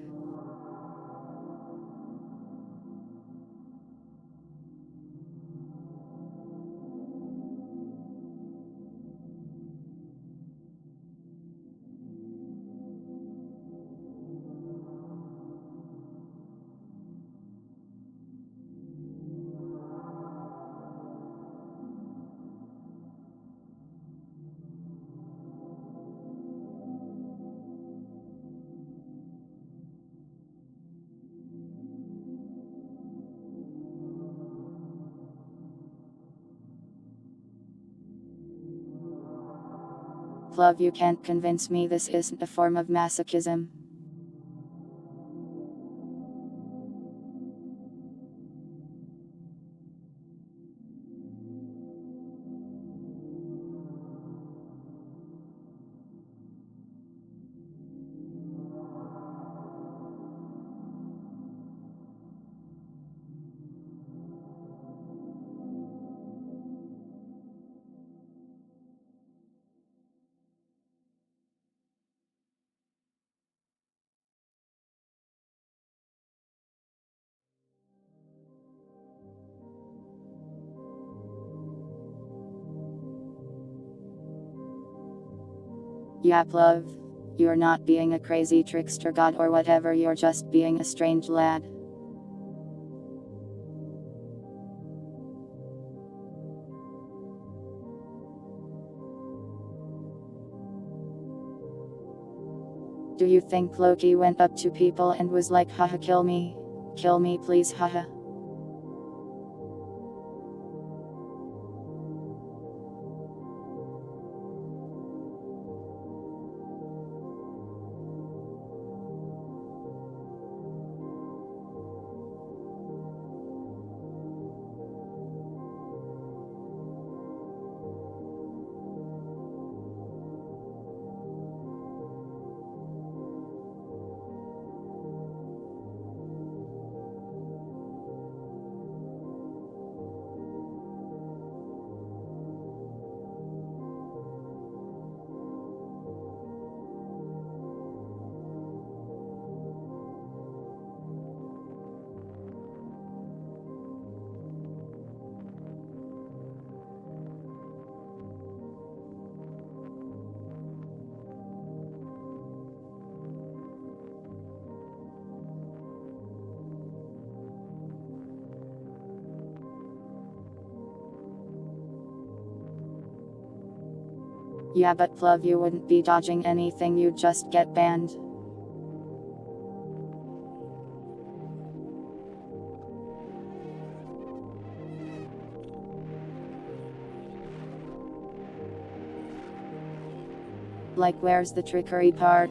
S1: Love, you can't convince me this isn't a form of masochism. Yap, love. You're not being a crazy trickster god or whatever, you're just being a strange lad. Do you think Loki went up to people and was like, haha, kill me please, haha? Yeah, but love, you wouldn't be dodging anything, you'd just get banned. Like, where's the trickery part?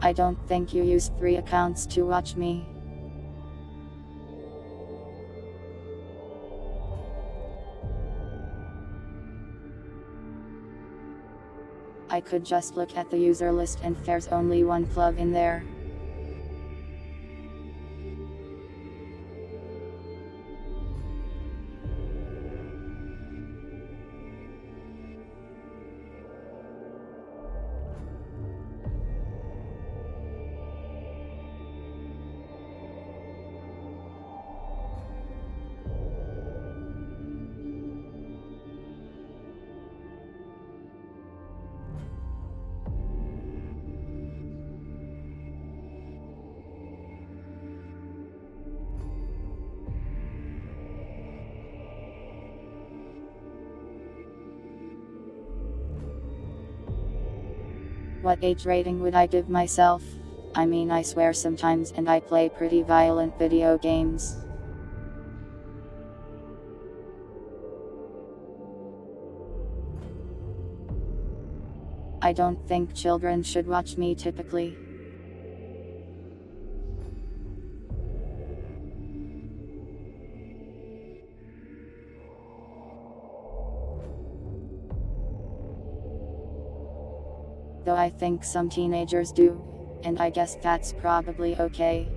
S1: I don't think you use 3 accounts to watch me. I could just look at the user list and there's only one club in there. What age rating would I give myself? I mean, I swear sometimes and I play pretty violent video games. I don't think children should watch me typically. Though I think some teenagers do, and I guess that's probably okay.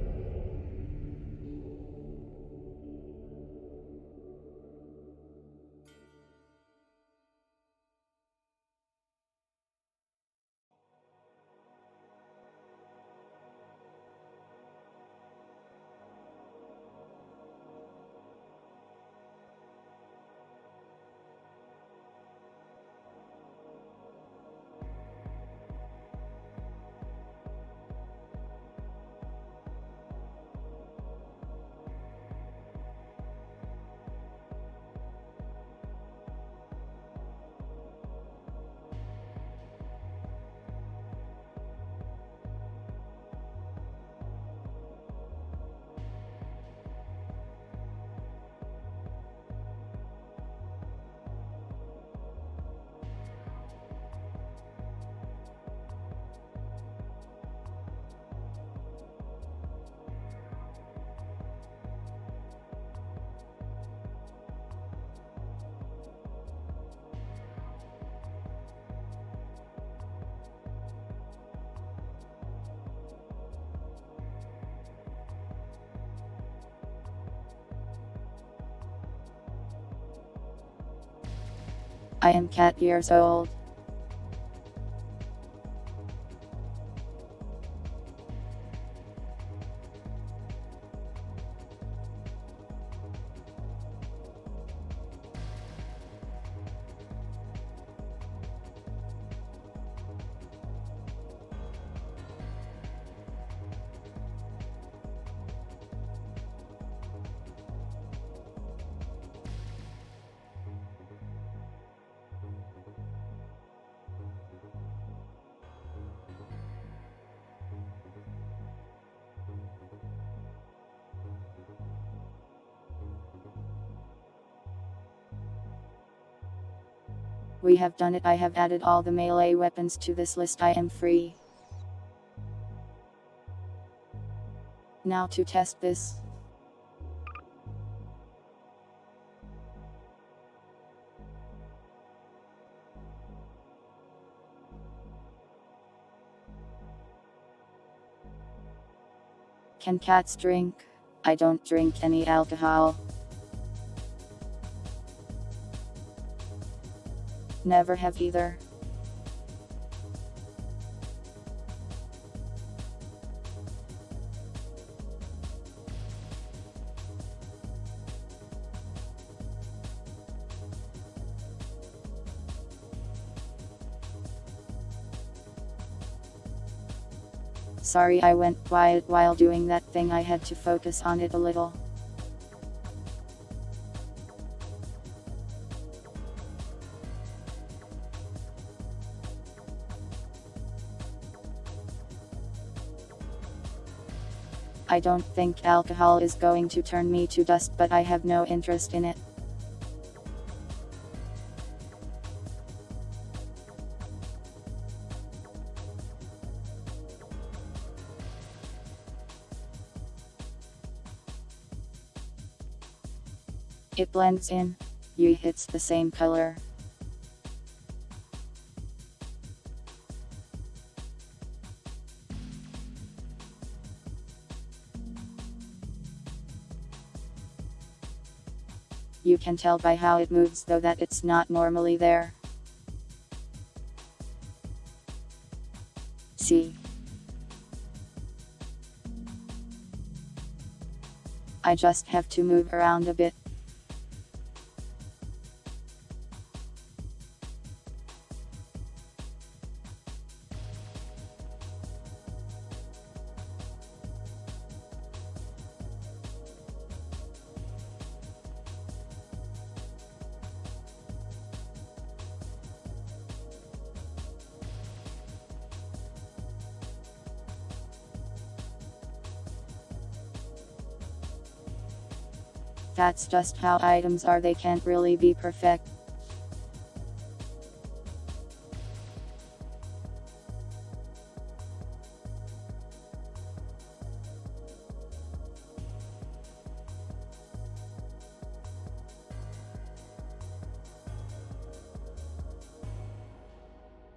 S1: I am cat years old. We have done it. I have added all the melee weapons to this list. I am free. Now to test this. Can cats drink? I don't drink any alcohol. Never have either. Sorry, I went quiet while doing that thing. I had to focus on it a little. I don't think alcohol is going to turn me to dust, but I have no interest in it. It blends in. U hits the same color. You can tell by how it moves though that it's not normally there. See? I just have to move around a bit. That's just how items are, they can't really be perfect.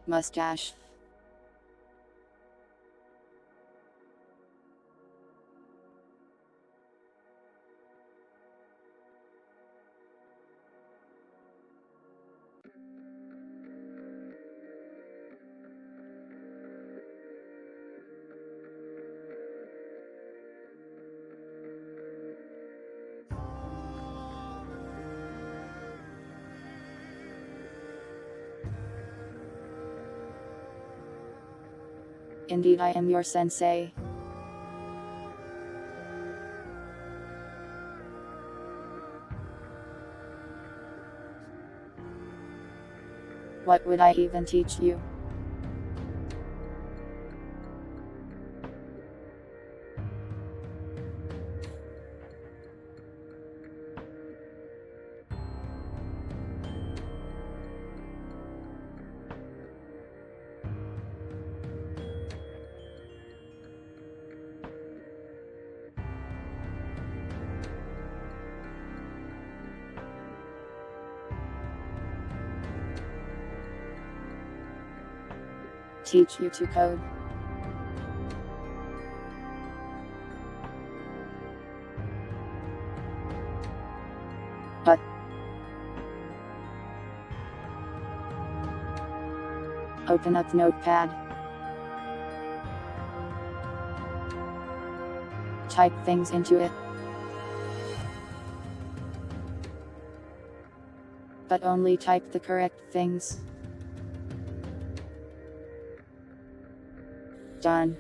S1: Mustache. Indeed, I am your sensei. What would I even teach you? Teach you to code. But open up Notepad. Type things into it. But only type the correct things. Done.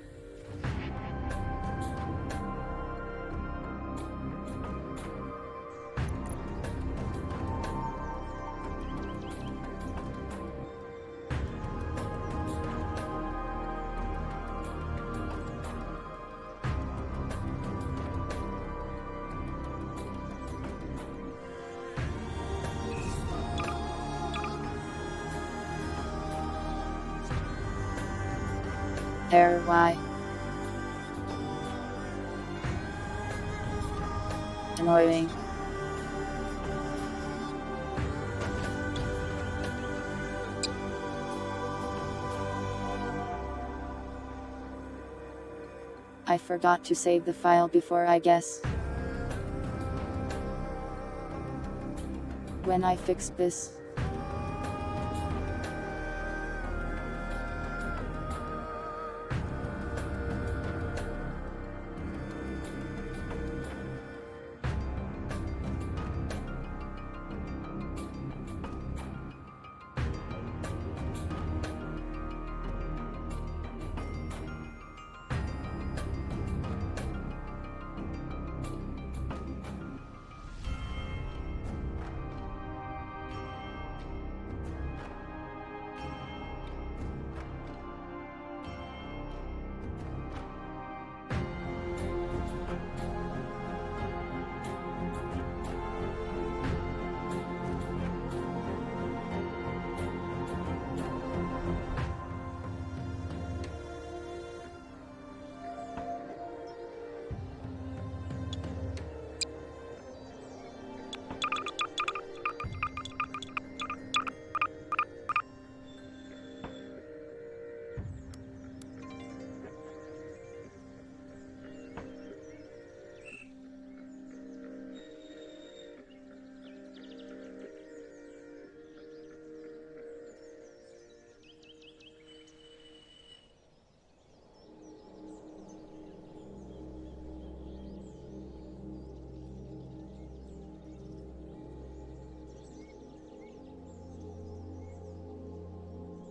S1: Error Y. Annoying. I forgot to save the file before, I guess. When I fix this.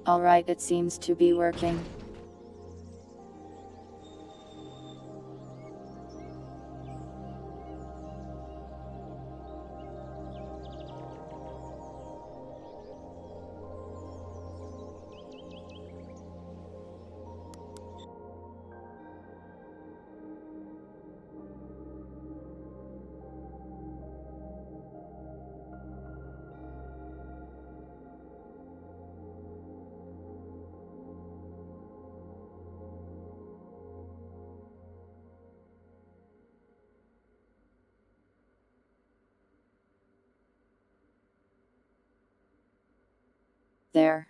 S1: Alright, it seems to be working. There.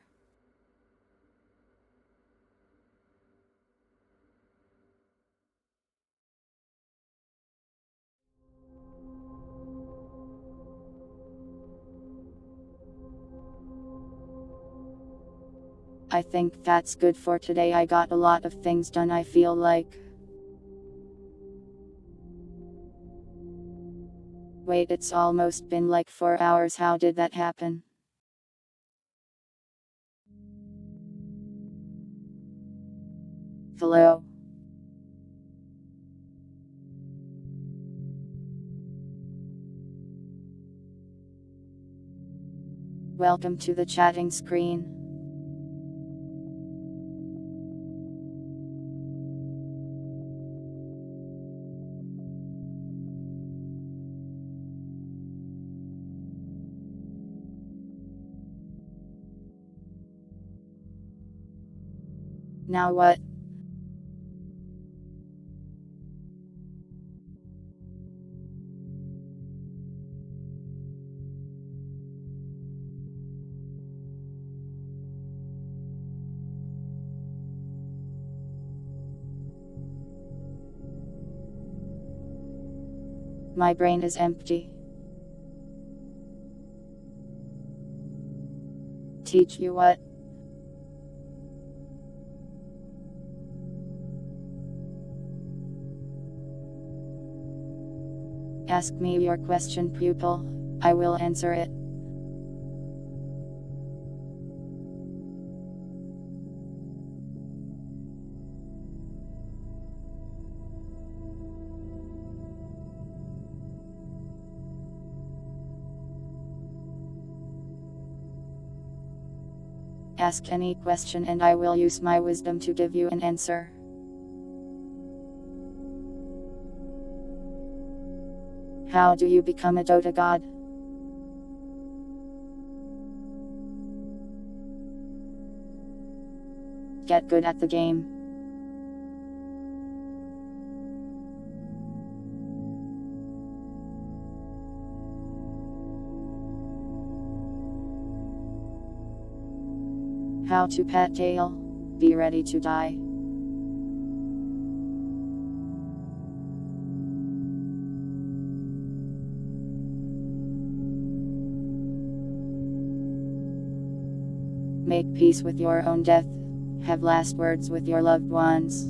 S1: I think that's good for today. I got a lot of things done, I feel like. Wait, it's almost been like 4 hours. How did that happen? Hello? Welcome to the chatting screen. Now what? My brain is empty. Teach you what? Ask me your question, pupil. I will answer it. Ask any question and I will use my wisdom to give you an answer. How do you become a Dota god? Get good at the game. How to pet tail. Be ready to die. Make peace with your own death. Have last words with your loved ones.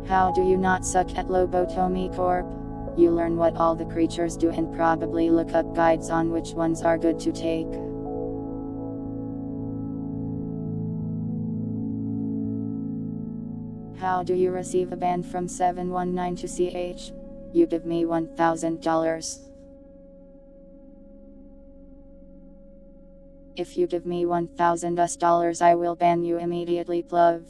S1: How do you not suck at Lobotomy Corp? You learn what all the creatures do and probably look up guides on which ones are good to take. How do you receive a ban from 719 to CH? You give me $1,000. If you give me $1,000 I will ban you immediately, pluv.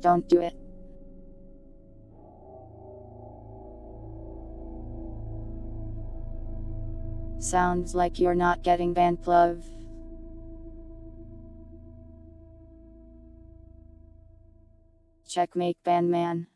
S1: Don't do it. Sounds like you're not getting banned, pluv. Checkmate, ban man.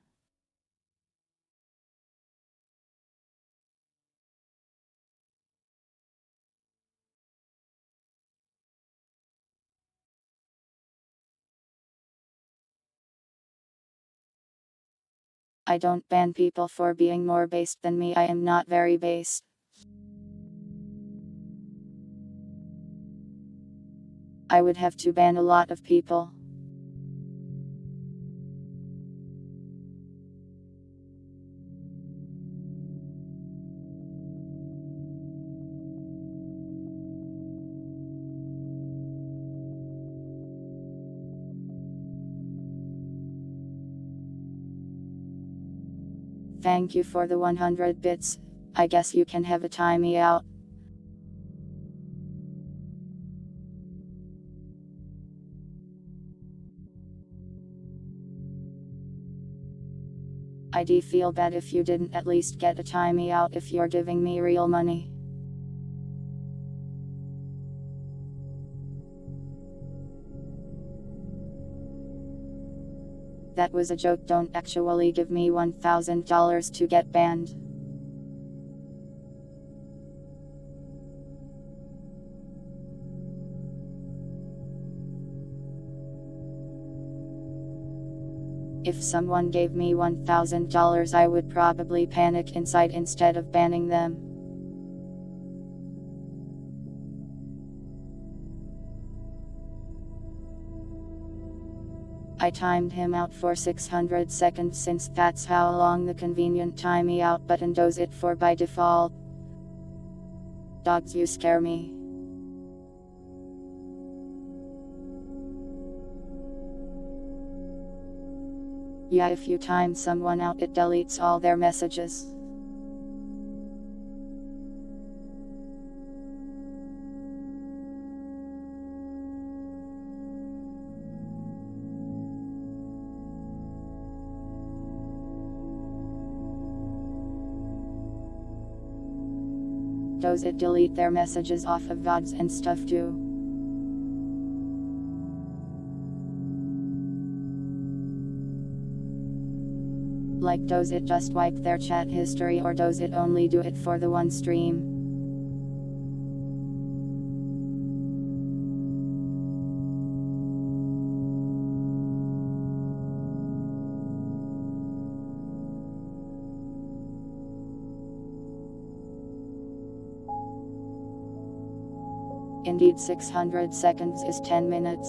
S1: I don't ban people for being more based than me. I am not very based. I would have to ban a lot of people. Thank you for the 100 bits. I guess you can have a time out. I'd feel bad if you didn't at least get a time out if you're giving me real money. That was a joke. Don't actually give me $1,000 to get banned. If someone gave me $1,000, I would probably panic inside instead of banning them. I timed him out for 600 seconds since that's how long the convenient time out button does it for by default. Dogs, you scare me. Yeah, if you time someone out, it deletes all their messages. Does it delete their messages off of VODs and stuff too? Like, does it just wipe their chat history, or does it only do it for the one stream? Indeed, 600 seconds is 10 minutes.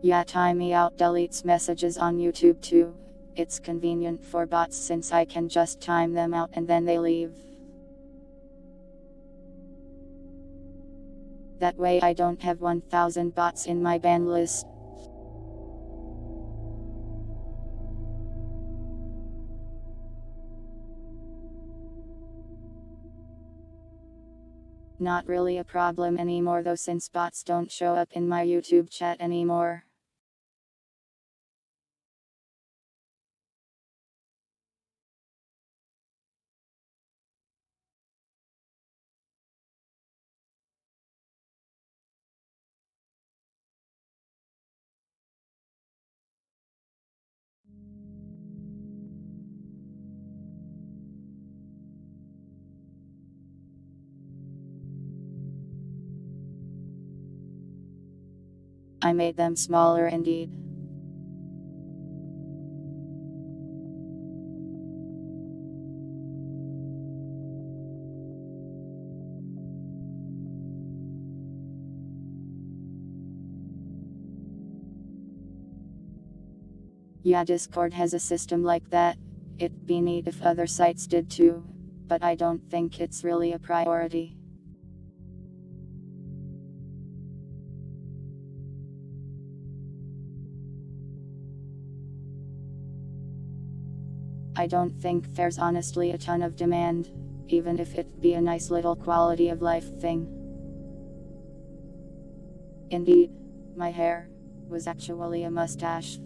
S1: Yeah, time out deletes messages on YouTube too. It's convenient for bots since I can just time them out and then they leave. That way I don't have 1,000 bots in my ban list. Not really a problem anymore though, since bots don't show up in my YouTube chat anymore. I made them smaller indeed. Yeah, Discord has a system like that. It'd be neat if other sites did too, but I don't think it's really a priority. I don't think there's honestly a ton of demand, even if it'd be a nice little quality of life thing. Indeed, my hair was actually a mustache.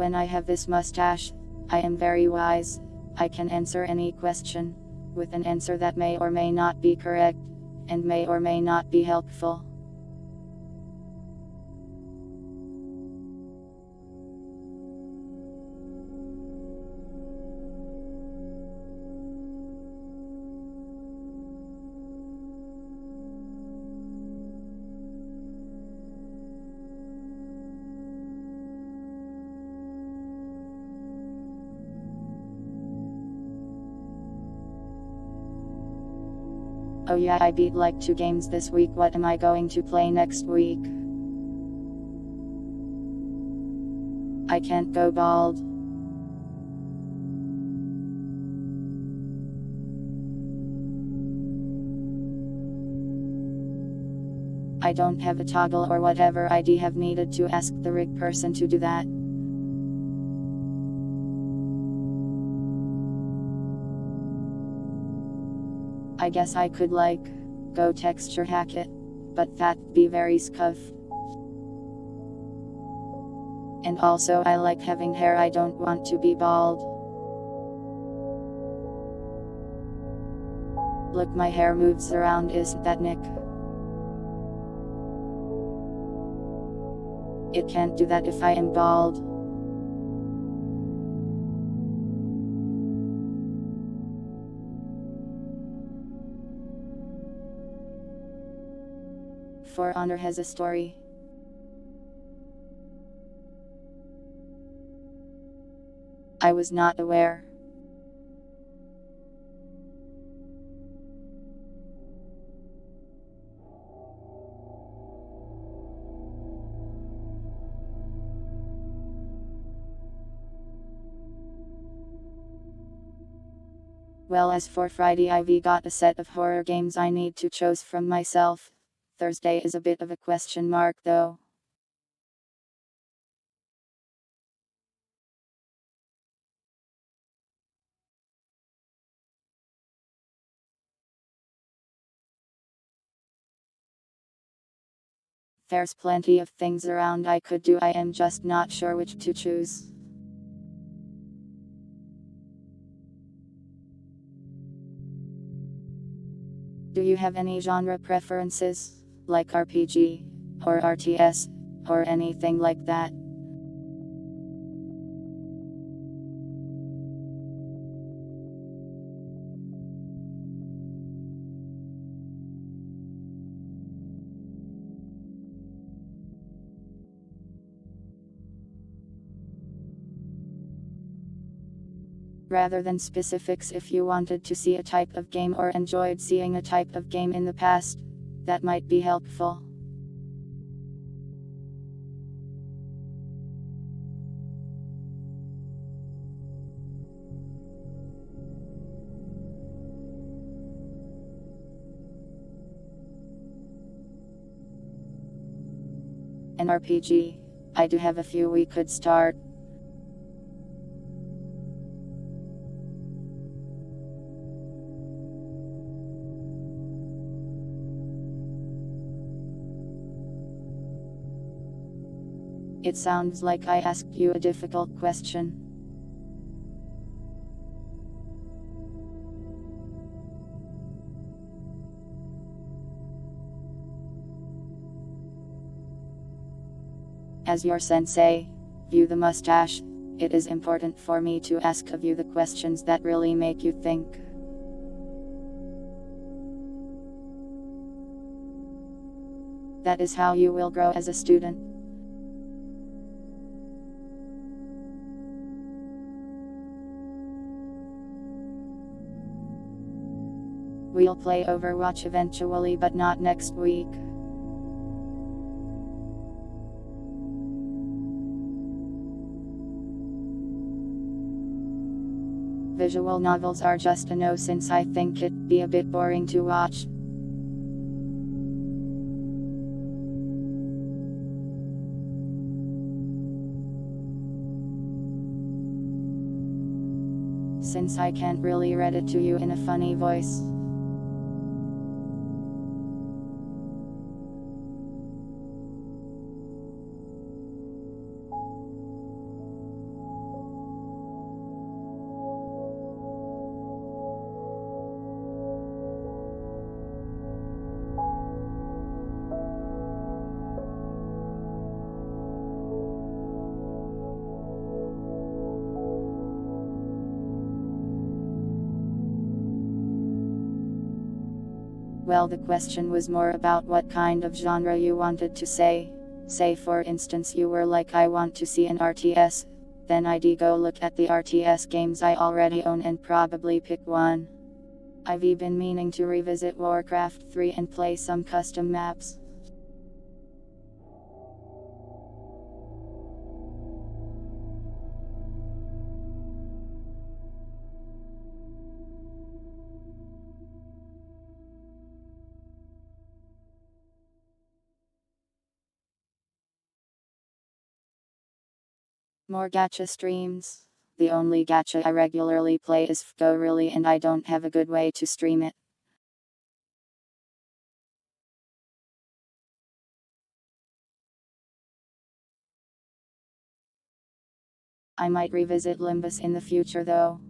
S1: When I have this mustache, I am very wise. I can answer any question, with an answer that may or may not be correct, and may or may not be helpful. Oh yeah, I beat like 2 games this week. What am I going to play next week? I can't go bald. I don't have a toggle or whatever ID have needed to ask the rig person to do that. I guess I could go texture hack it, but that'd be very scuff. And also I like having hair, I don't want to be bald. Look, my hair moves around, isn't that Nick? It can't do that if I am bald. For Honor has a story. I was not aware. Well, as for Friday, I've got a set of horror games I need to choose from myself. Thursday is a bit of a question mark though. There's plenty of things around I could do, I am just not sure which to choose. Do you have any genre preferences, like RPG, or RTS, or anything like that? Rather than specifics, if you wanted to see a type of game or enjoyed seeing a type of game in the past, that might be helpful. An RPG. I do have a few we could start. It sounds like I asked you a difficult question. As your sensei, you the mustache, it is important for me to ask of you the questions that really make you think. That is how you will grow as a student. We'll play Overwatch eventually, but not next week. Visual novels are just a no, since I think it'd be a bit boring to watch. Since I can't really read it to you in a funny voice. Well, the question was more about what kind of genre you wanted to say. Say for instance you were like, I want to see an RTS. Then I'd go look at the RTS games I already own and probably pick one. I've been meaning to revisit Warcraft 3 and play some custom maps. More gacha streams. The only gacha I regularly play is FGO really, and I don't have a good way to stream it. I might revisit Limbus in the future though.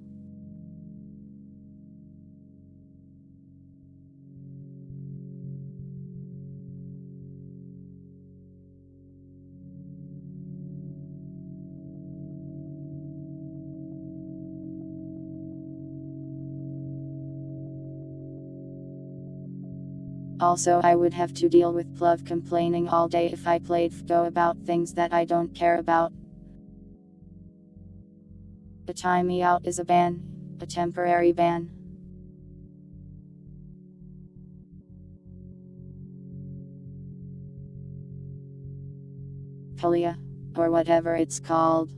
S1: Also, I would have to deal with Pluv complaining all day if I played FGO about things that I don't care about. A time me out is a ban. A temporary ban. Kalia. Or whatever it's called.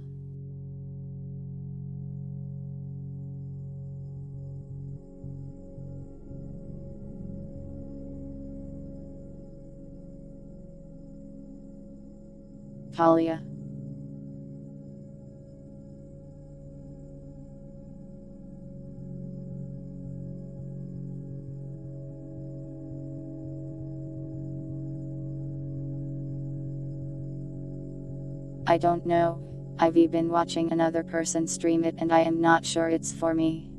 S1: Kalia. I don't know. I've been watching another person stream it and I am not sure it's for me.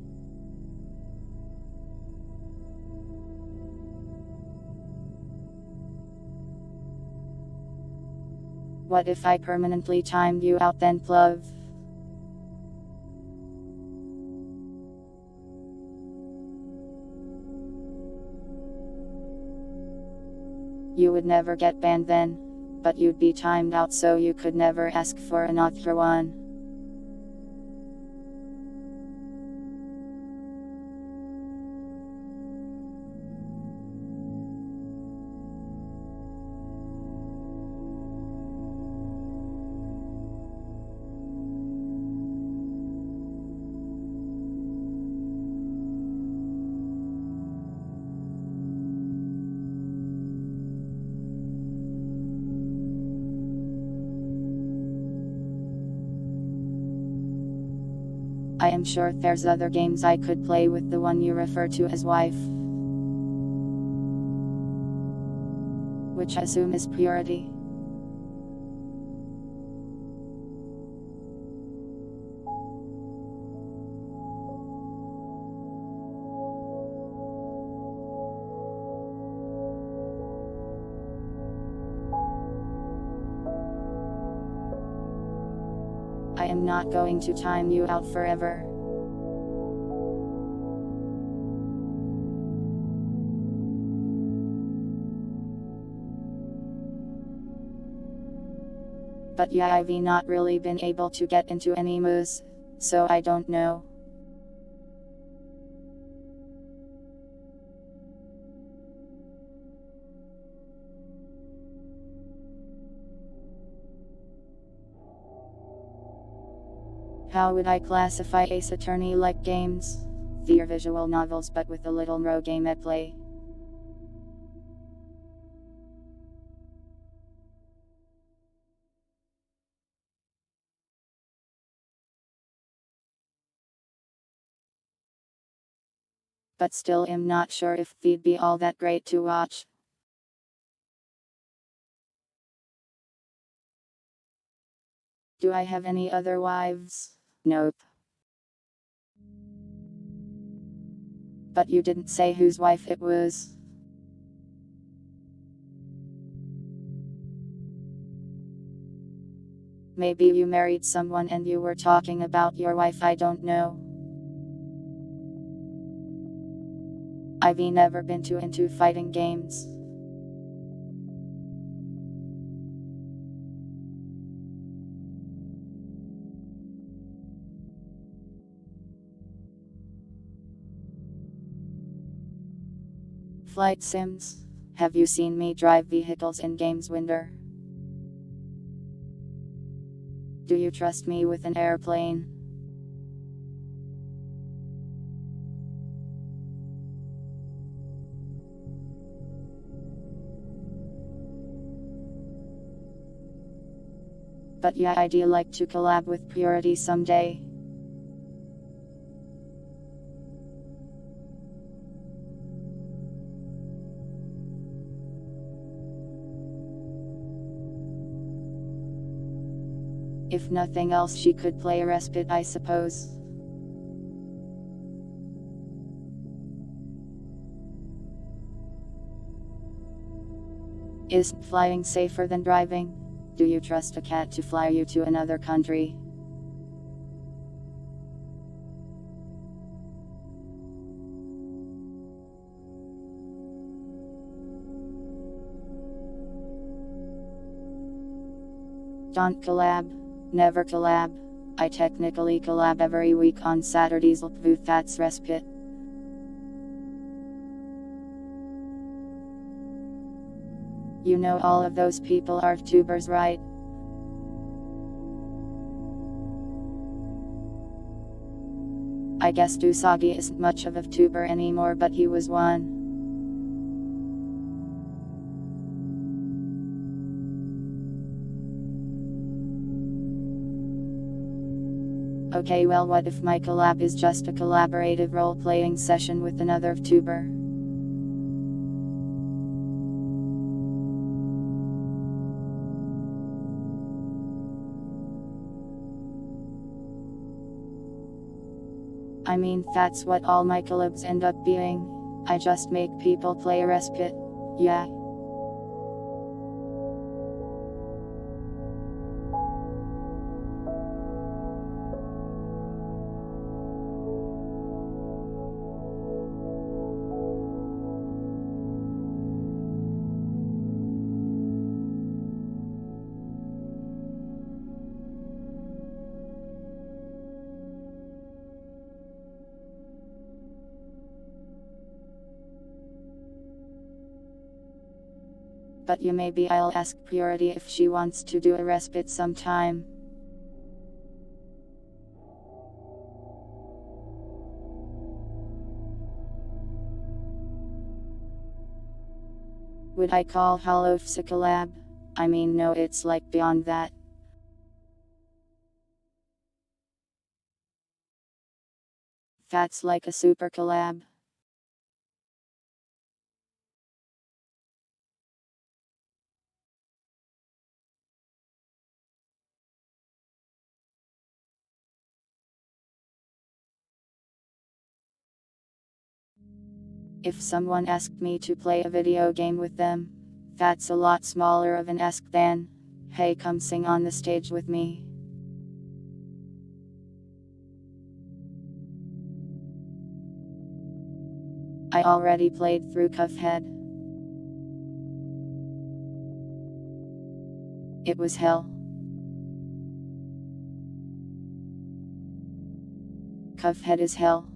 S1: What if I permanently timed you out then, Pluv? You would never get banned then, but you'd be timed out so you could never ask for another one. I am sure there's other games I could play with the one you refer to as wife. Which I assume is purity. I am not going to time you out forever. But yeah, I've not really been able to get into any moves, so I don't know. How would I classify Ace Attorney-like games? They're visual novels but with a little more gameplay. But still am not sure if they'd be all that great to watch. Do I have any other wives? Nope. But you didn't say whose wife it was. Maybe you married someone and you were talking about your wife, I don't know. I've never been too into fighting games. Flight sims. Have you seen me drive vehicles in games, Winder? Do you trust me with an airplane? But yeah, I'd like to collab with Purity someday. If nothing else, she could play Respite, I suppose. Is flying safer than driving? Do you trust a cat to fly you to another country? Don't collab. Never collab. I technically collab every week on Saturdays with That's Respite. You know all of those people are tubers, right? I guess Usagi isn't much of a tuber anymore, but he was one. Okay, well, what if my collab is just a collaborative role-playing session with another tuber? I mean, that's what all my collabs end up being. I just make people play Respite. Yeah. But you maybe I'll ask Purity if she wants to do a Respite sometime. Would I call Holofs a collab? I mean, no, it's like beyond that. That's like a super collab. If someone asked me to play a video game with them, that's a lot smaller of an ask than, hey, come sing on the stage with me. I already played through Cuphead. It was hell. Cuphead is hell.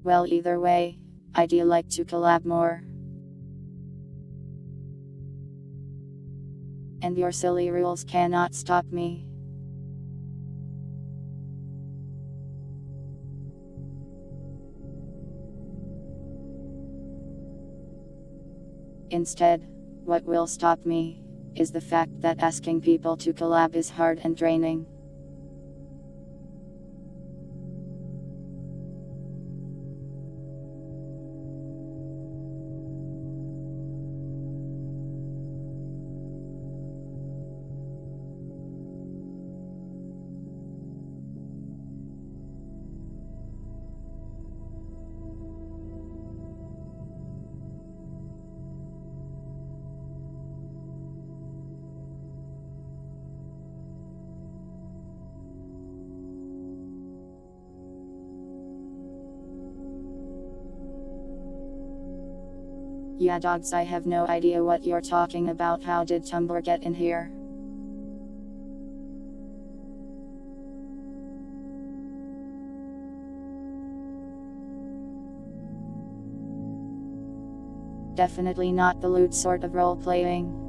S1: Well, either way, I'd like to collab more. And your silly rules cannot stop me. Instead, what will stop me is the fact that asking people to collab is hard and draining. Yeah dogs, I have no idea what you're talking about. How did Tumblr get in here? Definitely not the loot sort of role-playing.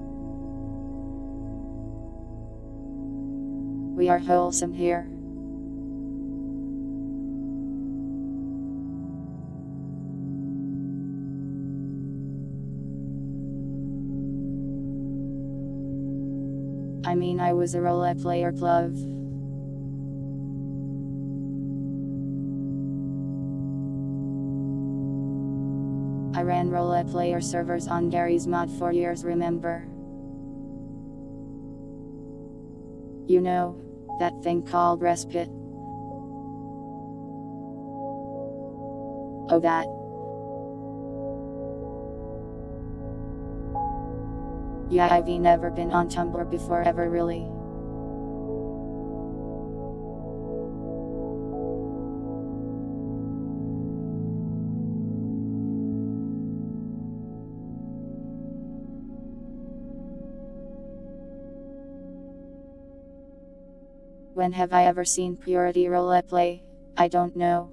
S1: We are wholesome here. I mean, I was a role-player plov. I ran role-player servers on Gary's Mod for years, remember? You know, that thing called respite. Oh that. Yeah, I've never been on Tumblr before ever really. When have I ever seen Purity roleplay? I don't know.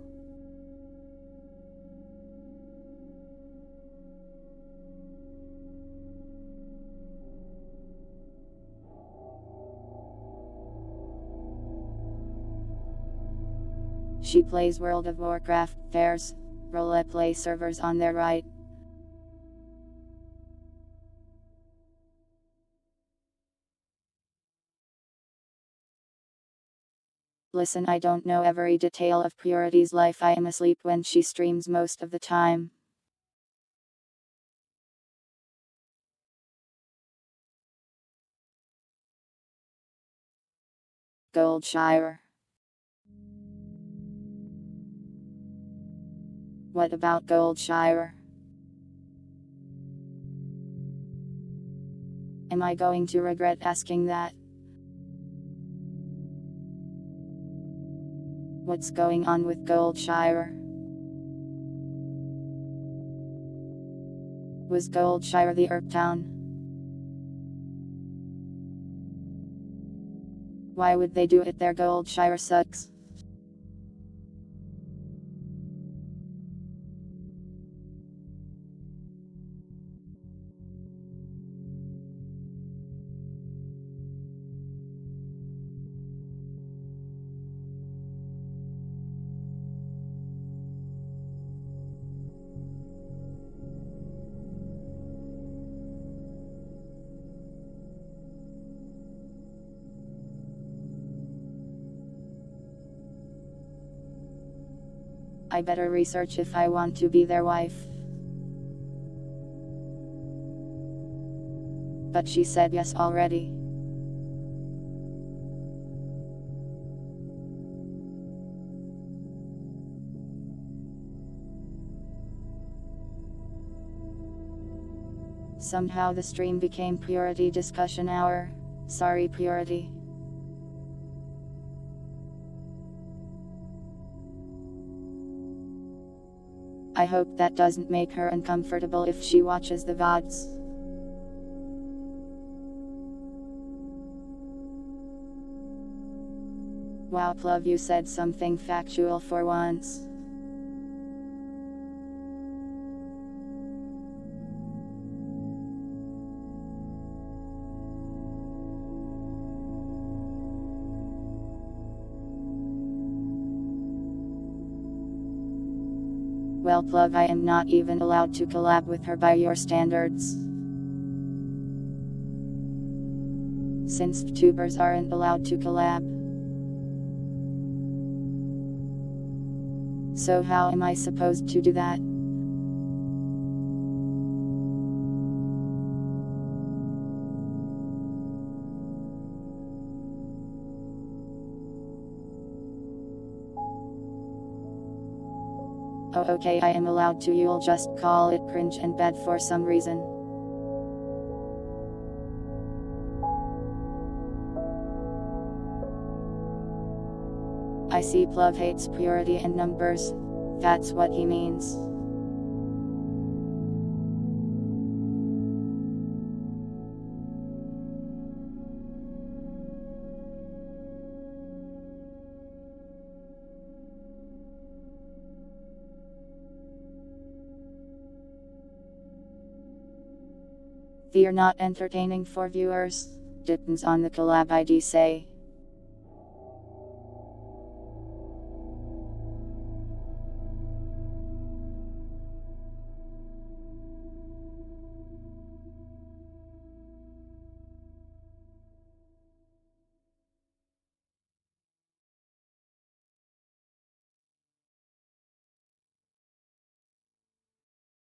S1: She plays World of Warcraft. There's roleplay servers on their right. Listen, I don't know every detail of Purity's life. I am asleep when she streams most of the time. Goldshire. What about Goldshire? Am I going to regret asking that? What's going on with Goldshire? Was Goldshire the Herb Town? Why would they do it there? Goldshire sucks. I better research if I want to be their wife. But she said yes already. Somehow the stream became Purity discussion hour. Sorry Purity. I hope that doesn't make her uncomfortable if she watches the VODs. Wow Plov, you said something factual for once. Well Plug, I am not even allowed to collab with her by your standards. Since VTubers aren't allowed to collab. So how am I supposed to do that? Oh okay, I am allowed to. You'll just call it cringe and bad for some reason. I see Plov hates purity and numbers. That's what he means. They're not entertaining for viewers. Depends on the collab ID say.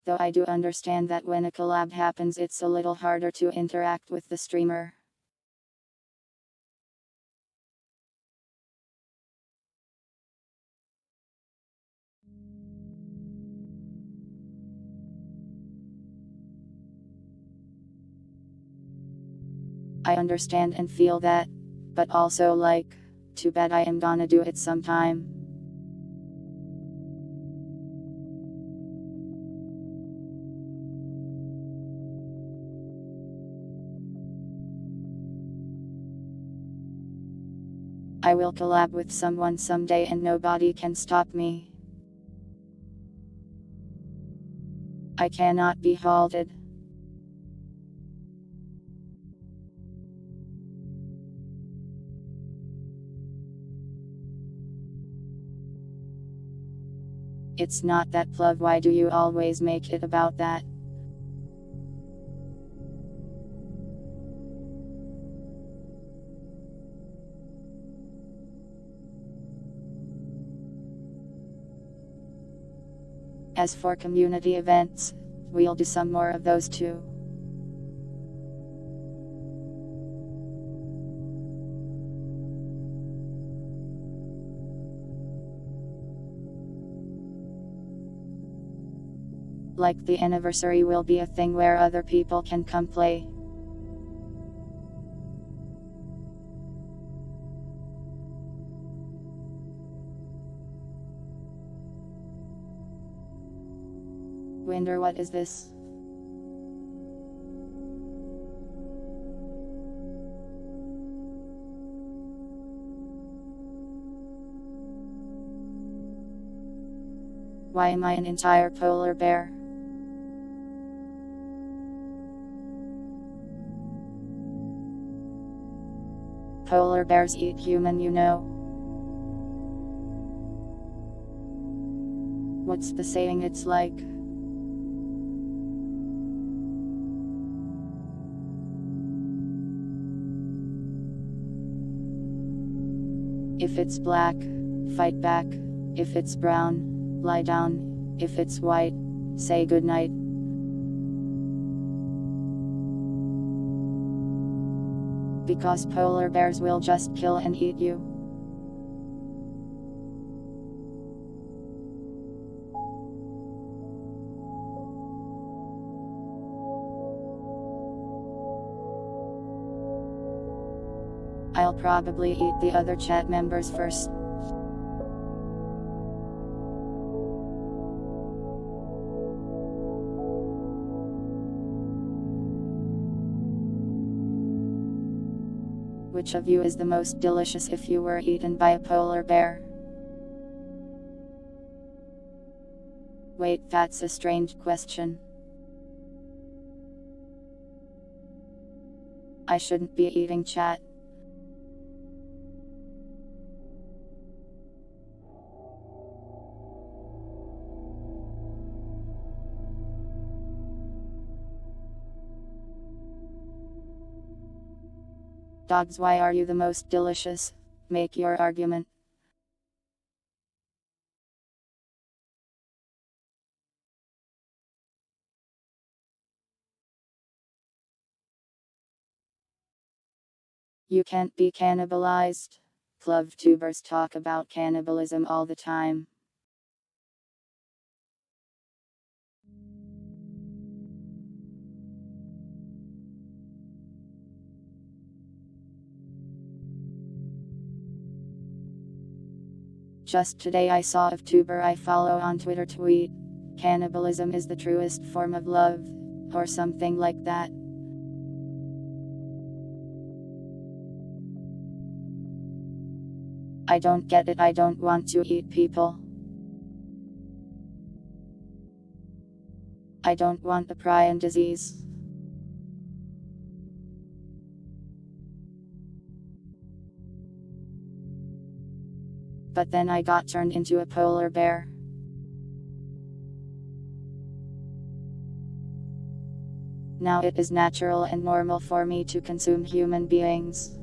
S1: Though I do understand that when a collab happens it's a little harder to interact with the streamer. I understand and feel that, but also like, too bad I am gonna do it sometime. I will collab with someone someday and nobody can stop me. I cannot be halted. It's not that plug, why do you always make it about that? As for community events, we'll do some more of those too. Like the anniversary will be a thing where other people can come play. Wonder what is this? Why am I an entire polar bear? Polar bears eat human, you know. What's the saying? It's like, if it's black, fight back. If it's brown, lie down. If it's white, say goodnight. Because polar bears will just kill and eat you. I'll probably eat the other chat members first. Which of you is the most delicious if you were eaten by a polar bear? Wait, that's a strange question. I shouldn't be eating chat. Dogs, why are you the most delicious? Make your argument. You can't be cannibalized. Club-tubers talk about cannibalism all the time. Just today I saw a tuber I follow on Twitter tweet, "Cannibalism is the truest form of love," or something like that. I don't get it. I don't want to eat people. I don't want a prion disease. But then I got turned into a polar bear. Now it is natural and normal for me to consume human beings.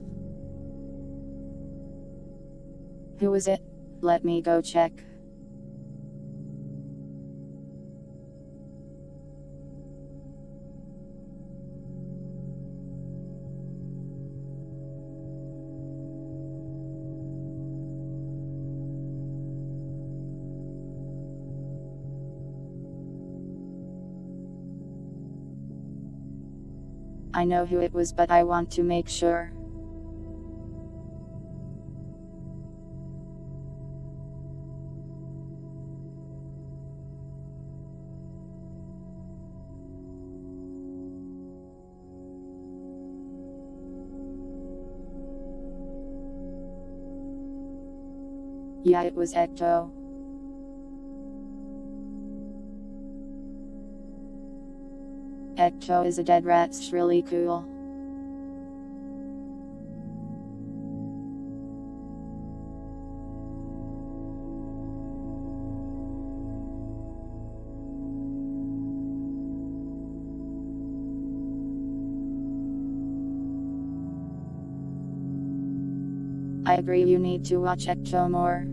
S1: Who is it? Let me go check. I know who it was, but I want to make sure. Yeah, it was Ecto. Ecto is a dead rat. It's really cool. I agree, you need to watch Ecto more.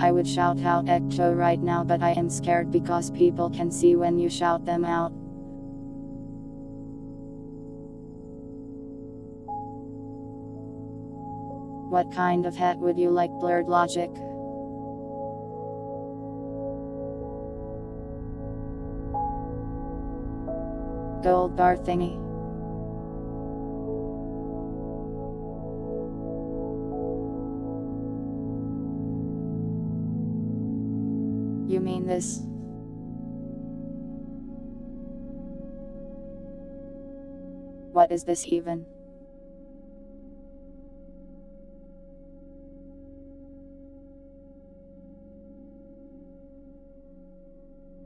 S1: I would shout out Ecto right now, but I am scared because people can see when you shout them out. What kind of hat would you like, Blurred Logic? Gold bar thingy. You mean this? What is this even?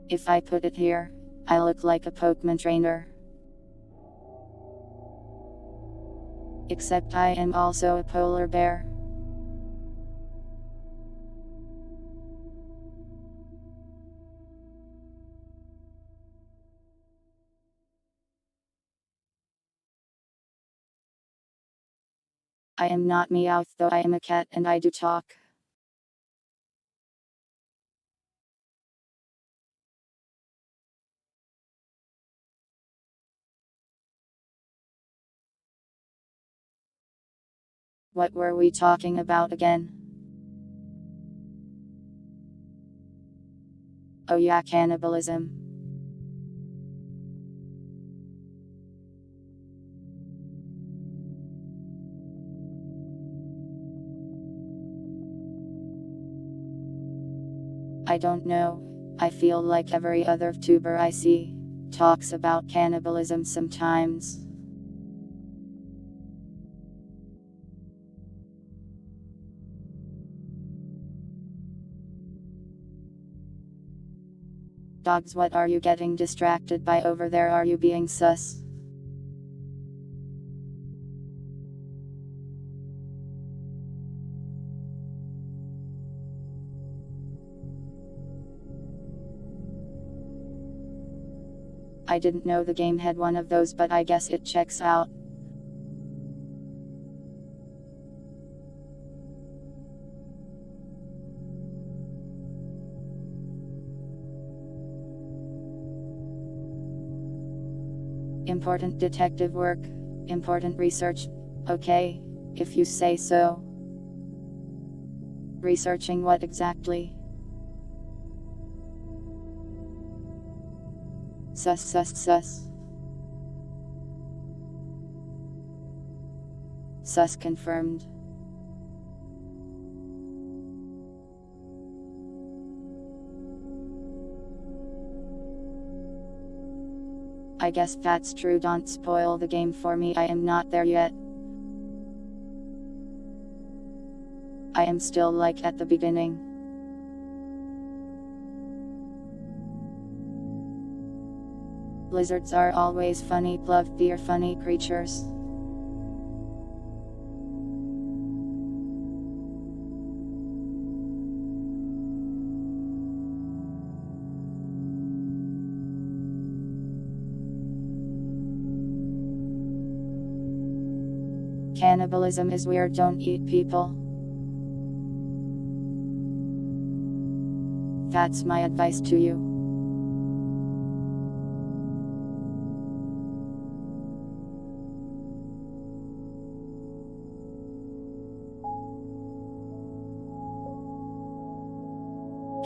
S1: If I put it here, I look like a Pokemon trainer. Except I am also a polar bear. I am not Meowth, though I am a cat and I do talk. What were we talking about again? Oh yeah, cannibalism. I don't know. I feel like every other tuber I see talks about cannibalism sometimes. Dogs, what are you getting distracted by over there? Are you being sus? I didn't know the game had one of those, but I guess it checks out. Important detective work. Important research. Okay, if you say so. Researching what exactly? Sus. Sus confirmed. I guess that's true. Don't spoil the game for me. I am not there yet. I am still like at the beginning. Lizards are always funny. Plov, they're funny creatures. Cannibalism is weird, don't eat people. That's my advice to you.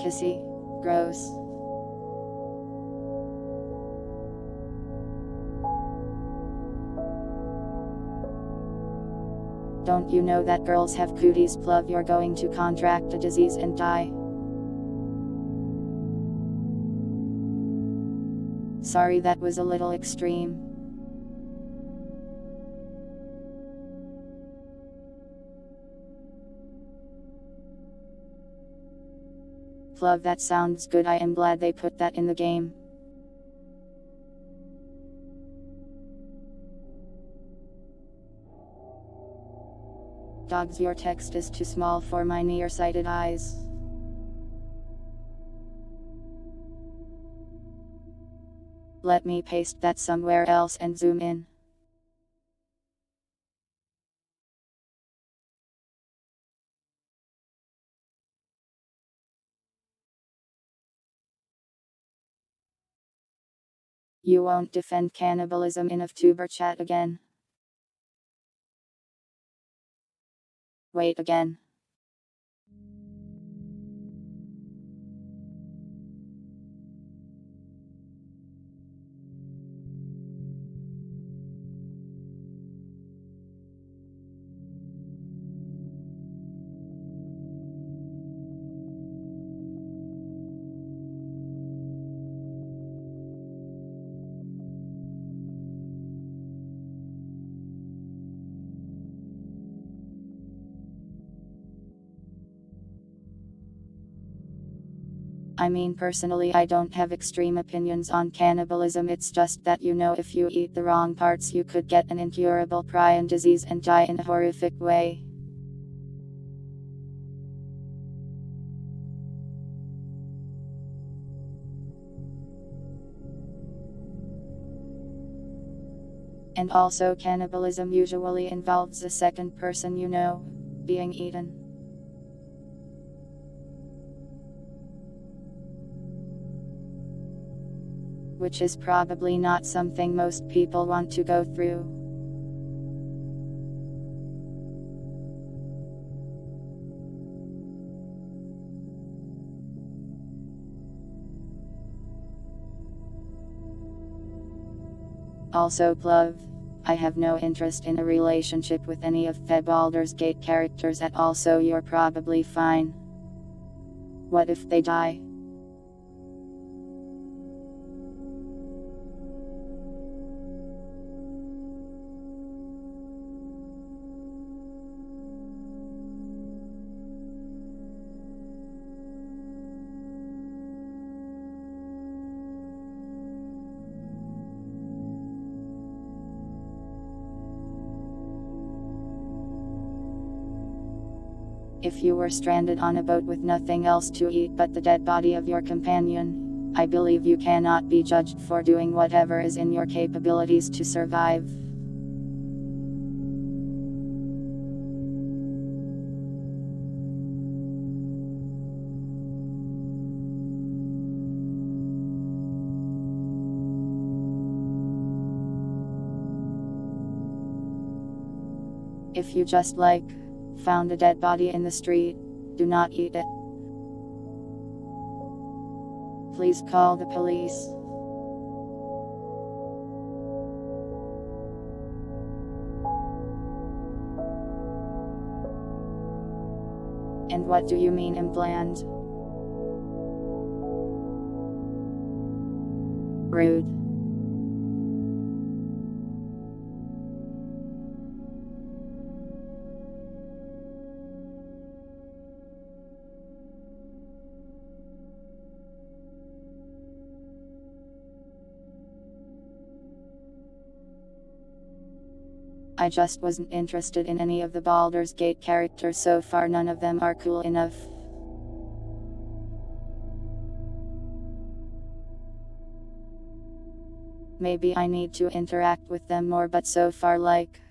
S1: Kissy. Gross. Don't you know that girls have cooties? Plov, you're going to contract a disease and die. Sorry, that was a little extreme. Plov, that sounds good. I am glad they put that in the game. Dogs, your text is too small for my nearsighted eyes. Let me paste that somewhere else and zoom in. You won't defend cannibalism in a tuber chat again. Wait again. I mean, personally, I don't have extreme opinions on cannibalism. It's just that, you know, if you eat the wrong parts, you could get an incurable prion disease and die in a horrific way. And also, cannibalism usually involves the second person, you know, being eaten. Which is probably not something most people want to go through. Also, Plov, I have no interest in a relationship with any of the Baldur's Gate characters at all, so you're probably fine. What if they die? If you were stranded on a boat with nothing else to eat but the dead body of your companion, I believe you cannot be judged for doing whatever is in your capabilities to survive. If you just found a dead body in the street, do not eat it. Please call the police. And what do you mean implant? Rude. I just wasn't interested in any of the Baldur's Gate characters so far, none of them are cool enough. Maybe I need to interact with them more, but so far like...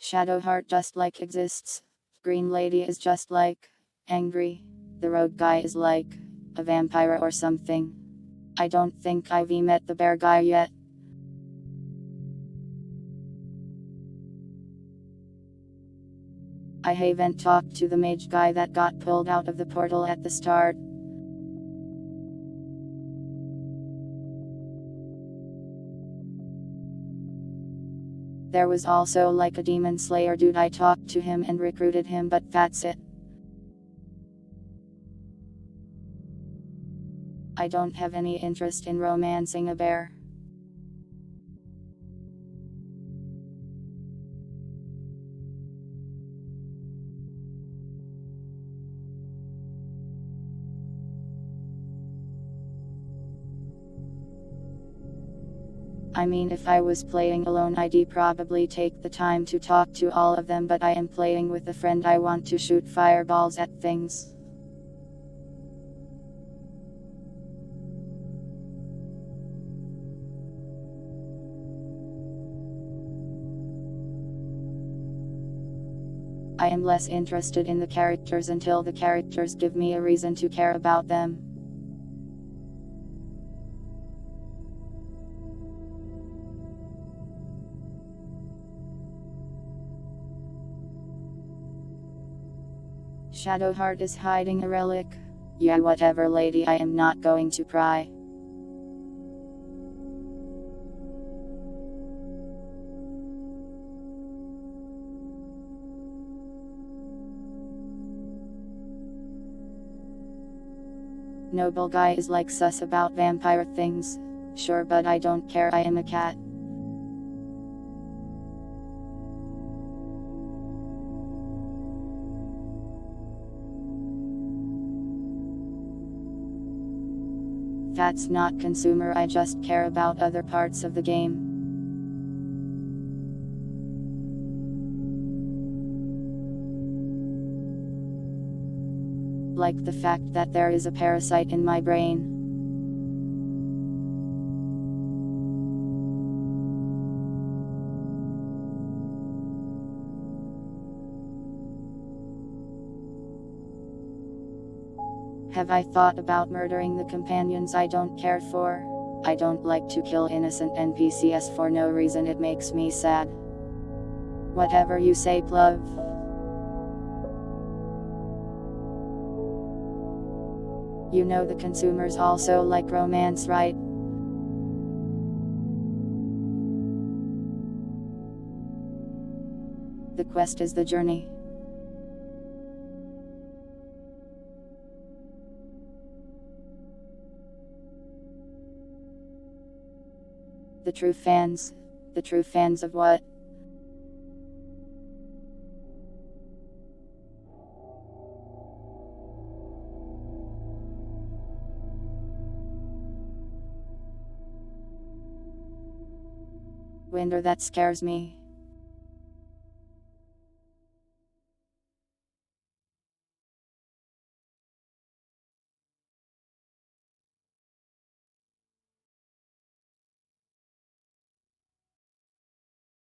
S1: Shadowheart just like exists. Green Lady is just like... angry. The rogue guy is like... a vampire or something. I don't think I've met the bear guy yet. I haven't talked to the mage guy that got pulled out of the portal at the start. There was also like a demon slayer dude. I talked to him and recruited him, but that's it. I don't have any interest in romancing a bear. I mean, if I was playing alone, I'd probably take the time to talk to all of them, but I am playing with a friend. I want to shoot fireballs at things. I am less interested in the characters until the characters give me a reason to care about them. Shadowheart is hiding a relic. Yeah, whatever, lady, I am not going to pry. Noble guy is like sus about vampire things. Sure, but I don't care, I am a cat. That's not consumer, I just care about other parts of the game. Like the fact that there is a parasite in my brain. Have I thought about murdering the companions I don't care for? I don't like to kill innocent NPCs for no reason, it makes me sad. Whatever you say, Pluv. You know the consumers also like romance, right? The quest is the journey. The true fans. The true fans of what? Winter, that scares me.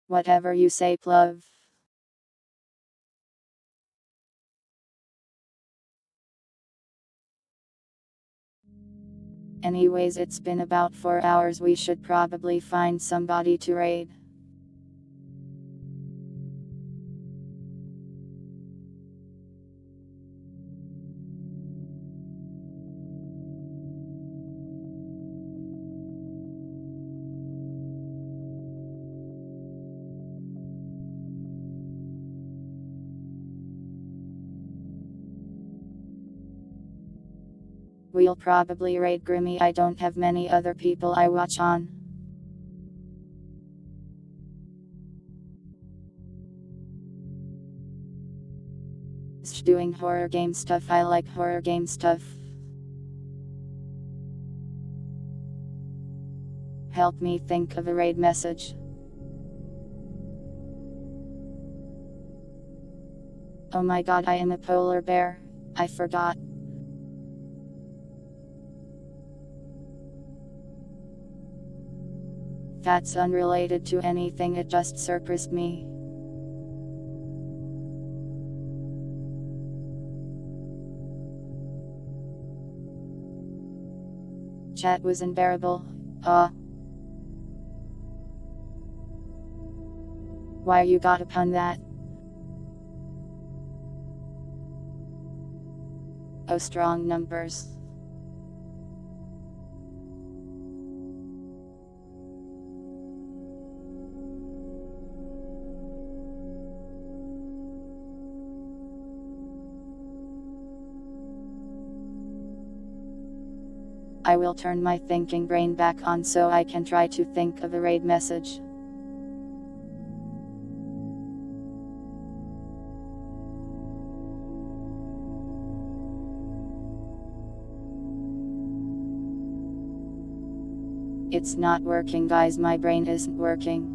S1: Whatever you say, Pluv. Anyways, it's been about 4 hours, we should probably find somebody to raid. We'll probably raid Grimmy, I don't have many other people I watch on. Doing horror game stuff. I like horror game stuff. Help me think of a raid message. Oh my god, I am a polar bear. I forgot. That's unrelated to anything, it just surprised me. Chat was unbearable. Why you got upon that? Oh, strong numbers. I will turn my thinking brain back on so I can try to think of a raid message. It's not working, guys, my brain isn't working.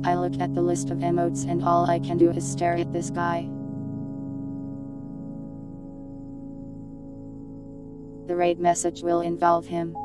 S1: I look at the list of emotes and all I can do is stare at this guy. The raid message will involve him.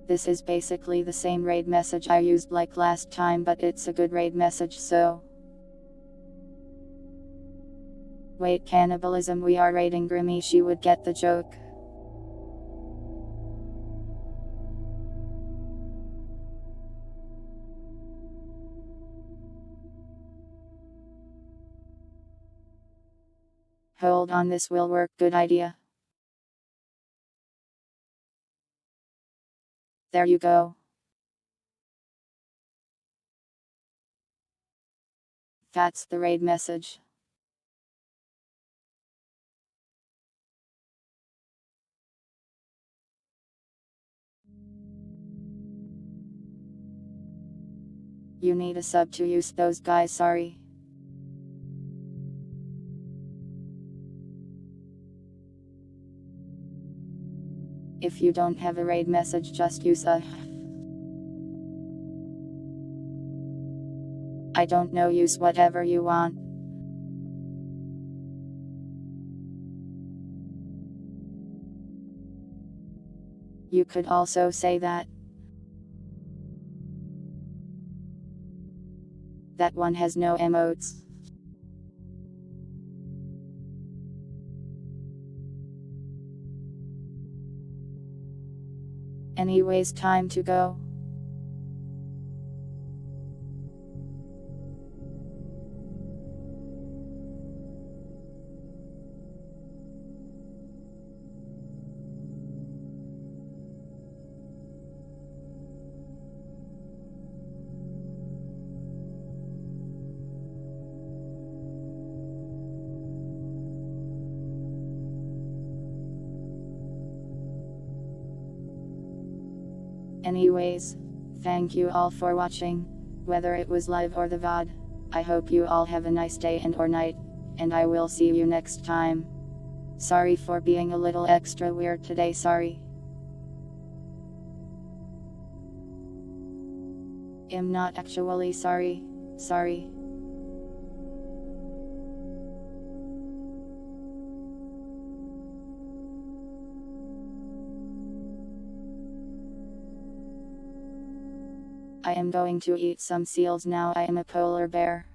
S1: This is basically the same raid message I used like last time, but it's a good raid message, so. Wait, cannibalism, we are raiding Grimmy, she would get the joke. Hold on, this will work, good idea. There you go. That's the raid message. You need a sub to use those, guys, sorry. If you don't have a raid message, just use a. I don't know, use whatever you want. You could also say that. That one has no emotes. Anyways, time to go. Anyways, thank you all for watching, whether it was live or the VOD. I hope you all have a nice day and or night, and I will see you next time. Sorry for being a little extra weird today, sorry. I'm not actually sorry. I am going to eat some seals now, I am a polar bear.